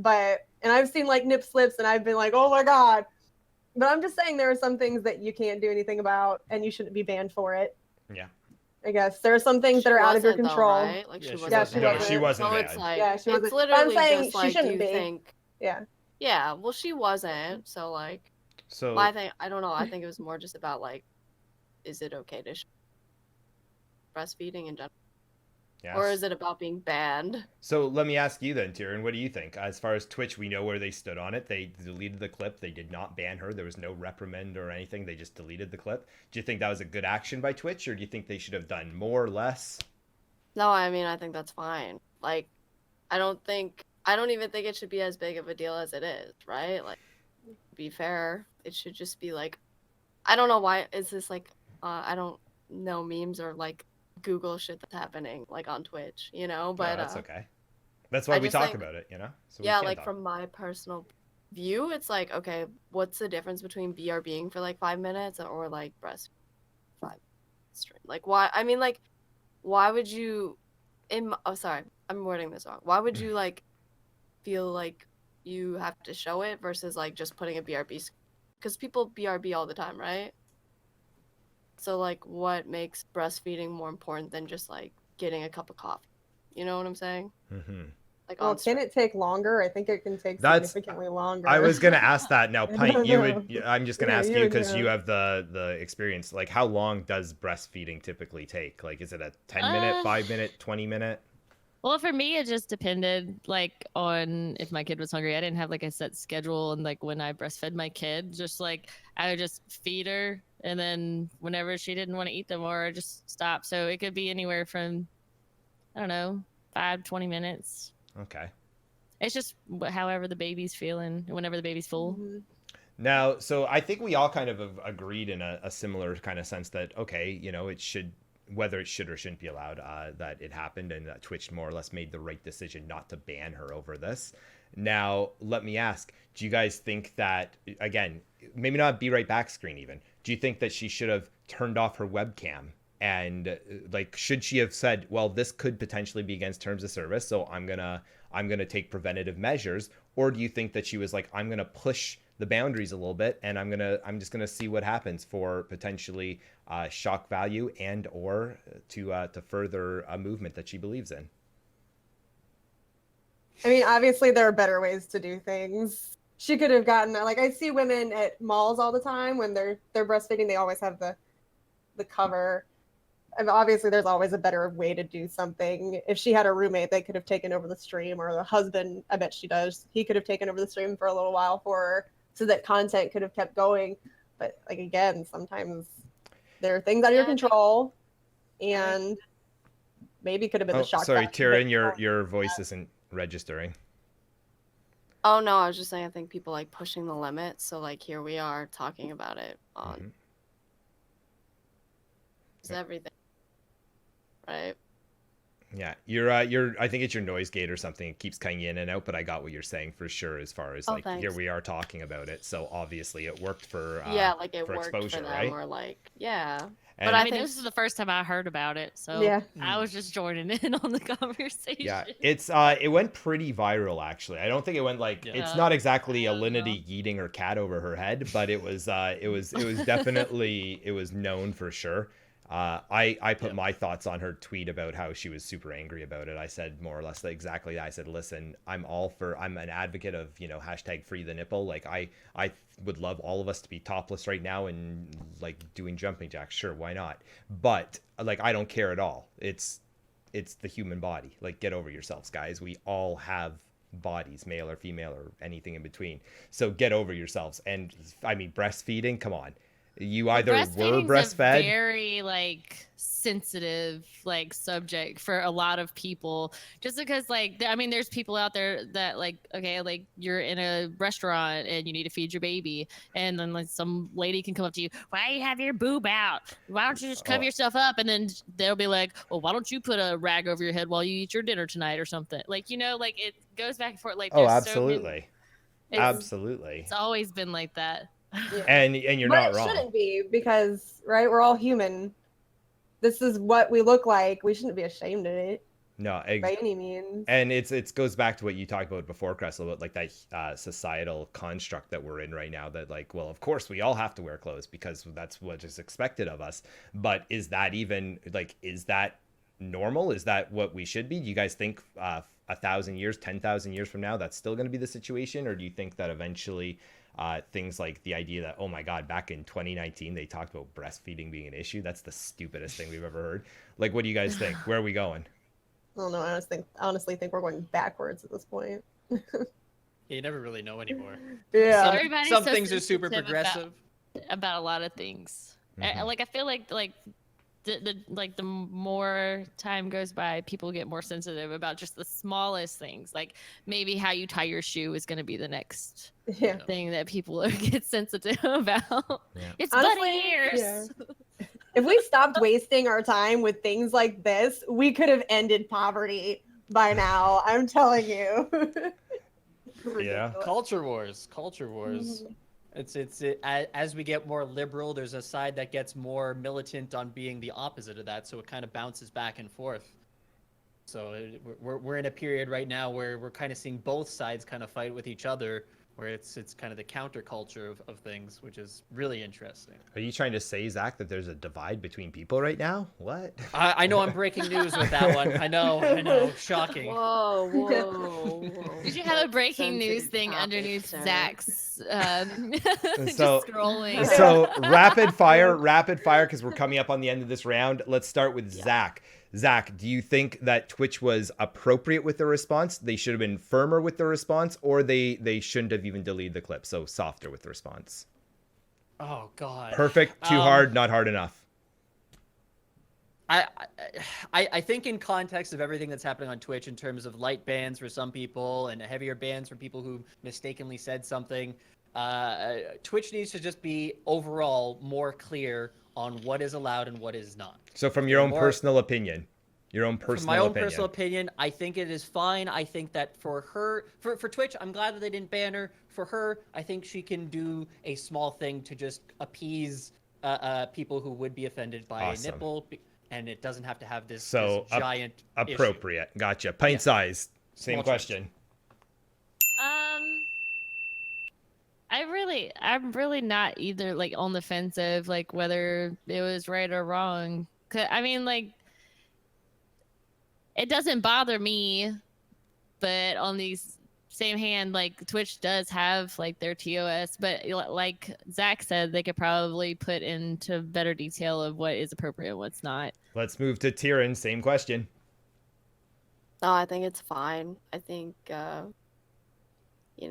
And I've seen like nip slips and I've been like, oh my God. But I'm just saying there are some things that you can't do anything about and you shouldn't be banned for it. Yeah. I guess there are some things that are out of your control. Though, right? Like Yeah, she she wasn't. wasn't. No, she wasn't So banned. it's like, Yeah, she wasn't. it's But I'm literally saying just she like, do shouldn't you be. think? Yeah. Yeah, well, she wasn't. So like, So I think I don't know. I think it was more just about like, is it okay to breastfeeding in general, yes. or is it about being banned? So let me ask you then, Tyrion, what do you think? As far as Twitch, we know where they stood on it. They deleted the clip. They did not ban her. There was no reprimand or anything. They just deleted the clip. Do you think that was a good action by Twitch, or do you think they should have done more or less? No, I mean I think that's fine. Like, I don't even think it should be as big of a deal as it is, right? Like, to be fair, it should just be like, I don't know why is this like, I don't know memes or like Google shit that's happening like on Twitch, you know? But that's okay. That's why I we just talk think- about it, you know? So we yeah, can like talk. from my personal view, it's like, okay, what's the difference between BRBing for like 5 minutes or like breast 5 straight? Like, why? I mean, like, why would you? Oh, sorry, I'm wording this wrong. Why would you like feel like you have to show it versus like just putting a BRB? Because people BRB all the time, right? So like, what makes breastfeeding more important than just like getting a cup of coffee? You know what I'm saying? Mm-hmm. Like, Well, on can it take longer? I think it can take That's- significantly longer. I was gonna ask that now, I Pint. don't You know. would. I'm just gonna Yeah, ask you you would because you know. have the experience. Like, how long does breastfeeding typically take? Like, is it a 10-minute, 5-minute, 20-minute? Well, for me, it just depended like on if my kid was hungry. I didn't have like a set schedule, and like when I breastfed my kid, just like I would just feed her, and then whenever she didn't want to eat them, or just stop. So it could be anywhere from, I don't know, 5-20 minutes. Okay. It's just however the baby's feeling, whenever the baby's full. Mhm. Now, so I think we all kind of have agreed in a similar kind of sense that, okay, you know, it should, whether it should or shouldn't be allowed, that it happened and that Twitch more or less made the right decision not to ban her over this. Now, let me ask, do you guys think that, again, maybe not be right back screen even, do you think that she should have turned off her webcam? And like, should she have said, well, this could potentially be against terms of service, so I'm gonna take preventative measures? Or do you think that she was like, I'm gonna push the boundaries a little bit, and I'm just gonna see what happens for potentially shock value and or to further a movement that she believes in? I mean, obviously there are better ways to do things. She could have gotten like I see women at malls all the time when they're breastfeeding. They always have the cover. And obviously, there's always a better way to do something. If she had a roommate, they could have taken over the stream, or the husband, I bet she does. He could have taken over the stream for a little while for her, so that content could have kept going. But like again, sometimes there are things out of your control, and maybe could have been the shock. Sorry, factor. Tyrion, your voice isn't registering. Oh no, I was just saying I think people like pushing the limits. So like here we are talking about it on Mhm. everything. Right. Yeah, you're. I think it's your noise gate or something. It keeps cutting in and out, but I got what you're saying for sure. As far as Oh, like, here thanks. we are talking about it, so obviously it worked for. Yeah, like it for worked exposure, for them, right? or like yeah. And But I I mean, think- this is the first time I heard about it, so Yeah. I was just joining in on the conversation. yeah, it's it went pretty viral actually. I don't think it went like Yeah. it's not exactly I a don't Linity eating her cat over her head, but it was definitely it was known for sure. I put Yeah. my thoughts on her tweet about how she was super angry about it. I said more or less exactly that. I said, listen, I'm an advocate of, you know, hashtag free the nipple. Like I would love all of us to be topless right now and like doing jumping jacks. Sure, why not? But like, I don't care at all. It's the human body. Like, get over yourselves, guys. We all have bodies, male or female or anything in between. So get over yourselves. And I mean, breastfeeding, come on. You either were Breastfeeding's breastfed. a very like sensitive like subject for a lot of people, just because like I mean there's people out there that like, okay, like you're in a restaurant and you need to feed your baby, and then like some lady can come up to you, why you have your boob out, why don't you just cover Oh. yourself up, and then they'll be like, well, why don't you put a rag over your head while you eat your dinner tonight or something, like, you know, like it goes back and forth. Like Oh, there's so many- absolutely. it's- Absolutely. it's always been like that. Yeah. And you're But not it wrong. shouldn't be because, right, we're all human. This is what we look like. We shouldn't be ashamed of it No, by any means. and it goes back to what you talked about before, Cressel, about like that societal construct that we're in right now, that like, well, of course we all have to wear clothes because that's what is expected of us. But is that even like, is that normal? Is that what we should be? Do you guys think 1,000 years, 10,000 years from now, that's still going to be the situation? Or do you think that eventually things like the idea that, oh my God, back in 2019, they talked about breastfeeding being an issue? That's the stupidest thing we've ever heard. Like, what do you guys think? Where are we going? I don't know. I honestly think we're going backwards at this point. You never really know anymore. Yeah. Some, Everybody's some so things are super sensitive progressive. about a lot of things. Mhm. Like I feel like the more time goes by, people get more sensitive about just the smallest things. Like maybe how you tie your shoe is going to be the next Yeah. thing that people get sensitive about. Yeah. It's Honestly, bunny ears. yeah. If we stopped wasting our time with things like this, we could have ended poverty by now. I'm telling you. Yeah. Culture wars. As we get more liberal, there's a side that gets more militant on being the opposite of that, so it kind of bounces back and forth. So we're in a period right now where we're kind of seeing both sides kind of fight with each other, where it's kind of the counterculture of things, which is really interesting. Are you trying to say, Zach, that there's a divide between people right now? What? I know I'm breaking news with that one. I know, shocking. Whoa. Did you have a breaking news Sensitive thing topic, underneath sir. Zach's just So- scrolling? So rapid fire, because we're coming up on the end of this round. Let's start with Zach. Zach, do you think that Twitch was appropriate with the response? They should have been firmer with the response, or they shouldn't have even deleted the clip, so softer with the response? Oh God. Perfect, too hard, not hard enough. I think in context of everything that's happening on Twitch in terms of light bans for some people and heavier bans for people who mistakenly said something, Twitch needs to just be overall more clear on what is allowed and what is not. So from your own More- personal opinion, From my own personal opinion, I think it is fine. I think that for her, for Twitch, I'm glad that they didn't ban her. For her, I think she can do a small thing to just appease people who would be offended by Awesome. a nipple, and it doesn't have to have this, So this giant issue. appropriate. Gotcha. Pint Yeah. size. Same Small question. I'm really not either like on the fence of like whether it was right or wrong. 'Cause, I mean, like, it doesn't bother me, but on the same hand, like Twitch does have like their TOS, but like Zach said, they could probably put into better detail of what is appropriate and what's not. Let's move to Tyrion. Same question. No, I think it's fine. I think,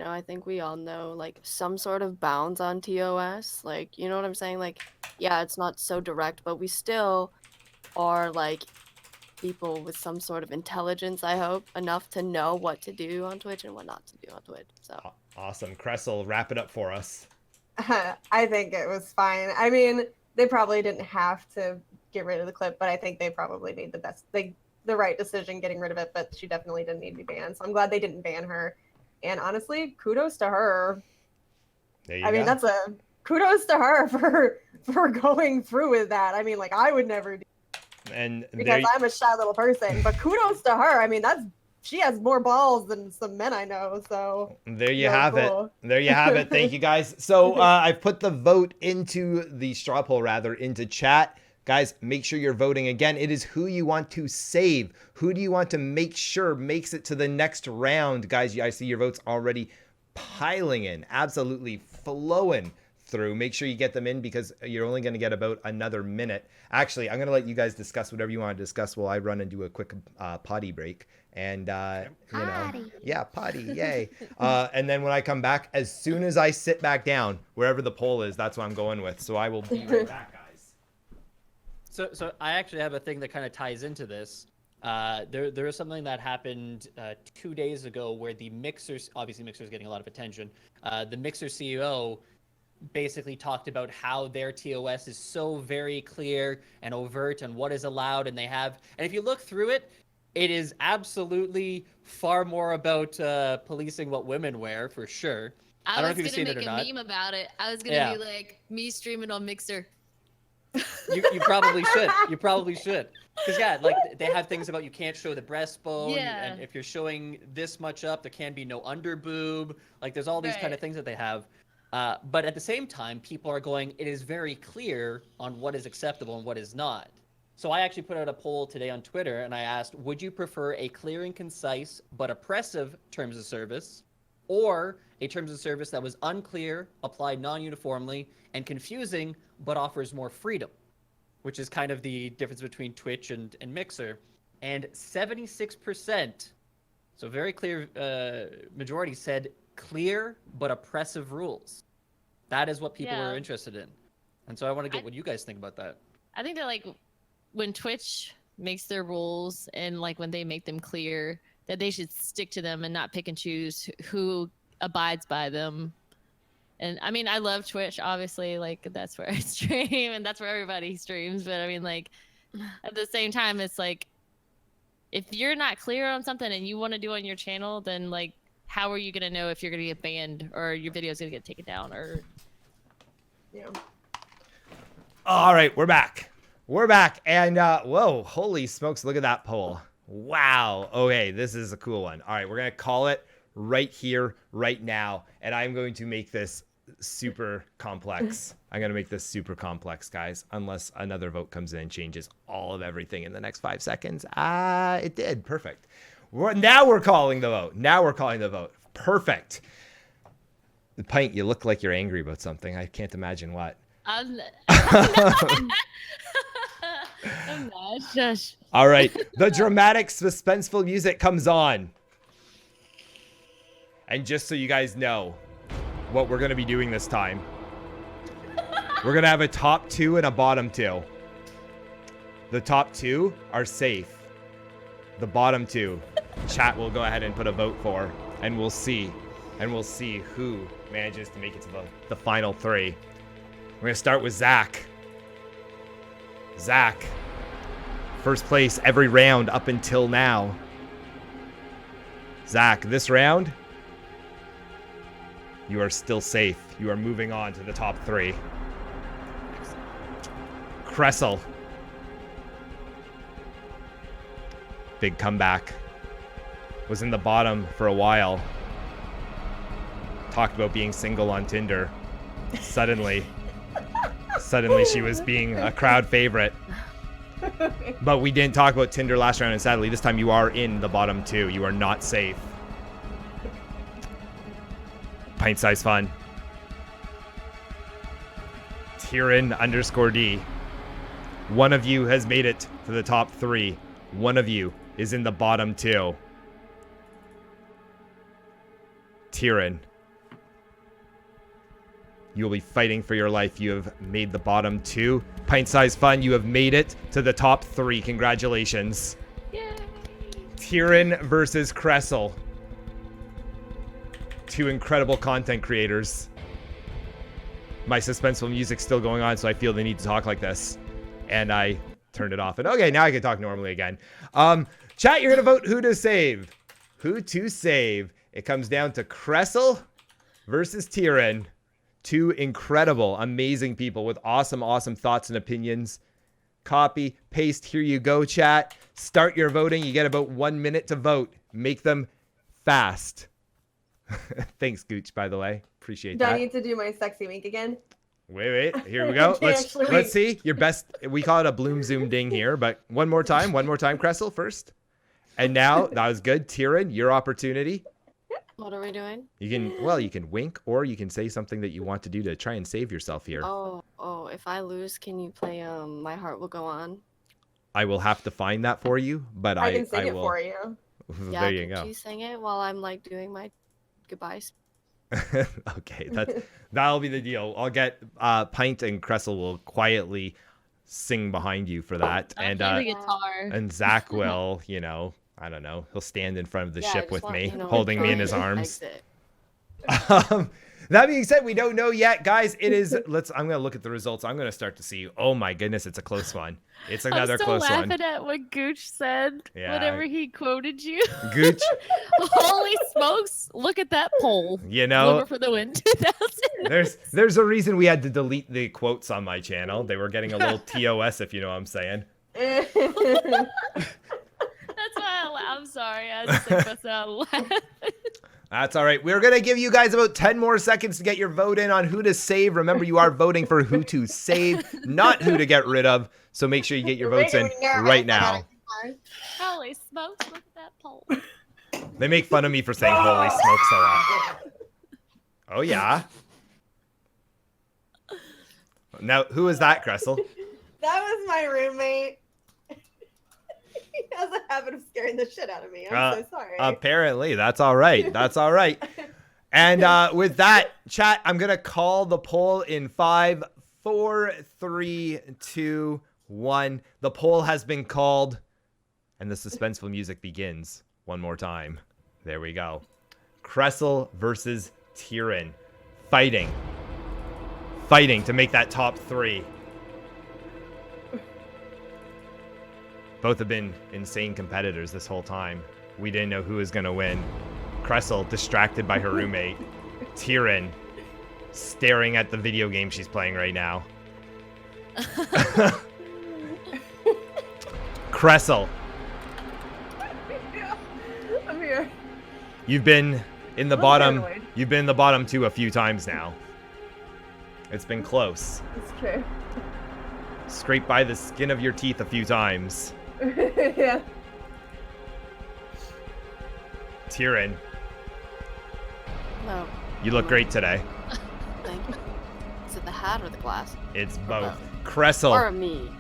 I think we all know, like, some sort of bounds on TOS. Like, you know what I'm saying? Like, yeah, it's not so direct, but we still are, like, people with some sort of intelligence, I hope, enough to know what to do on Twitch and what not to do on Twitch. So, Awesome. Cressel, wrap it up for us. I think it was fine. I mean, they probably didn't have to get rid of the clip, but I think they probably made the right decision getting rid of it, but she definitely didn't need to be banned. So I'm glad they didn't ban her. And honestly, kudos to her. There you I mean, go. that's a kudos to her for going through with that. I mean, like, I would never do And because I'm a shy little person, but kudos to her. I mean, she has more balls than some men I know. So there you Yeah, have cool. it. There you have it. Thank you, guys. So I've put the vote into the straw poll, into chat. Guys, make sure you're voting. Again, it is who you want to save. Who do you want to make sure makes it to the next round? Guys, I see your votes already piling in, absolutely flowing through. Make sure you get them in because you're only going to get about another minute. Actually, I'm going to let you guys discuss whatever you want to discuss while I run and do a quick potty break. And, yeah, potty, yay. And then when I come back, as soon as I sit back down, wherever the poll is, that's what I'm going with. So I will be right back, guys. So I actually have a thing that kind of ties into this. There is something that happened 2 days ago where the Mixer's, obviously Mixer's getting a lot of attention. The Mixer CEO basically talked about how their TOS is so very clear and overt and what is allowed, and if you look through it, it is absolutely far more about policing what women wear, for sure. I don't know was if you've gonna seen it make or a not. meme about it. I was gonna Yeah. be like me streaming on Mixer. You probably should. You probably should. Because yeah, like they have things about you can't show the breastbone, Yeah. and if you're showing this much up, there can be no under boob. Like there's all these kind of Right. things that they have. But at the same time, people are going, it is very clear on what is acceptable and what is not. So I actually put out a poll today on Twitter, and I asked, would you prefer a clear and concise but oppressive terms of service, or a terms of service that was unclear, applied non-uniformly, and confusing, but offers more freedom, which is kind of the difference between Twitch and Mixer. And 76%, so very clear majority, said clear but oppressive rules. That is what people Yeah. are interested in. And so I want to get what you guys think about that. I think that like when Twitch makes their rules and like when they make them clear, that they should stick to them and not pick and choose who abides by them. And I mean, I love Twitch, obviously, like that's where I stream and that's where everybody streams. But I mean, like at the same time, it's like if you're not clear on something and you want to do on your channel, then like how are you gonna know if you're gonna get banned or your video is gonna get taken down or? Yeah. All right, we're back. We're back. And whoa, holy smokes, look at that poll. Wow. Okay, this is a cool one. All right, we're going to call it right here, right now. And I'm going to make this super complex. I'm going to make this super complex, guys, unless another vote comes in and changes all of everything in the next 5 seconds. It did. Perfect. Now we're calling the vote. Now we're calling the vote. Perfect. The Pint, you look like you're angry about something. I can't imagine what. I'm not. Shush. All right. The dramatic, suspenseful music comes on. And just so you guys know what we're going to be doing this time, we're going to have a top 2 and a bottom 2. The top 2 are safe. The bottom 2, chat will go ahead and put a vote for, and we'll see. And we'll see who manages to make it to the final 3. We're going to start with Zach. Zach, first place every round up until now. Zach, this round, you are still safe. You are moving on to the top 3. Kressel. Big comeback. Was in the bottom for a while. Talked about being single on Tinder. Suddenly she was being a crowd favorite. But we didn't talk about Tinder last round, and sadly, this time you are in the bottom 2. You are not safe. Pint size fun. Tyrann_D. One of you has made it to the top 3. One of you is in the bottom 2. Tyrann. You will be fighting for your life. You have made the bottom 2. Pint size fun, you have made it to the top 3. Congratulations. Yay. Tyrann versus Kressel. 2 incredible content creators. My suspenseful music's still going on, so I feel the need to talk like this. And I turned it off. And okay, now I can talk normally again. Chat, you're going to vote who to save. Who to save. It comes down to Kressel versus Tyrann. 2 incredible, amazing people with awesome, awesome thoughts and opinions. Copy, paste, here you go, chat. Start your voting. You get about 1 minute to vote. Make them fast. Thanks, Gooch, by the way. Appreciate Do that. I need to do my sexy wink again? Wait. Here we go. Let's see. Your best. We call it a bloom zoom ding here, but one more time, Kressel first. And now, that was good. Tyrann, your opportunity. What are we doing? You can wink, or you can say something that you want to do to try and save yourself here. Oh, if I lose, can you play My Heart Will Go On? I will have to find that for you, but I can sing it will. for you. Yeah, There you could go. you sing it while I'm like doing my goodbyes? Okay, that'll be the deal. I'll get Pint and Kressel will quietly sing behind you for that, I'll play the guitar. and Zach will, I don't know, he'll stand in front of the Yeah, I ship just with want, me, you know, holding me in try his and arms. exit. That being said, we don't know yet, guys. It is. I'm gonna look at the results. I'm gonna start to see. Oh my goodness, it's a close one. It's another I'm still close one. laughing at what Gooch said Yeah. whenever he quoted you. Gooch. Holy smokes! Look at that poll. You know, For the win 2000. there's a reason we had to delete the quotes on my channel. They were getting a little TOS, if you know what I'm saying. That's why I'm sorry. I just like bust out laughing. That's all right. We're going to give you guys about 10 more seconds to get your vote in on who to save. Remember, you are voting for who to save, not who to get rid of. So make sure you get your votes in right now. Holy smokes, look at that poll. They make fun of me for saying holy smokes a lot. Oh, yeah. Now, who is that, Cressel? That was my roommate. He has a habit of scaring the shit out of me. I'm so sorry. Apparently, that's all right. That's all right. And with that, chat, I'm going to call the poll in 5, 4, 3, 2, 1. The poll has been called, and the suspenseful music begins one more time. There we go. Cressel versus Tyrion. Fighting to make that top 3. Both have been insane competitors this whole time. We didn't know who was going to win. Cressel, distracted by her roommate. Tyrion, staring at the video game she's playing right now. Cressel. I'm here. You've been in the bottom. You've been in the bottom 2 a few times now. It's been close. It's true. Scraped by the skin of your teeth a few times. Yeah. Tyrion, No. you look great today. Thank you. Is it the hat or the glass? It's Or both. Cressel, Or me.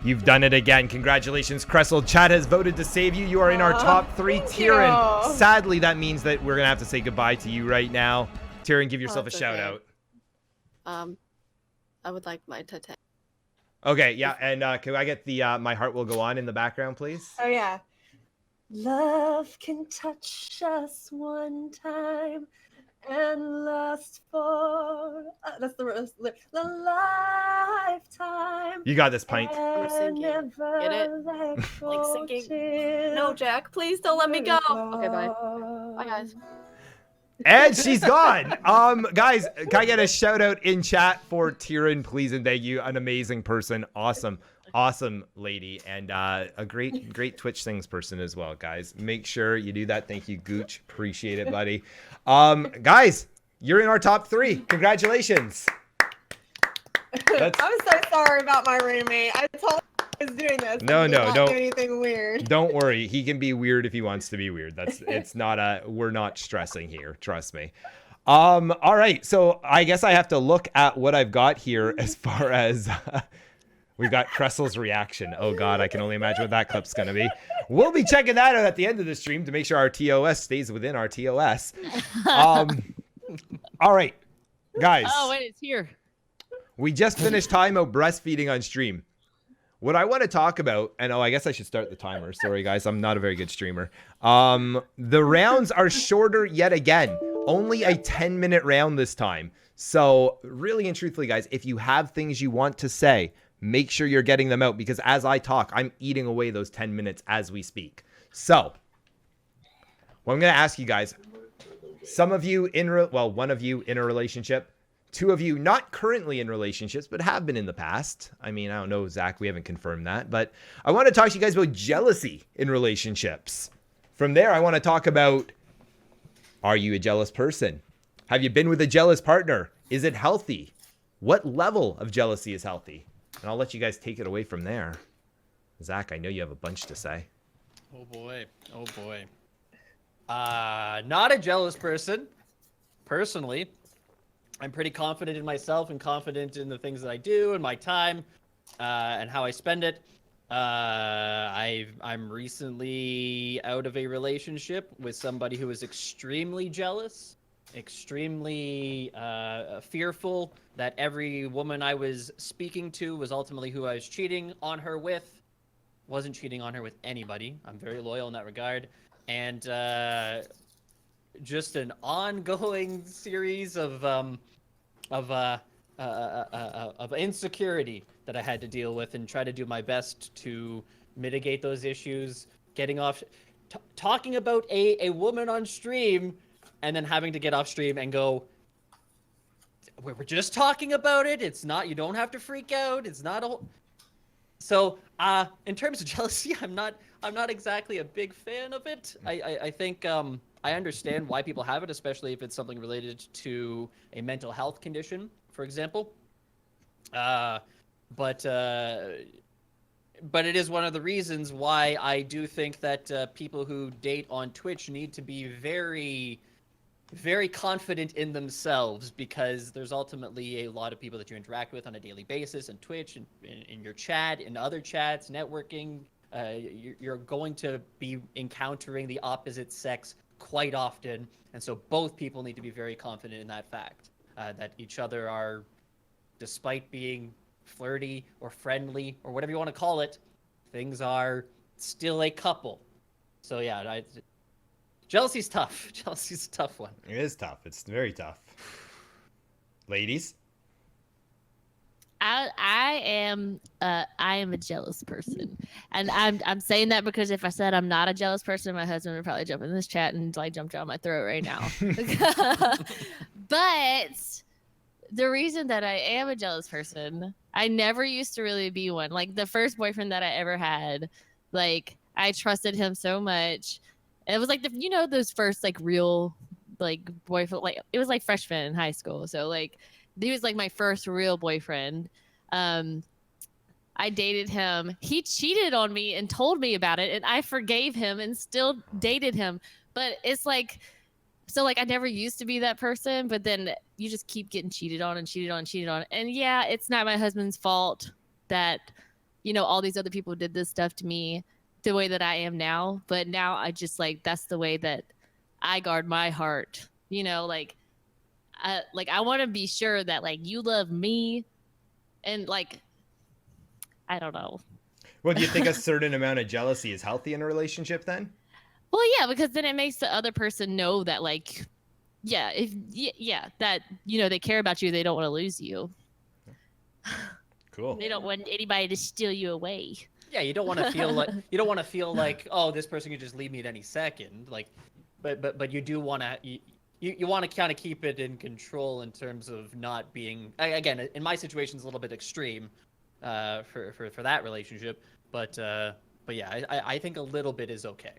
you've done it again. Congratulations, Cressel. Chad has voted to save you. You are in our top 3. Thank Tyrion, you. sadly, that means that we're going to have to say goodbye to you right now. Tyrion, give yourself a that's shout okay. out. I would like my tete. Okay, yeah, and can I get the My Heart Will Go On in the background, please? Oh yeah. Love can touch us one time and last for that's the lifetime. You got this, Pint. I'm sinking. Get it? Like sinking. No, Jack, please don't let me go. Okay, bye. Bye, guys. And she's gone. Guys, can I get a shout out in chat for Tyrion, please and thank you. An amazing person, awesome lady, and a great Twitch Things person as well, guys. Make sure you do that. Thank you, Gooch. Appreciate it, buddy. Guys, you're in our top 3. Congratulations. I'm so sorry about my roommate. I told him I was doing this. No, don't don't. do anything weird. Don't worry. He can be weird if he wants to be weird. We're not stressing here. Trust me. All right. So I guess I have to look at what I've got here as far as we've got Cressel's reaction. Oh God, I can only imagine what that clip's going to be. We'll be checking that out at the end of the stream to make sure our TOS stays within our TOS. All right, guys. Oh, wait, it's here. We just finished talking about breastfeeding on stream. What I want to talk about, and I guess I should start the timer. Sorry, guys, I'm not a very good streamer. The rounds are shorter yet again. Only a 10-minute round this time. So really and truthfully, guys, if you have things you want to say, make sure you're getting them out because as I talk, I'm eating away those 10 minutes as we speak. So what I'm going to ask you guys, one of you in a relationship, 2 of you not currently in relationships, but have been in the past. I mean, I don't know, Zach, we haven't confirmed that, but I want to talk to you guys about jealousy in relationships. From there, I want to talk about, are you a jealous person? Have you been with a jealous partner? Is it healthy? What level of jealousy is healthy? And I'll let you guys take it away from there. Zach, I know you have a bunch to say. Oh boy. Oh boy. Not a jealous person, personally. I'm pretty confident in myself and confident in the things that I do and my time and how I spend it. I'm recently out of a relationship with somebody who is extremely jealous, extremely fearful that every woman I was speaking to was ultimately who I was cheating on her with. Wasn't cheating on her with anybody. I'm very loyal in that regard. And just an ongoing series of insecurity that I had to deal with, and try to do my best to mitigate those issues. Getting off, talking about a woman on stream, and then having to get off stream and go, we're just talking about it. It's not. You don't have to freak out. It's not a. So, in terms of jealousy, I'm not exactly a big fan of it. I think I understand why people have it, especially if it's something related to a mental health condition, for example. But it is one of the reasons why I do think that people who date on Twitch need to be very, very confident in themselves, because there's ultimately a lot of people that you interact with on a daily basis on Twitch and in your chat, in other chats, networking. You're going to be encountering the opposite sex quite often, and so both people need to be very confident in that fact, that each other are, despite being flirty or friendly or whatever you want to call it, things are still a couple. So yeah, jealousy's tough. Jealousy's a tough one. It is tough. It's very tough. Ladies? I am a jealous person, and I'm saying that because if I said I'm not a jealous person, my husband would probably jump in this chat and like jump down my throat right now. But the reason that I am a jealous person, I never used to really be one. Like the first boyfriend that I ever had, like I trusted him so much. And it was like those first like real like boyfriend, like it was like freshman in high school. So like he was like my first real boyfriend. I dated him. He cheated on me and told me about it, and I forgave him and still dated him. But it's like, so like I never used to be that person, but then you just keep getting cheated on and cheated on and cheated on. And yeah, it's not my husband's fault that, all these other people did this stuff to me the way that I am now. But now I just like, that's the way that I guard my heart, like I want to be sure that like you love me, and like I don't know. Well, do you think a certain amount of jealousy is healthy in a relationship then? Well, yeah, because then it makes the other person know that like, that they care about you. They don't want to lose you. Cool. They don't want anybody to steal you away. Yeah, you don't want to feel like oh, this person could just leave me at any second. Like, but you do want to. You want to kind of keep it in control in terms of not being, again, in my situation, it's a little bit extreme for that relationship, but yeah, I think a little bit is okay.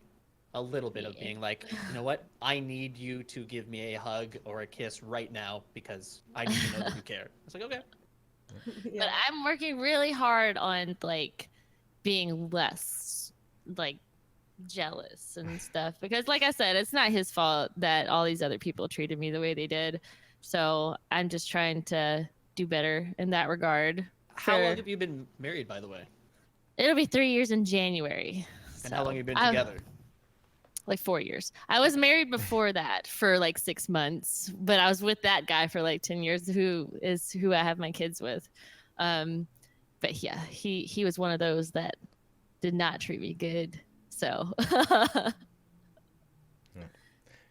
A little bit of being like, you know what, I need you to give me a hug or a kiss right now because I need to know that you care. It's like, okay. Yeah. But I'm working really hard on like being less like jealous and stuff, because like I said, it's not his fault that all these other people treated me the way they did. So I'm just trying to do better in that regard. How long have you been married, by the way? It'll be 3 years in January. And how long have you been together? Like 4 years. I was married before that for like 6 months, but I was with that guy for like 10 years, who I have my kids with. But yeah, he was one of those that did not treat me good. So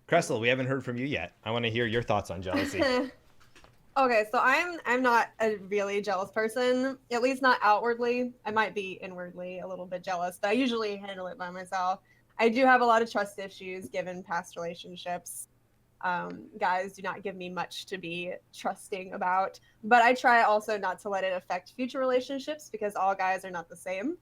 Cressel, we haven't heard from you yet. I want to hear your thoughts on jealousy. Okay, so I'm not a really jealous person, at least not outwardly. I might be inwardly a little bit jealous, but I usually handle it by myself. I do have a lot of trust issues given past relationships. Guys do not give me much to be trusting about, but I try also not to let it affect future relationships because all guys are not the same.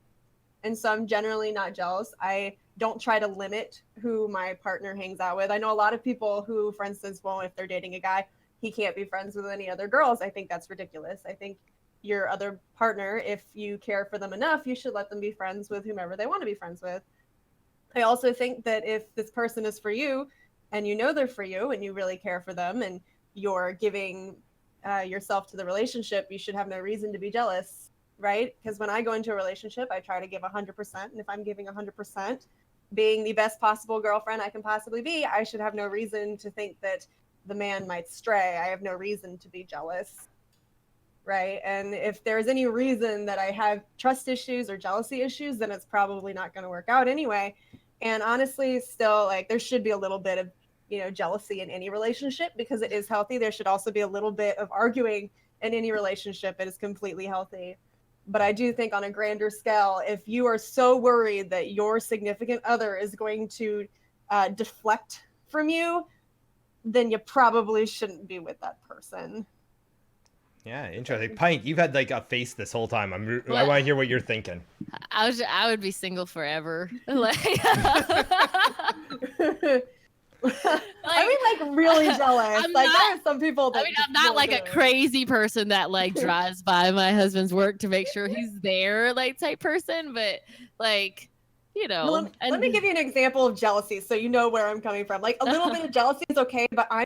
And so I'm generally not jealous. I don't try to limit who my partner hangs out with. I know a lot of people who, for instance, if they're dating a guy, he can't be friends with any other girls. I think that's ridiculous. I think your other partner, if you care for them enough, you should let them be friends with whomever they want to be friends with. I also think that if this person is for you and you know they're for you and you really care for them and you're giving yourself to the relationship, you should have no reason to be jealous. Right? Because when I go into a relationship, I try to give 100%. And if I'm giving 100%, being the best possible girlfriend I can possibly be, I should have no reason to think that the man might stray. I have no reason to be jealous. Right? And if there's any reason that I have trust issues or jealousy issues, then it's probably not going to work out anyway. And honestly, still, like, there should be a little bit of jealousy in any relationship because it is healthy. There should also be a little bit of arguing in any relationship. It is completely healthy. But I do think on a grander scale, if you are so worried that your significant other is going to deflect from you, then you probably shouldn't be with that person. Yeah, interesting. Pint, you've had like a face this whole time. I want to hear what you're thinking. I would be single forever. Like, I mean, like really jealous. I'm like not- there are some people that. I mean, I'm not like a crazy person that like drives by my husband's work to make sure he's there, like type person, but like, Well, let me give you an example of jealousy so you know where I'm coming from. Like a little bit of jealousy is okay, but I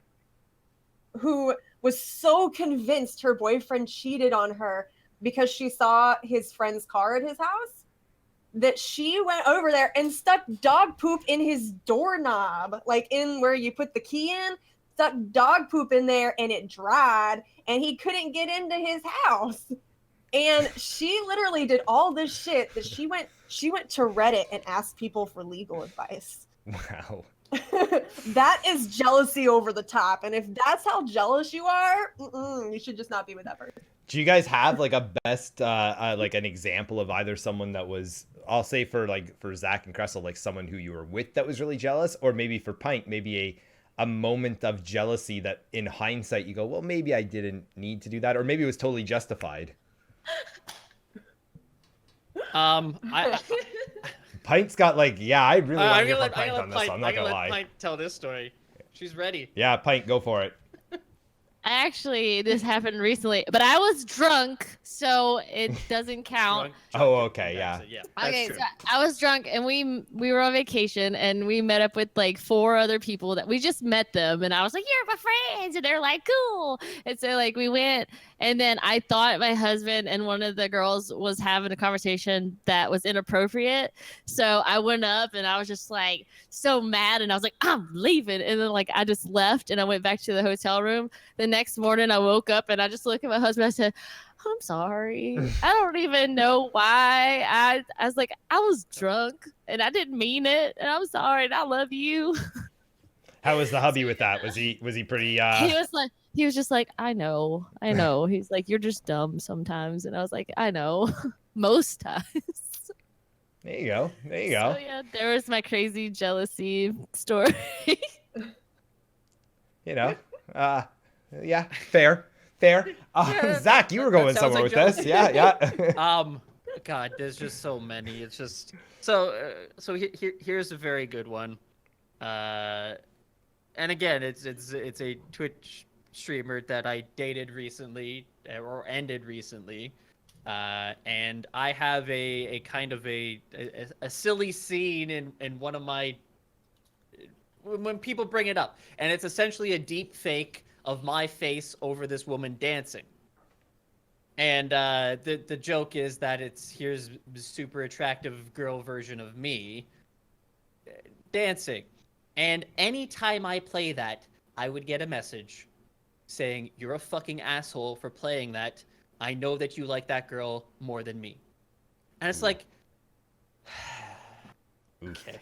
who was so convinced her boyfriend cheated on her because she saw his friend's car at his house that she went over there and stuck dog poop in his doorknob, like in where you put the key in, stuck dog poop in there and it dried and he couldn't get into his house. And she literally did all this shit that she went to Reddit and asked people for legal advice. Wow. That is jealousy over the top. And if that's how jealous you are, you should just not be with that person. Do you guys have like a best, like an example of either someone that was, I'll say for Zach and Cressel, like someone who you were with that was really jealous, or maybe for Pint, maybe a moment of jealousy that in hindsight you go, well, maybe I didn't need to do that, or maybe it was totally justified. Pint's got like, yeah, I really want to hear from Pint on this one. I'm not gonna lie. Pint tell this story. She's ready. Yeah, Pint, go for it. Actually, this happened recently, but I was drunk, so it doesn't count. Oh, okay, yeah. Okay, so I was drunk, and we were on vacation, and we met up with like 4 other people that we just met them, and I was like, "You're my friends," and they're like, "Cool." And so like we went, and then I thought my husband and one of the girls was having a conversation that was inappropriate, so I went up and I was just like so mad, and I was like, "I'm leaving," and then like I just left, and I went back to the hotel room. The next morning I woke up and I just looked at my husband. I said, "I'm sorry. I don't even know why." I was like, I was drunk and I didn't mean it. And I'm sorry. And I love you. How was the hubby with that? Was he pretty? He was just like, I know. He's like, "You're just dumb sometimes." And I was like, "I know." Most times. There you go. So yeah, there was my crazy jealousy story. Yeah, fair. Zach, you were going somewhere with this. Yeah. God, there's just so many. It's just so. Here's a very good one. And again, it's a Twitch streamer that I dated recently or ended recently. And I have a kind of a silly scene in one of my when people bring it up, and it's essentially a deep fake of my face over this woman dancing. And the joke is that here's super attractive girl version of me dancing. And anytime I play that, I would get a message saying, "You're a fucking asshole for playing that. I know that you like that girl more than me." And it's like, okay.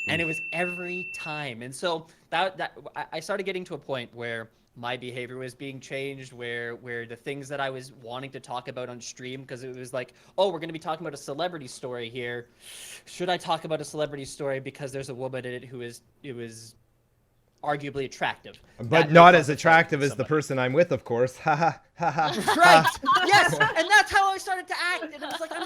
And it was every time. And so that I started getting to a point where my behavior was being changed, where the things that I was wanting to talk about on stream, because it was like, oh, we're going to be talking about a celebrity story here. Should I talk about a celebrity story because there's a woman in it who was arguably attractive, but not as attractive as the person I'm with, of course. Ha ha. Right. Yes, and that's how I started to act. And it was like, I'm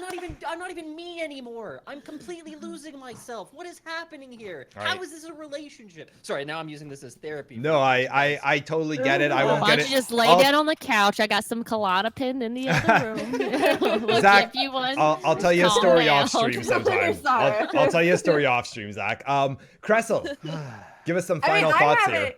not even me anymore. I'm completely losing myself. What is happening here? All How right. is this a relationship? Sorry, now I'm using this as therapy. No, I totally get it. I won't Why get don't it. you just lay down on the couch? I got some colada pinned in the other room. We'll Zach, give you one. I'll tell you a Calm story down. off stream sometime. Sorry. I'll tell you a story off stream, Zach. Cressel, give us some final thoughts here.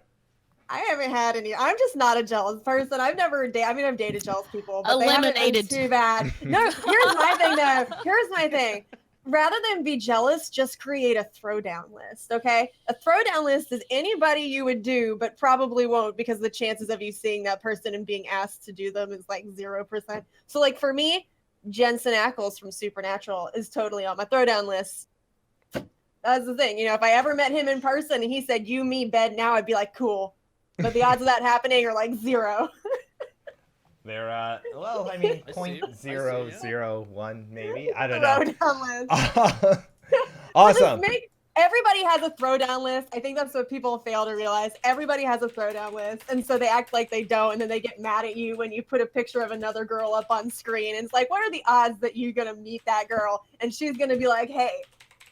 I haven't had any. I'm just not a jealous person. I've never I've dated jealous people, but Eliminated. they haven't been too bad. No, here's my thing though. Here's my thing. Rather than be jealous, just create a throwdown list, okay? A throwdown list is anybody you would do, but probably won't, because the chances of you seeing that person and being asked to do them is like 0%. So like for me, Jensen Ackles from Supernatural is totally on my throwdown list. That's the thing. You know, if I ever met him in person and he said, "You, me, bed now," I'd be like, "Cool." But the odds of that happening are like 0. They're well, I mean, I see. 0.001 maybe. I don't know. Throwdown list. Awesome. Everybody has a throwdown list. I think that's what people fail to realize. Everybody has a throwdown list, and so they act like they don't, and then they get mad at you when you put a picture of another girl up on screen. And it's like, what are the odds that you're gonna meet that girl and she's gonna be like, "Hey,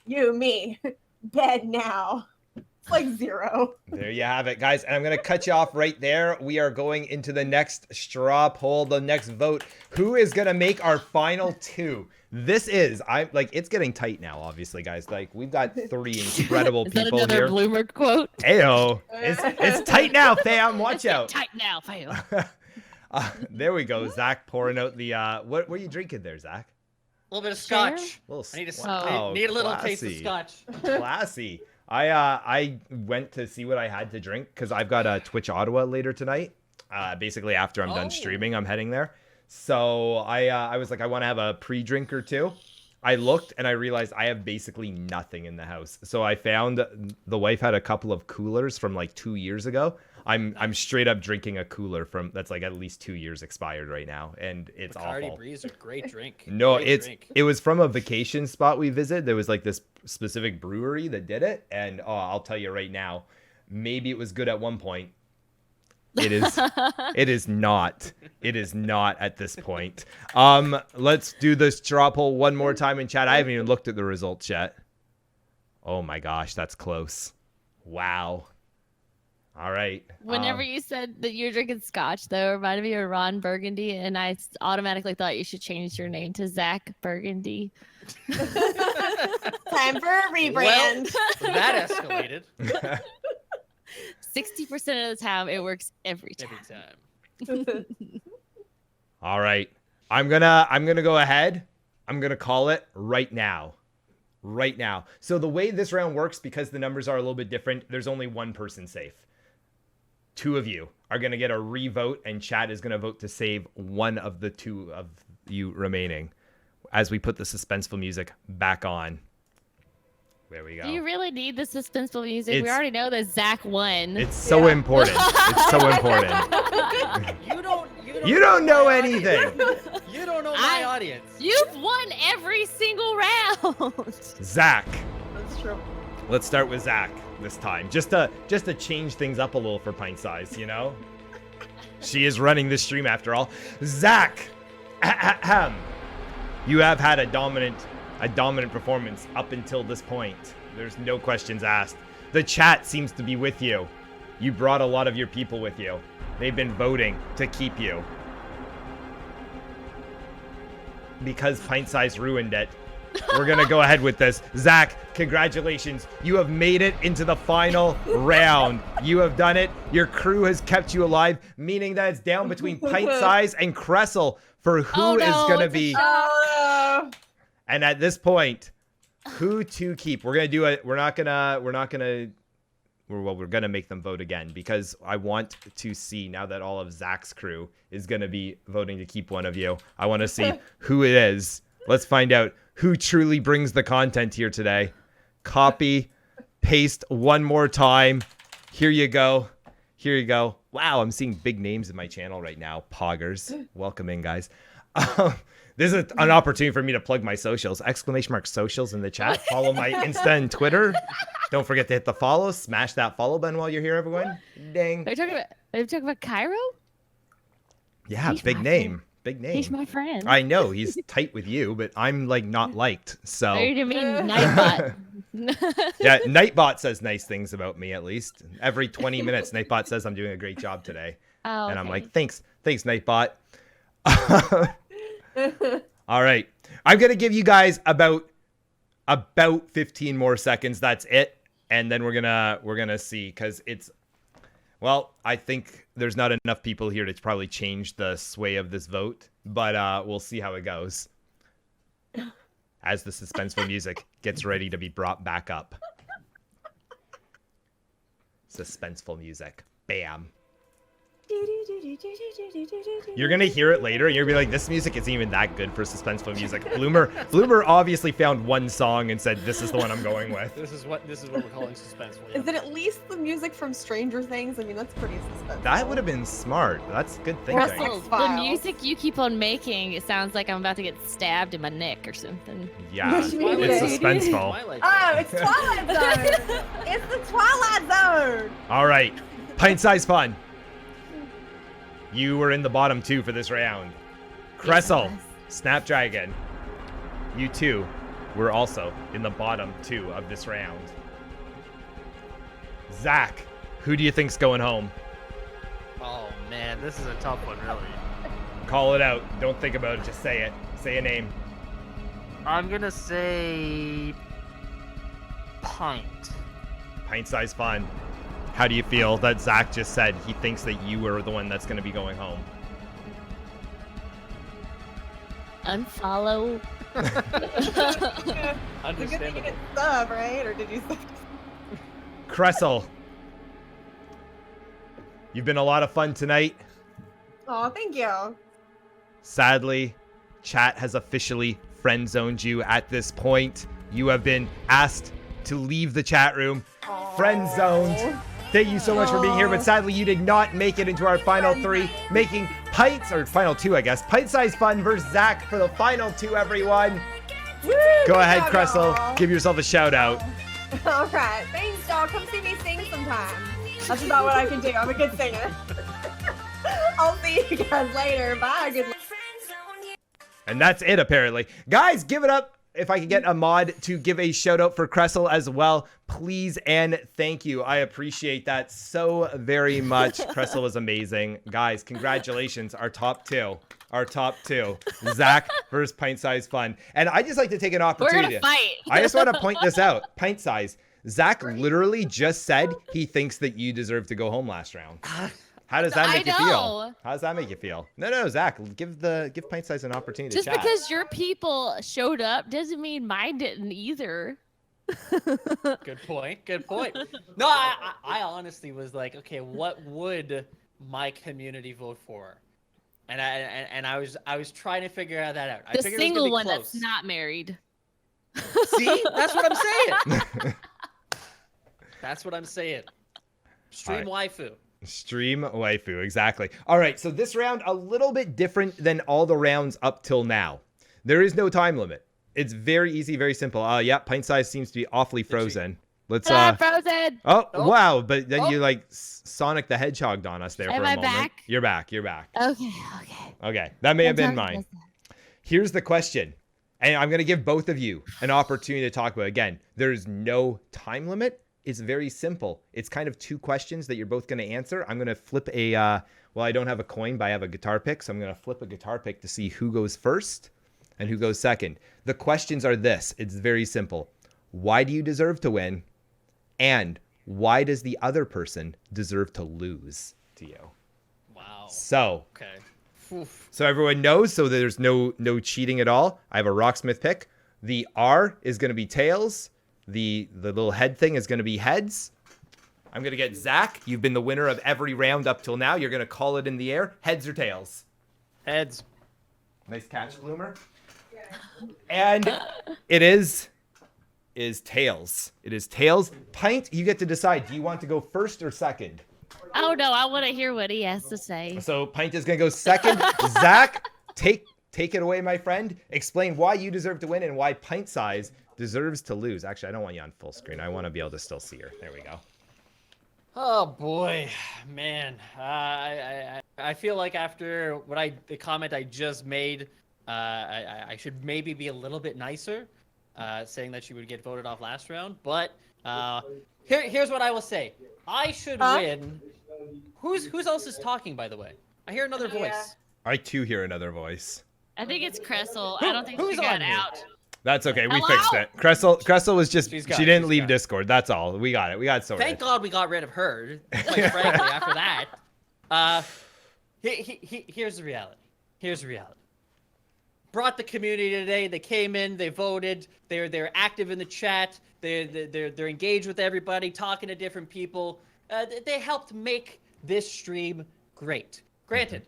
you, me, bed now"? It's like 0. There you have it, guys. And I'm going to cut you off right there. We are going into the next straw poll, the next vote. Who is going to make our final 2? This is, it's getting tight now, obviously, guys. Like, we've got 3 incredible Is that people another here. Bloomer quote? Ayo. It's tight now, fam. Watch out. Tight now, fam. There we go. Zach pouring out the, what were you drinking there, Zach? A little bit of scotch. Little I need wow, need a little taste of classy. scotch. Classy. I went to see what I had to drink because I've got a Twitch Ottawa later tonight. Basically after I'm done streaming, I'm heading there. So I was like, I want to have a pre-drink or 2. I looked and I realized I have basically nothing in the house. So I found the wife had a couple of coolers from like 2 years ago. I'm straight up drinking a cooler from that's like at least 2 years expired right now, and it's Bacardi awful. Breeze are great drink. No, Great it was from a vacation spot we visited. There was like this specific brewery that did it, and I'll tell you right now, maybe it was good at one point. It is not. It is not at this point. Let's do this straw poll one more time in chat. I haven't even looked at the results yet. Oh my gosh, that's close. Wow. All right. Whenever you said that you're drinking scotch, though, it reminded me of Ron Burgundy, and I automatically thought you should change your name to Zach Burgundy. Time for a rebrand. Well, that escalated 60% of the time, it works every time. every time. All right. I'm gonna go ahead. I'm gonna call it right now. Right now. So the way this round works, because the numbers are a little bit different, there's only one person safe. 2 of you are gonna get a revote, and chat is gonna vote to save one of the 2 of you remaining as we put the suspenseful music back on. There we go. Do you really need the suspenseful music? We already know that Zach won. It's so important. It's so important. You don't know anything. You don't know my audience. You've won every single round. Zach. That's true. Let's start with Zach this time. Just to change things up a little for Pint Size, you know? She is running this stream after all. Zach. You have had a dominant performance up until this point. There's no questions asked. The chat seems to be with you. You brought a lot of your people with you. They've been voting to keep you. Because Pint Size ruined it, we're going to go ahead with this. Zach, congratulations. You have made it into the final round. You have done it. Your crew has kept you alive, meaning that it's down between Pint Size and Cressel for who is going to be... And at this point, who to keep? We're gonna do it. We're gonna make them vote again, because I want to see, now that all of Zach's crew is gonna be voting to keep one of you, I want to see who it is. Let's find out who truly brings the content here today. Copy, paste one more time. Here you go. Here you go. Wow, I'm seeing big names in my channel right now. Poggers. Welcome in, guys. This is an opportunity for me to plug my socials. ! Socials in the chat. Follow my Insta and Twitter. Don't forget to hit the follow. Smash that follow button while you're here, everyone. Dang. Are you talking about Cairo? Yeah, He's big my name. friend. Big name. He's my friend. I know. He's tight with you, but I'm like not liked. So. What do you mean, Nightbot? Yeah, Nightbot says nice things about me, at least. Every 20 minutes, Nightbot says I'm doing a great job today. Oh, okay. And I'm like, thanks, Nightbot. All right. I'm going to give you guys about 15 more seconds. That's it. And then we're going to see, cuz it's, well, I think there's not enough people here to probably change the sway of this vote, but we'll see how it goes as the suspenseful music gets ready to be brought back up. Suspenseful music. Bam. You're gonna hear it later, and you're gonna be like, "This music isn't even that good for suspenseful music." Bloomer obviously found one song and said, "This is the one I'm going with." This is what we're calling suspenseful. Is it at least the music from Stranger Things? I mean, that's pretty suspenseful. That would have been smart. That's good thinking. Russell, the music you keep on making, it sounds like I'm about to get stabbed in my neck or something. Yeah, it's suspenseful. Oh, it's Twilight Zone. It's the Twilight Zone. All right, pint-sized fun. You were in the bottom 2 for this round. Cressel, Snapdragon, you two were also in the bottom 2 of this round. Zach, who do you think's going home? Oh man, this is a tough one, really. Call it out. Don't think about it. Just say it. Say a name. I'm gonna say Pint. Pint-sized fun. How do you feel that Zach just said he thinks that you were the one that's going to be going home? Unfollow. Understandable. Sub, right? Or did you say? Cressel, you've been a lot of fun tonight. Oh, thank you. Sadly, chat has officially friend-zoned you at this point. You have been asked to leave the chat room. Friend-zoned. Thank you so much for being here, but sadly you did not make it into our final 3, making final 2, I guess. Pint-sized fun versus Zach for the final 2, everyone. Woo, Go ahead, job, Cressel. y'all. Give yourself a shout out. All right. Thanks, y'all. Come see me sing sometime. That's about what I can do. I'm a good singer. I'll see you guys later. Bye. Good luck. And that's it, apparently. Guys, give it up. If I could get a mod to give a shout out for Cressel as well, please and thank you. I appreciate that so very much. Cressel was amazing. Guys, congratulations. Our top 2. Our top 2. Zach versus Pint Size Fun. And I just like to take an opportunity. We're gonna fight. I just want to point this out. Pint Size. Zach literally just said he thinks that you deserve to go home last round. How does that make you feel? How does that make you feel? No, Zach, give Pint Size an opportunity Just to chat. because your people showed up doesn't mean mine didn't either. Good point. Good point. No, I honestly was like, okay, what would my community vote for? And I was trying to figure that out. I The figured it was gonna single be one close. that's not married. See, that's what I'm saying. That's what I'm saying. Stream waifu. Stream waifu, exactly. All right, so this round a little bit different than all the rounds up till now. There is no time limit. It's very easy, very simple. Yeah, Pint Size seems to be awfully frozen. Let's frozen. Oh, wow, but then you like Sonic the Hedgehog on us there Am for a I moment. back? You're back. You're back. Okay. That may have been mine. Here's the question. And I'm going to give both of you an opportunity to talk about it. Again, there's no time limit. It's very simple. It's kind of 2 questions that you're both going to answer. I'm going to flip a, well, I don't have a coin, but I have a guitar pick. So I'm going to flip a guitar pick to see who goes first and who goes second. The questions are this. It's very simple. Why do you deserve to win? And why does the other person deserve to lose to you? Wow. So, Okay. so everyone knows, so there's no cheating at all. I have a Rocksmith pick. The R is going to be tails. The little head thing is going to be heads. I'm going to get Zach. You've been the winner of every round up till now. You're going to call it in the air. Heads or tails? Heads. Nice catch, Bloomer. And it is tails. It is tails. Pint, you get to decide. Do you want to go first or second? Oh no, I want to hear what he has to say. So Pint is going to go second. Zach, take it away, my friend. Explain why you deserve to win and why Pint Size deserves to lose. Actually, I don't want you on full screen. I want to be able to still see her. There we go. Oh boy, man. I feel like after the comment I just made, I should maybe be a little bit nicer, saying that she would get voted off last round. But here's what I will say: I should win. Who's else is talking, by the way? I hear another voice. I too hear another voice. I think it's Cressel. I don't think Who's she got on here? out. That's okay. We Hello? fixed it. Cressel was just, She's she got it, didn't she's leave got it. Discord. That's all. We got it. We got it sorted. Thank God we got rid of her. Quite frankly, after that. Here's the reality. Here's the reality. Brought the community today. They came in. They voted. They're active in the chat. They're engaged with everybody, talking to different people. They helped make this stream great. Granted,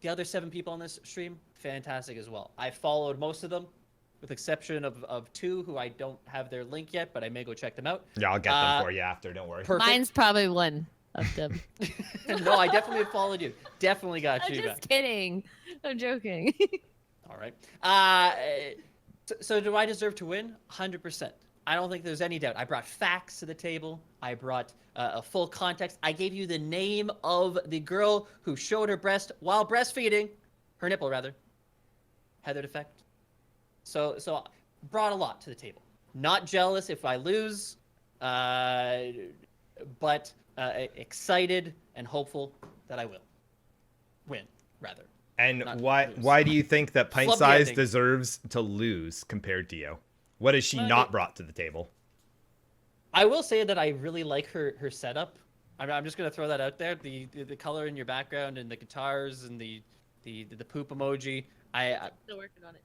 the other 7 people on this stream, fantastic as well. I followed most of them, with exception of 2 who I don't have their link yet, but I may go check them out. Yeah, I'll get them for you after. Don't worry. Perfect. Mine's probably one of them. No, I definitely followed you. Definitely got I'm you. just kidding. I'm joking. All right. So do I deserve to win? 100%. I don't think there's any doubt. I brought facts to the table. I brought a full context. I gave you the name of the girl who showed her breast while breastfeeding, her nipple rather. Heather defect. So brought a lot to the table. Not jealous if I lose, but excited and hopeful that I will win rather. And Not why lose. why do you think that Pint Flub the Size ending. deserves to lose compared to you? What has she not brought to the table? I will say that I really like her setup. I'm just gonna throw that out there. The color in your background and the guitars and the poop emoji. Still working on it.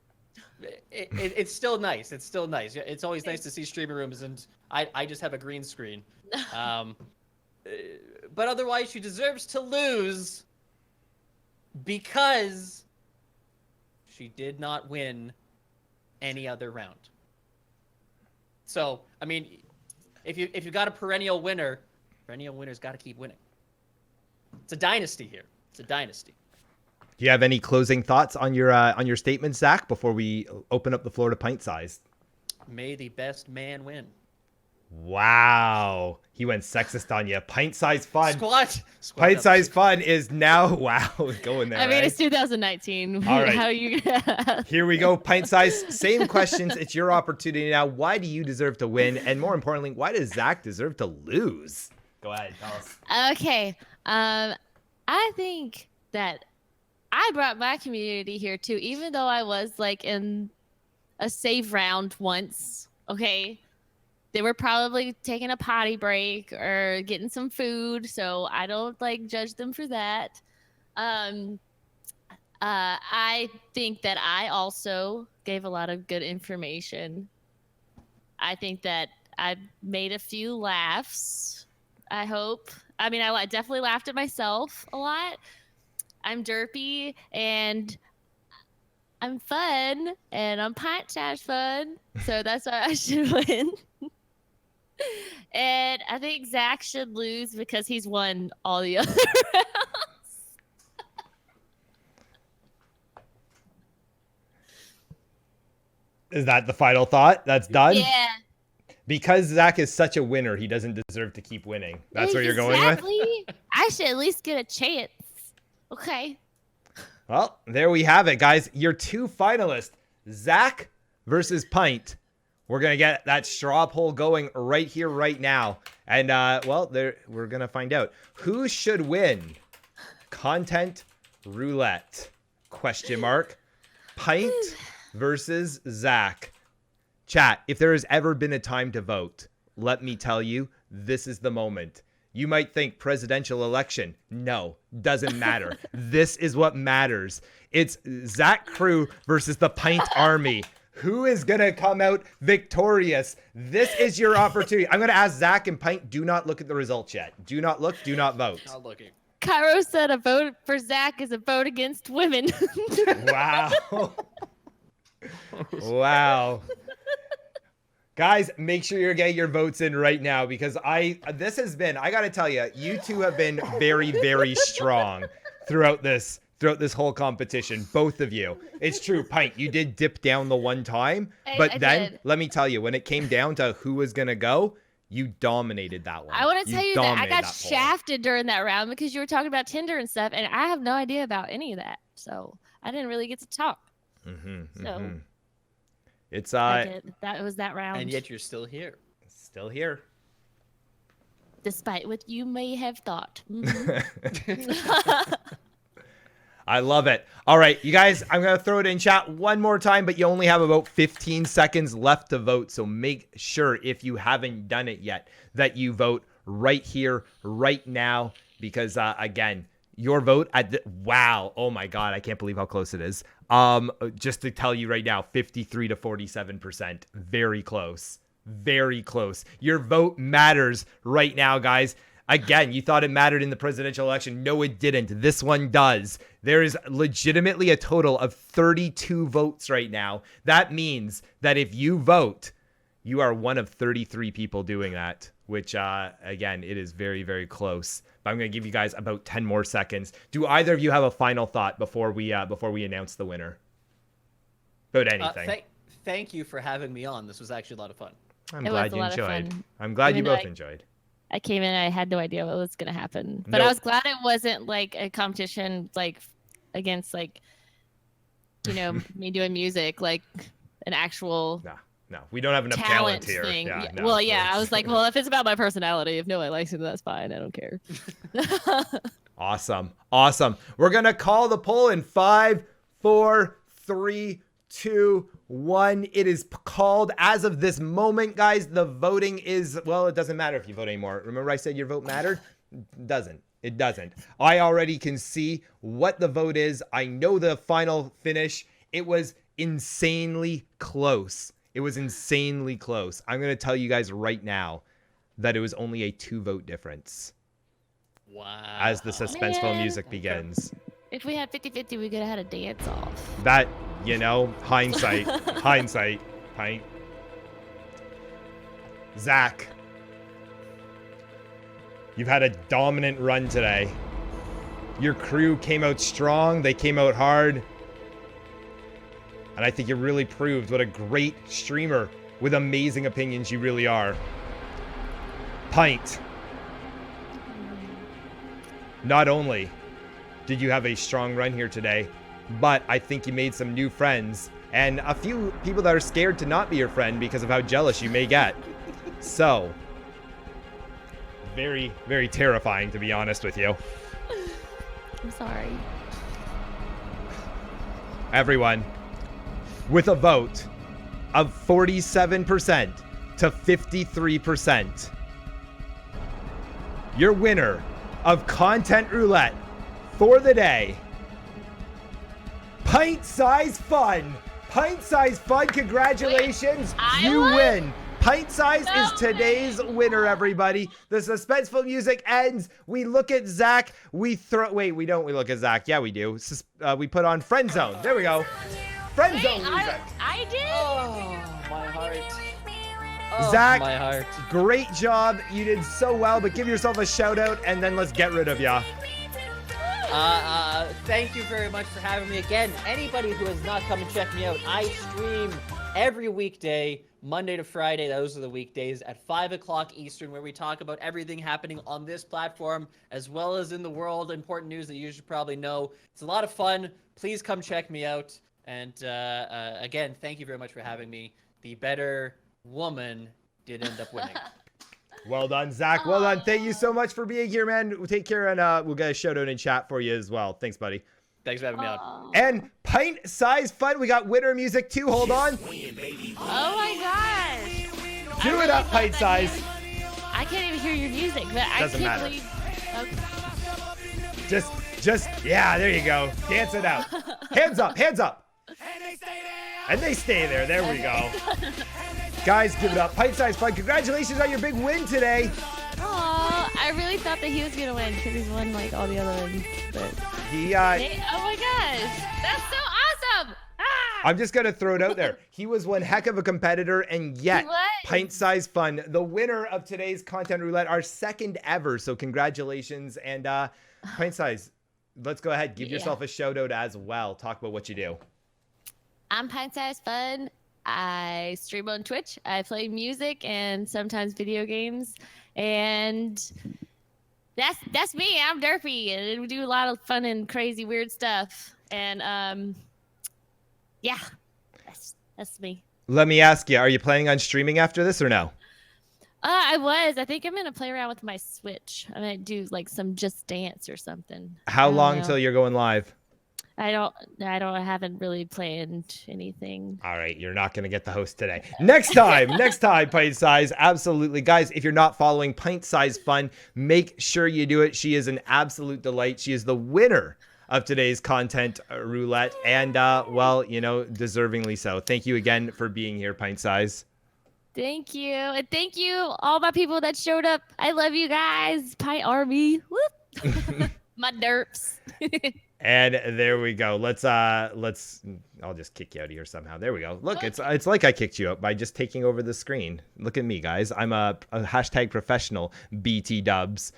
It's still nice. It's still nice. It's always nice to see streaming rooms, and I just have a green screen. But otherwise, she deserves to lose because she did not win any other round. So, I mean, if you got a perennial winner's got to keep winning. It's a dynasty here. It's a dynasty. Do you have any closing thoughts on your statement, Zach, before we open up the floor to Pint Size? May the best man win. Wow. He went sexist on you. Pint Size Fun. Squat Pint up. Size Fun is now, wow, going there. I mean, eh? it's 2019. All right. How you? Here we go. Pint Size, same questions. It's your opportunity now. Why do you deserve to win? And more importantly, why does Zach deserve to lose? Go ahead, tell us. Okay. I think that I brought my community here too, even though I was like in a save round once. Okay. They were probably taking a potty break or getting some food, so I don't like judge them for that. I think that I also gave a lot of good information. I think that I made a few laughs. I hope. I mean, I definitely laughed at myself a lot. I'm derpy and I'm fun and I'm pint size fun, so that's why I should win. And I think Zach should lose because he's won all the other rounds. Is that the final thought? That's done? Yeah. Because Zach is such a winner, he doesn't deserve to keep winning. That's what you're going with? Exactly. I should at least get a chance. Okay. Well, there we have it, guys. Your 2 finalists, Zach versus Pint. We're going to get that straw poll going right here, right now. And, well, we're going to find out. Who should win? Content Roulette? Question mark. Pint versus Zach. Chat, if there has ever been a time to vote, let me tell you, this is the moment. You might think presidential election. No, doesn't matter. This is what matters. It's Zach Crew versus the Pint Army. Who is going to come out victorious? This is your opportunity. I'm going to ask Zach and Pint, do not look at the results yet. Do not look, do not vote. Not looking. Cairo said a vote for Zach is a vote against women. Wow. Wow. Guys, make sure you're getting your votes in right now because I got to tell you, you two have been very, very strong throughout this whole competition, both of you. It's true, Pint, you did dip down the one time, but then let me tell you, when it came down to who was going to go, you dominated that one. I want to tell you that I got dominated that poll. shafted during that round because you were talking about Tinder and stuff, and I have no idea about any of that. So I didn't really get to talk. So it's that was that round. And yet you're still here. still here. Despite what you may have thought. I love it. All right, you guys, I'm going to throw it in chat one more time, but you only have about 15 seconds left to vote. So make sure, if you haven't done it yet, that you vote right here, right now, because again, your vote wow. Oh my God. I can't believe how close it is. Just to tell you right now, 53 to 47%. Very close. Very close. Your vote matters right now, guys. Again, you thought it mattered in the presidential election. No, it didn't. This one does. There is legitimately a total of 32 votes right now. That means that if you vote, you are one of 33 people doing that, which, again, it is very, very close. But I'm going to give you guys about 10 more seconds. Do either of you have a final thought before we announce the winner? About anything. Thank you for having me on. This was actually a lot of fun. I'm glad you enjoyed. I'm glad you both enjoyed. I came in, I had no idea what was going to happen. But I was glad it wasn't like a competition like against like, you know, me doing music, like an actual No, we don't have enough talent here. Thing. Yeah, no, well, yeah, I was like, well, if it's about my personality, if nobody likes it, that's fine. I don't care. Awesome. We're going to call the poll in 5, 4, 3, 2, 1. It is called as of this moment, guys. The voting is, well, it doesn't matter if you vote anymore. Remember I said your vote mattered? It doesn't. I already can see what the vote is. I know the final finish. It was insanely close. I'm going to tell you guys right now that it was only a 2-vote difference. Wow. As the suspenseful music begins. If we had 50-50, we could have had a dance off. That, you know, hindsight. Pint. Zach, you've had a dominant run today. Your crew came out strong. They came out hard. And I think you really proved what a great streamer with amazing opinions you really are. Pint. Not only did you have a strong run here today, but I think you made some new friends and a few people that are scared to not be your friend because of how jealous you may get. So, very, very terrifying, to be honest with you. I'm sorry. Everyone, with a vote of 47% to 53%, your winner of Content Roulette for the day, Pint Size Fun. Pint Size Fun, congratulations. Wait, you win. Pint Size is today's winner, everybody. The suspenseful music ends. We look at Zach. We don't. We look at Zach. Yeah, we do. We put on Friend Zone. There we go. Friend Zone music. I did? Oh, my heart. Oh, Zach, my heart. Great job. You did so well, but give yourself a shout out and then let's get rid of ya. Thank you very much for having me again. Anybody who has not come and checked me out, I stream every weekday, Monday to Friday. Those are the weekdays at 5 o'clock Eastern, where we talk about everything happening on this platform, as well as in the world, important news that you should probably know. It's a lot of fun. Please come check me out. And again, thank you very much for having me. The better woman did end up winning. Well done, Zach. Well done. Thank you so much for being here, man. Take care, and we'll get a shout out in chat for you as well. Thanks, buddy. Thanks for having me on. And Pint Size Fun. We got winter music too. Hold on. Oh my gosh. Do it up, Pint Size. I can't even hear your music, but Doesn't I can't matter. believe. Okay. Just, yeah, there you go. Dance it out. Hands up, hands up. And they stay there. There we go. Guys, give it up. Pint Size Fun. Congratulations on your big win today. Aw, I really thought that he was gonna win because he's won like all the other ones. But He, oh my gosh, that's so awesome! Ah! I'm just gonna throw it out there. He was one heck of a competitor, and yet He was. Pint Size Fun, the winner of today's Content Roulette, our second ever. So congratulations. And Pint Size, let's go ahead. Give yourself a shout out as well. Talk about what you do. I'm Pint Size Fun. I stream on Twitch. I play music and sometimes video games, and that's me. I'm derpy, and we do a lot of fun and crazy weird stuff. And yeah, that's me. Let me ask you, are you planning on streaming after this or no? I think I'm gonna play around with my Switch. I might do like some Just Dance or something. How long know. till you're going live? I haven't really planned anything. All right, you're not going to get the host today. Next time, Pint Size. Absolutely. Guys, if you're not following Pint Size Fun, make sure you do it. She is an absolute delight. She is the winner of today's Content Roulette, and, well, you know, deservingly so. Thank you again for being here, Pint Size. Thank you. And thank you, all my people that showed up. I love you guys. Pie Army. Whoop. My derps. And there we go. Let's I'll just kick you out of here somehow. There we go. Look, it's like I kicked you out by just taking over the screen. Look at me, guys. I'm a hashtag professional, BT dubs.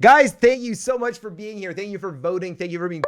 Guys, thank you so much for being here. Thank you for voting. Thank you for being